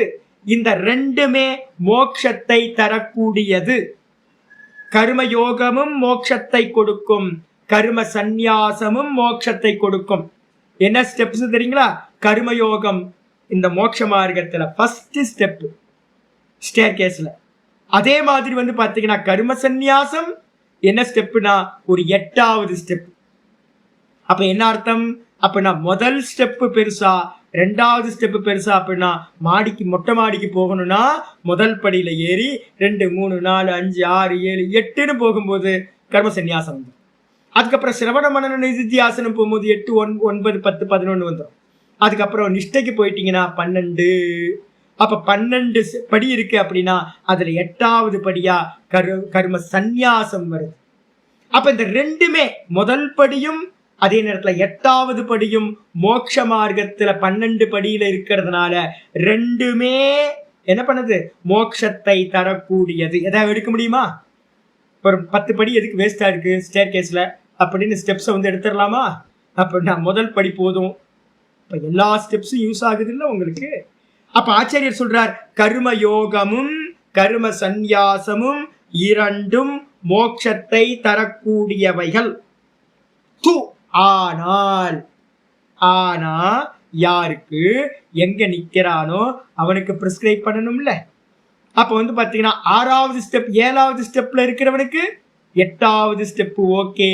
Speaker 1: இந்த 2மே மோட்சத்தை தரக்கூடியது. கர்மயோகமும் மோட்சத்தை கொடுக்கும், கர்ம சந்நியாசமும் மோட்சத்தை கொடுக்கும். என்ன ஸ்டெப்ஸ் தெரியுங்களா? கர்மயோகம் இந்த மோட்ச மார்க்கத்துல ஃபர்ஸ்ட் ஸ்டெப் ஸ்டேர் கேஸ்ல. அதே மாதிரி வந்து பாத்தீங்கன்னா கர்ம சந்நியாசம் என்ன ஸ்டெப்னா ஒரு 8வது ஸ்டெப். அப்ப என்ன அர்த்தம்? அப்படின்னா முதல் ஸ்டெப் பெருசா, 2வது ஸ்டெப் பெருசா. அப்படின்னா மாடிக்கு மொட்டை மாடிக்கு போகணும்னா முதல் படியில ஏறி 2 3 4 5 6 7 8ன்னு போகும்போது கர்ம சந்நியாசம் வந்துடும். அதுக்கப்புறம் சிரவண மனன நிதித்தியாசனம் போகும்போது 8 9 10 11 வந்துடும். அதுக்கப்புறம் நிஷ்டைக்கு போயிட்டீங்கன்னா 12. அப்ப 12 படி இருக்கு அப்படின்னா அதுல 8வது படியா கர்ம சந்நியாசம் வருது. அப்ப இந்த 2மே முதல் படியும் அதே நேரத்துல 8வது படியும் மோட்ச மார்க்கத்துல 12 படியில இருக்கிறதுனால 2மே என்ன பண்ணுது? மோட்சத்தை தரக்கூடியது. எதாவது எடுக்க முடியுமா? ஒரு 10 படி எதுக்கு வேஸ்டா இருக்கு ஸ்டேர் கேஸ்ல அப்படின்னு ஸ்டெப்ஸை வந்து எடுத்துடலாமா? அப்படின்னா முதல் படி போதும். இப்ப எல்லா ஸ்டெப்ஸும் யூஸ் ஆகுது இல்ல உங்களுக்கு. அப்ப ஆச்சாரியர் சொல்றார், கர்ம யோகமும் கர்ம சந்நியாசமும் 2ம் மோட்சத்தை தரக்கூடியவைகள். ஆனால் ஆனா யாருக்கு எங்க நிக்கிறானோ அவனுக்கு பிரிஸ்கிரைப் பண்ணணும்ல. அப்ப வந்து பாத்தீங்கன்னா 6வது ஸ்டெப் 7வது ஸ்டெப்ல இருக்கிறவனுக்கு 8வது ஸ்டெப் ஓகே.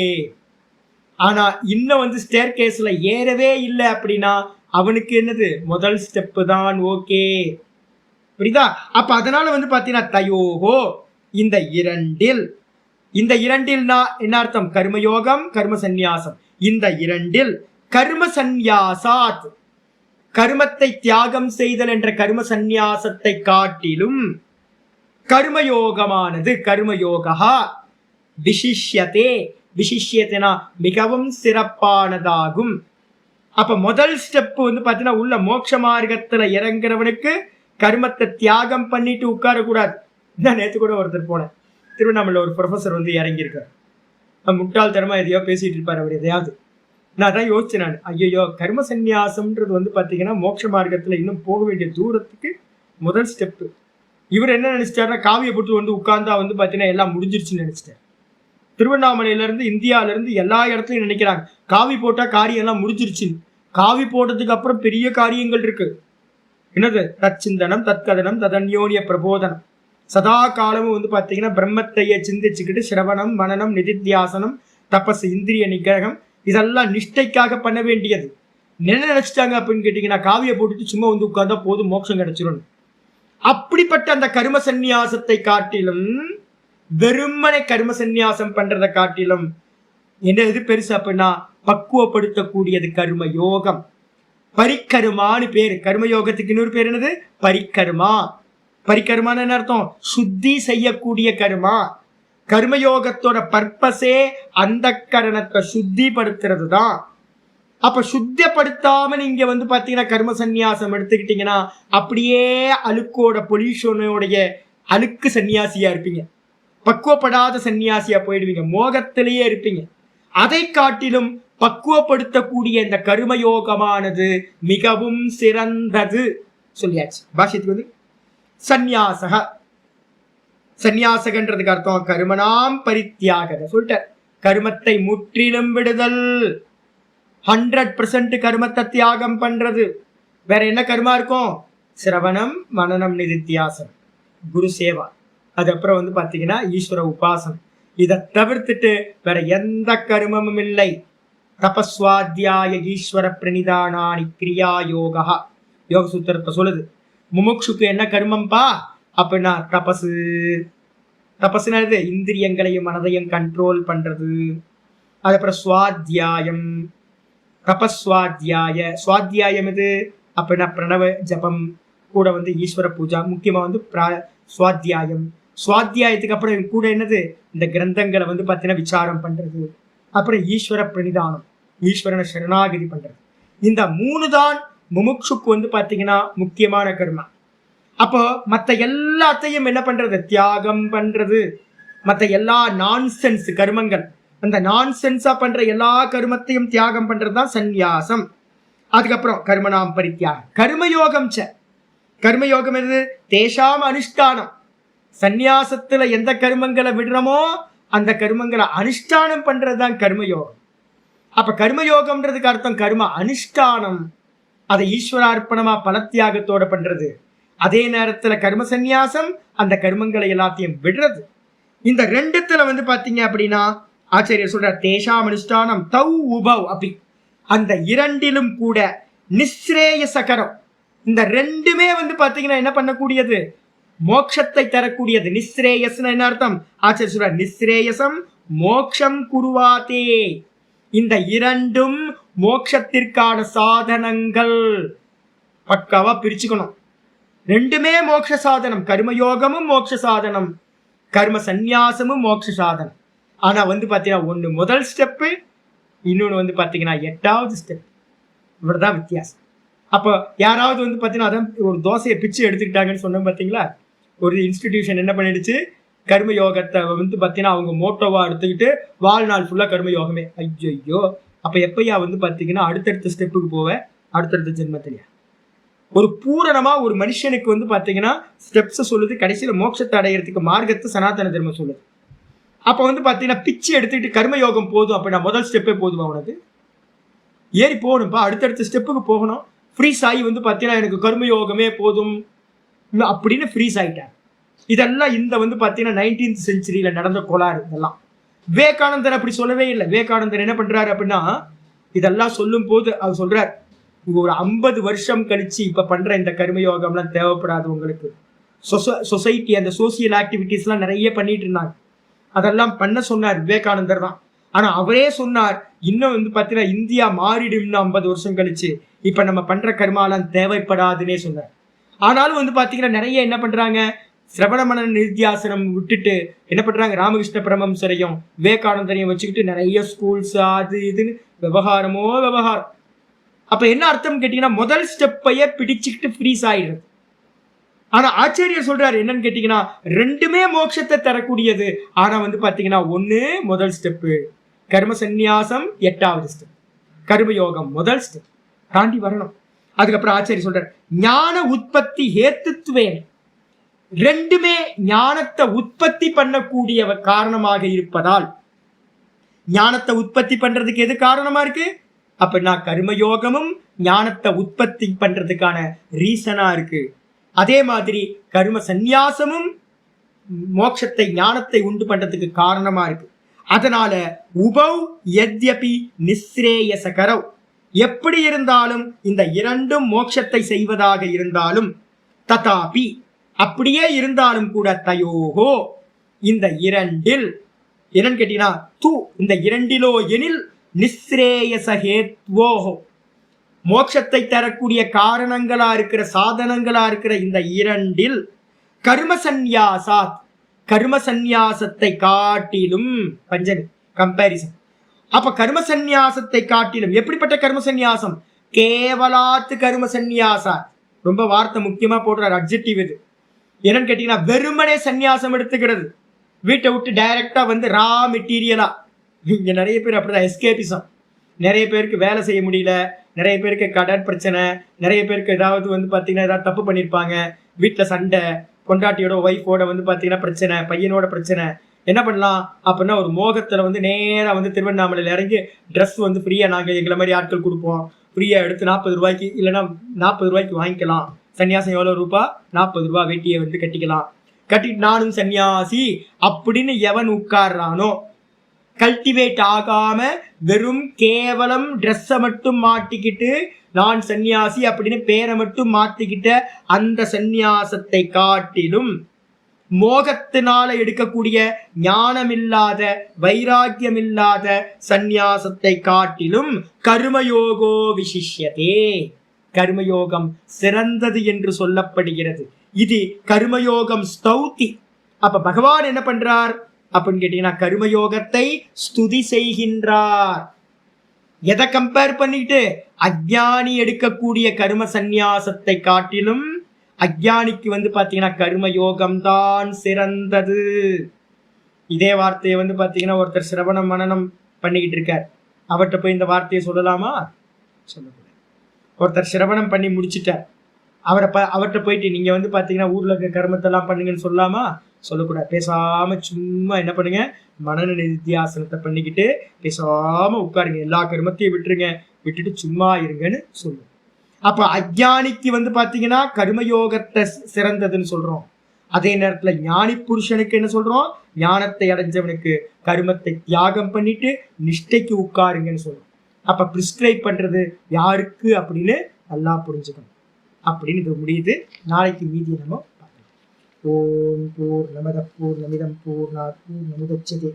Speaker 1: ஆனா இன்னும் வந்து ஸ்டேர் கேஸ்ல ஏறவே இல்லை அப்படின்னா அவனுக்கு என்னது? முதல் ஸ்டெப் தான் ஓகே. புரியுதா? அப்ப அதனால வந்து பாத்தீங்கன்னா தயோகோ, இந்த 2ல் என்ன அர்த்தம்? கர்மயோகம் கர்ம சந்நியாசம். இந்த 2ல் கர்ம சந்நியாசாத், கர்மத்தை தியாகம் செய்தல் என்ற கர்ம சந்நியாசத்தை காட்டிலும் கர்மயோகமானது, கர்மயோகா விசிஷ்யதே. விசிஷ்யத்தேனா மிகவும் சிறப்பானதாகும். அப்ப முதல் ஸ்டெப் வந்து பாத்தீங்கன்னா உள்ள மோட்ச மார்க்கத்துல இறங்குறவனுக்கு கர்மத்தை தியாகம் பண்ணிட்டு உட்காரக்கூடாது. நான் நேற்று கூட ஒருத்தர் போனேன், திருவண்ணாமலை ஒரு ப்ரொஃபஸர் வந்து இறங்கியிருக்கார். முட்டாள்தனமா எதையோ பேசிட்டு இருப்பார் அவர் எதையாவது. நான் தான் யோசிச்சேன், நான் ஐயோ கர்ம சந்நியாசம்ன்றது வந்து பாத்தீங்கன்னா மோட்ச மார்க்கத்துல இன்னும் போக வேண்டிய தூரத்துக்கு முதல் ஸ்டெப். இவர் என்ன நினைச்சிட்டாருன்னா காவியை போட்டு வந்து உட்கார்ந்தா வந்து பாத்தீங்கன்னா எல்லாம் முடிஞ்சிருச்சுன்னு நினைச்சிட்டார். திருவண்ணாமலையில இருந்து இந்தியாவில இருந்து எல்லா இடத்துலையும் நினைக்கிறாங்க காவி போட்டா காரியம் எல்லாம் முடிஞ்சிருச்சுன்னு. காவி போட்டதுக்கு அப்புறம் பெரிய காரியங்கள் இருக்கு. என்னது? தற்சிந்தனம், தற்கதனம், ததன்யோனிய பிரபோதனம். சதா காலமும் வந்து பாத்தீங்கன்னா பிரம்மத்தையே சிந்திச்சுக்கிட்டு சிரவணம் மனனம் நிதித்தியாசனம் தபஸ் இந்திரிய நிகிரகம் இதெல்லாம் நிஷ்டைக்காக பண்ண வேண்டியது. என்ன நினைச்சிட்டாங்க அப்படின்னு கேட்டீங்கன்னா காவியை போட்டுட்டு சும்மா வந்து உட்கார்ந்தா போதும் மோட்சம் கிடைச்சிடும். அப்படிப்பட்ட அந்த கர்ம சந்நியாசத்தை காட்டிலும், வெறுமனை கர்ம சந்நியாசம் பண்றதை காட்டிலும் என்ன எது பெருசு அப்படின்னா பக்குவப்படுத்தக்கூடியது கர்ம யோகம். பரிக்கர்மான்னு பேரு. கர்ம யோகத்துக்கு இன்னொரு பேர் என்னது? பரிக்கர்மா. பரிகர்மான என்ன அர்த்தம்? சுத்தி செய்யக்கூடிய கர்மா. கர்மயோகத்தோட பர்பஸே அந்த கரணத்தை சுத்திப்படுத்துறது தான். அப்ப சுத்தப்படுத்தாம நீங்க பாத்தீங்கன்னா கர்ம சந்நியாசம் எடுத்துக்கிட்டீங்கன்னா அப்படியே அழுக்கோட பொல்யூஷனோடைய அழுக்கு சன்னியாசியா இருப்பீங்க. பக்குவப்படாத சன்னியாசியா போயிடுவீங்க. மோகத்திலேயே இருப்பீங்க. அதை காட்டிலும் பக்குவப்படுத்தக்கூடிய இந்த கர்மயோகமானது மிகவும் சிறந்தது சொல்லியாச்சு. பாஷ்யத்துக்கு சந்நியாசக, சந்நியாசகன்றதுக்கு அர்த்தம் கர்மனாம் பரித்தியாக சொல்லிட்டார். கர்மத்தை முற்றிலும் விடுதல், 100% கர்மத்தை தியாகம் பண்றது. வேற என்ன கர்மா இருக்கும்? சிரவணம், மனனம், நிதித்தியாசனம், குரு சேவா, அதுக்கப்புறம் பாத்தீங்கன்னா ஈஸ்வர உபாசனம். இதை தவிர்த்துட்டு வேற எந்த கர்மமும் இல்லை. தபஸ்வாத்தியாய ஈஸ்வர பிரணிதானானி கிரியா யோகா, யோக சூத்திரத்தை சொல்லுது. முமுட்சுக்கு என்ன கர்மம்பா அப்படின்னா தபசு. தபசுனா இந்திரியங்களையும் மனதையும் கண்ட்ரோல் பண்றது. அதுக்கப்புறம் சுவாத்தியாயம், தபஸ்வாத்தியாய. சுவாத்தியாயம் இது அப்படின்னா பிரணவ ஜபம் கூட ஈஸ்வர பூஜா. முக்கியமா சுவாத்தியாயம். சுவாத்தியாயத்துக்கு அப்புறம் கூட என்னது? இந்த கிரந்தங்களை பாத்தீங்கன்னா விசாரம் பண்றது. அப்புறம் ஈஸ்வர பிரணிதானம், ஈஸ்வரனை சரணாகதி பண்றது. இந்த 3 தான் முமுட்சுக்கு பாத்தீங்கன்னா முக்கியமான கர்மா. அப்போ மத்த எல்லாத்தையும் என்ன பண்றது? தியாகம் பண்றது. மத்த எல்லா நான்சென்ஸ் கர்மங்கள், அந்த நான்சென்ஸா பண்ற எல்லா கர்மத்தையும் தியாகம் பண்றதுதான் சந்நியாசம். அதுக்கப்புறம் கர்மனாம் பரித்தியாகம். கர்மயோகம் கர்மயோகம் எது? தேஷாம் அனுஷ்டானம். சந்நியாசத்துல எந்த கர்மங்களை விடுறோமோ அந்த கர்மங்களை அனுஷ்டானம் பண்றதுதான் கர்மயோகம். அப்ப கர்மயோகம்ன்றதுக்கு அர்த்தம் கர்ம அனுஷ்டானம். அதை ஈஸ்வரார்ப்பணமா பலத்தியாகத்தோட பண்றது. அதே நேரத்துல கர்ம சந்நியாசம் அந்த கர்மங்களை எல்லாத்தையும் விடுறது. இந்த ரெண்டுத்துல பாத்தீங்க அப்படின்னா ஆச்சாரியர் சொல்ற தேஷாம் அனுஷ்டானம் தௌ உபவ் அப்படி. அந்த இரண்டிலும் கூட நிஸ்ரேயசகரம். இந்த ரெண்டுமே பாத்தீங்கன்னா என்ன பண்ணக்கூடியது? மோட்சத்தை தரக்கூடியது. நிஸ்ரேயஸ்னா என்ன அர்த்தம்? ஆச்சாரிய சொல்ற நிஸ்ரேயசம் மோக்ஷம் குருவாதே. இந்த இரண்டும் மோட்சத்திற்கான சாதனங்கள். பக்காவா பிரிச்சுக்கணும். ரெண்டுமே மோட்ச சாதனம். கர்மயோகமும் மோட்ச சாதனம், கர்ம சந்நியாசமும் மோட்ச சாதனம். ஆனா பாத்தீங்கன்னா ஒண்ணு முதல் ஸ்டெப்பு, இன்னொன்னு பாத்தீங்கன்னா 8வது ஸ்டெப். இவ்வளவுதான் வித்தியாசம். அப்போ யாராவது பாத்தீங்கன்னா அதான் ஒரு தோசையை பிச்சு எடுத்துக்கிட்டாங்கன்னு சொன்னோம் பாத்தீங்களா? ஒரு இன்ஸ்டிடியூஷன் என்ன பண்ணிடுச்சு? கர்மயோகத்தை பாத்தீங்கன்னா அவங்க மோட்டோவா எடுத்துக்கிட்டு வாழ்நாள் ஃபுல்லா கர்மயோகமே. ஐயோ, அப்ப எப்பயா பாத்தீங்கன்னா அடுத்தடுத்த ஸ்டெப்புக்கு போவேன்? அடுத்தடுத்த ஜென்மத்திலையா? ஒரு பூரணமா ஒரு மனுஷனுக்கு பாத்தீங்கன்னா ஸ்டெப்ஸ் சொல்லுது. கடைசியில மோட்சத்தை அடையிறதுக்கு மார்க்கத்தை சனாதன தர்மம் சொல்லுது. அப்ப பாத்தீங்கன்னா பிச்சு எடுத்துக்கிட்டு கர்மயோகம் போதும் அப்படின்னா முதல் ஸ்டெப்பே போதுமா உனக்கு? ஏறி போகணும்ப்பா, அடுத்தடுத்த ஸ்டெப்புக்கு போகணும். ஃப்ரீஸ் ஆகி பாத்தீங்கன்னா எனக்கு கர்மயோகமே போதும் அப்படின்னு ஃப்ரீஸ் ஆயிட்டார். இதெல்லாம் இந்த பாத்தீங்கன்னா 19th செஞ்சுரியில நடந்த கோளாறு. இதெல்லாம் விவேகானந்தர் அப்படி சொல்லவே இல்லை. விவேகானந்தர் என்ன பண்றாரு அப்படின்னா இதெல்லாம் சொல்லும் போது அவர் சொல்றார், ஒரு 50 வருஷம் கழிச்சு இப்ப பண்ற இந்த கர்மயோகம்லாம் தேவைப்படாது உங்களுக்கு. சொசைட்டி அந்த சோசியல் ஆக்டிவிட்டிஸ் எல்லாம் நிறைய பண்ணிட்டு இருந்தாங்க. அதெல்லாம் பண்ண சொன்னார் விவேகானந்தர் தான். ஆனா அவரே சொன்னார் இன்னும் பாத்தீங்கன்னா இந்தியா மாறிடும்னு 50 வருஷம் கழிச்சு. இப்ப நம்ம பண்ற கர்மாலாம் தேவைப்படாதுன்னே சொன்னார். ஆனாலும் பாத்தீங்கன்னா நிறைய என்ன பண்றாங்க? சிரவண மனன நிதித்தியாசனம் விட்டுட்டு என்ன பண்றாங்க? ராமகிருஷ்ண பரமஹம்சரையும் விவேகானந்தரையும் வச்சுக்கிட்டு நிறைய ஸ்கூல்ஸ் அது இதுன்னு விவகாரமோ விவகாரம். அப்ப என்ன அர்த்தம் கேட்டீங்கன்னா முதல் ஸ்டெப்பையே பிடிச்சுக்கிட்டு ஃப்ரீஸ் ஆயிடுறது. ஆனா ஆச்சாரியர் சொல்றாரு என்னன்னு கேட்டீங்கன்னா ரெண்டுமே மோட்சத்தை தரக்கூடியது. ஆனா பாத்தீங்கன்னா ஒண்ணு முதல் ஸ்டெப்பு கர்ம சந்நியாசம், 8வது ஸ்டெப் கர்மயோகம் முதல் ஸ்டெப் தாண்டி வரணும். அதுக்கப்புறம் ஆச்சாரியர் சொல்றாரு ஞான உற்பத்தி ஹேத்துத்வேன். ரெண்டுமே ஞானத்தை உற்பத்தி பண்ணக்கூடிய காரணமாக இருப்பதால் ஞானத்தை உற்பத்தி பண்றதுக்கு எது காரணமா இருக்கு அப்படின்னா கர்மயோகமும் ஞானத்தை உற்பத்தி பண்றதுக்கான ரீசனா இருக்கு. அதே மாதிரி கர்ம சந்நியாசமும் மோட்சத்தை ஞானத்தை உண்டு பண்றதுக்கு காரணமா இருக்கு. அதனால உபவ் யத்யபி நிஸ்ரேயசகரவ். எப்படி இருந்தாலும் இந்த இரண்டும் மோட்சத்தை செய்வதாக இருந்தாலும் ததாபி அப்படியே இருந்தாலும் கூட தயோகோ இந்த இரண்டில் என்னன்னு கேட்டீங்கன்னா து இந்த இரண்டிலோ எனில் நிஸ்ரேயசஹேத்வோஹோ மோட்சத்தை தரக்கூடிய காரணங்களா இருக்கிற சாதனங்களா இருக்கிற இந்த இரண்டில் கர்ம சந்நியாசாத், கர்ம சந்நியாசத்தை காட்டிலும், பஞ்சமி கம்பேரிசன். அப்ப கர்ம சந்நியாசத்தை காட்டிலும் எப்படிப்பட்ட கர்ம சந்நியாசம்? கேவலாத்து கர்ம சந்நியாசா. ரொம்ப வார்த்தை முக்கியமா போடுறாரு, அட்ஜெக்டிவ் இது. என்னன்னு கேட்டீங்கன்னா, வெறுமனே சந்நியாசம் எடுத்துக்கிறது, வீட்டை விட்டு டைரக்டா வந்து ரா மெட்டீரியலா. இங்க நிறைய பேர் அப்படிதான், எஸ்கேபிசம். நிறைய பேருக்கு வேலை செய்ய முடியல, நிறைய பேருக்கு கடன் பிரச்சனை, நிறைய பேருக்கு ஏதாவது வந்து பாத்தீங்கன்னா ஏதாவது தப்பு பண்ணியிருப்பாங்க, வீட்டில் சண்டை, கொண்டாட்டியோட ஒய்ஃபோட வந்து பாத்தீங்கன்னா பிரச்சனை, பையனோட பிரச்சனை. என்ன பண்ணலாம் அப்படின்னா, ஒரு மோகத்துல வந்து நேரா வந்து திருவண்ணாமலையில இறங்கி ட்ரெஸ் வந்து ஃப்ரீயா நாங்க எங்களை மாதிரி ஆட்கள் கொடுப்போம், ஃப்ரீயா எடுத்து 40 ரூபாய்க்கு இல்லைன்னா 40 ரூபாய்க்கு வாங்கிக்கலாம். சன்னியாசம் எவ்வளவு ரூபா? 40 ரூபாய். வேட்டியை வந்து கட்டிக்கலாம். கட்டிட்டு நானும் சன்னியாசி அப்படின்னு எவன் உட்கார்றானோ, கல்டிவேட் ஆகாம வெறும் கேவலம் ட்ரெஸ்ஸை மட்டும் மாட்டிக்கிட்டு நான் சன்னியாசி அப்படின்னு பேரை மட்டும் மாத்திக்கிட்ட அந்த சந்நியாசத்தை காட்டிலும், மோகத்தினால எடுக்கக்கூடிய ஞானமில்லாத வைராக்கியமில்லாத சந்நியாசத்தை காட்டிலும் கர்மயோகோ விசிஷ்யதே, கர்மயோகம் சிறந்தது என்று சொல்லப்படுகிறது. இது கர்மயோகம் ஸ்தௌதி. அப்ப பகவான் என்ன பண்றார் அப்படின்னு கேட்டீங்கன்னா, கர்மயோகத்தை ஸ்துதி செய்கின்றார். எதை கம்பேர் பண்ணிட்டு? அஜ்ஞானி எடுக்கக்கூடிய கர்ம சந்நியாசத்தை காட்டிலும் அஜ்ஞானிக்கு வந்து பாத்தீங்கன்னா கர்மயோகம் தான் சிறந்தது. இதே வார்த்தையை வந்து பாத்தீங்கன்னா ஒருத்தர் சிரவணம் மனனம் பண்ணிக்கிட்டு இருக்கார், அவர்கிட்ட போய் இந்த வார்த்தையை சொல்லலாமா? சொல்லக்கூடாது. ஒருத்தர் சிரவணம் பண்ணி முடிச்சுட்டார், அவர்கிட்ட போயிட்டு நீங்க வந்து பாத்தீங்கன்னா ஊர்ல இருக்க கர்மத்தெல்லாம் பண்ணுங்கன்னு சொல்லலாமா? சொல்லக்கூடாது. பேசாம சும்மா என்ன பண்ணுங்க, மனன நித்தியாசனத்தை பண்ணிக்கிட்டு பேசாம உட்காருங்க, எல்லா கர்மத்தையும் விட்டுருங்க, விட்டுட்டு சும்மா இருங்கன்னு சொல்லுங்க. அப்ப அஜ்ஞானிக்கு வந்து பாத்தீங்கன்னா கர்மயோகத்தை சிறந்ததுன்னு சொல்றோம். அதே நேரத்துல ஞானி புருஷனுக்கு என்ன சொல்றோம்? ஞானத்தை அடைஞ்சவனுக்கு கர்மத்தை தியாகம் பண்ணிட்டு நிஷ்டைக்கு உட்காருங்கன்னு சொல்றோம். அப்ப பிரிஸ்கிரைப் பண்றது யாருக்கு அப்படின்னு நல்லா புரிஞ்சுக்கணும். அப்படின்னு இது முடியுது. நாளைக்கு மீதியை நம்ம பார்க்கலாம். ஓம் பூர்ணமத பூர்ணமிதம் பூர்ணாத் பூர்ணமுதச்யதே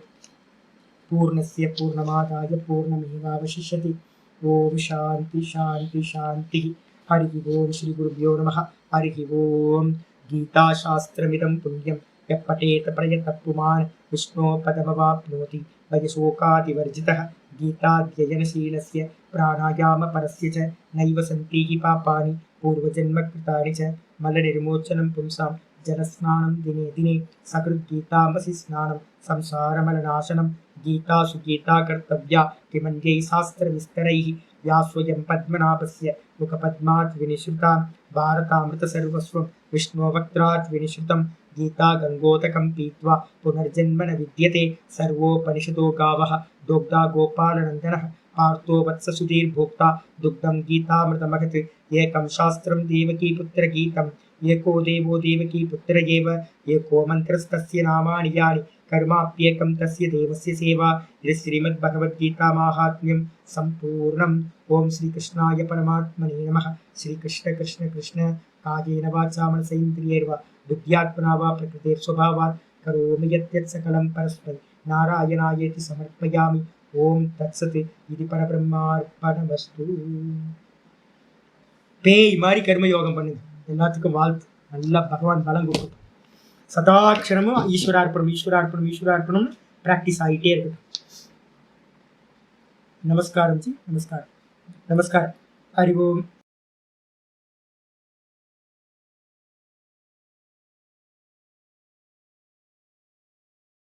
Speaker 1: பூர்ணஸ்ய பூர்ணமாதாய பூர்ணமேவாவசிஷ்யதே. ஓம் சாந்தி சாந்தி சாந்தி. ஹரி ஓம் ஸ்ரீ குருभ्यो நமः. ஹரி ஓம். கீதா சாஸ்திரமிதம் புண்ணியம் யः பठेत प्रयतः पुमान् विष्णो पदमवाप्नोति वयसोकादिवर्जितः. गीताध्ययनशीलस्य प्राणायामपरस्य च नैव सन्ति हि पापानि पूर्वजन्मकृतानि च. मलनिर्मोचनं पुंसां जलस्नानं दिने दिने सकृद्गीतामसि स्नानं संसारमलनाशनं. गीतासु गीता कर्तव्या किमन्यै शास्त्रविस्तरैः. व्यास्वयं पद्मनाभस्य मुखपद्मात् विनिश्रुता भारतामृतसर्वस्वं विष्णोवक्त्रात् विनिश्रुतं. गीता गंगोदकं पीत्वा पुनर्जन्म न विद्यते. सर्वोपनिषदो गावः दोग्धा गोपालनन्दनः. पार्थो वत्ससुधीर्भोक्ता दुग्धं गीतामृतमहत्. एकं शास्त्रं देवकीपुत्रगीतं एको देवो देवकीपुत्र एव. एको मन्त्रस्तस्य नामानि यानि कर्माप्येकं तस्य देवस्य सेवा. इति श्रीमद्भगवद्गीता माहात्म्यं सम्पूर्णम्. ओम श्री कृष्णाय परमात्मने नमः. श्री कृष्ण कृष्ण कृष्ण कायेन वाचा मनसेन्द्रियैर्वा बुद्ध्यात्मना वा प्रकृतेर्स्वभावात् करोमि यत् सकलं परस्मै नारायणायेति समर्पयामि. ओम तत्सत्. इति परब्रह्मार्पणमस्तु. பேய் மாதிரி கர்ம யோகம் பண்ணுங்க. எல்லாத்துக்கும் வாழ்த்து. நல்லா பகவான் பலம் கொடுக்கும். சதாட்சரமும் ஈஸ்வரார்ப்பணம் ஈஸ்வரார்ப்பணம் ஈஸ்வரார்ப்பணம் பிராக்டிஸ் ஆகிட்டே இருக்கு. நமஸ்காரம் ஜி, நமஸ்காரம். नमस्कार. हरि ओम.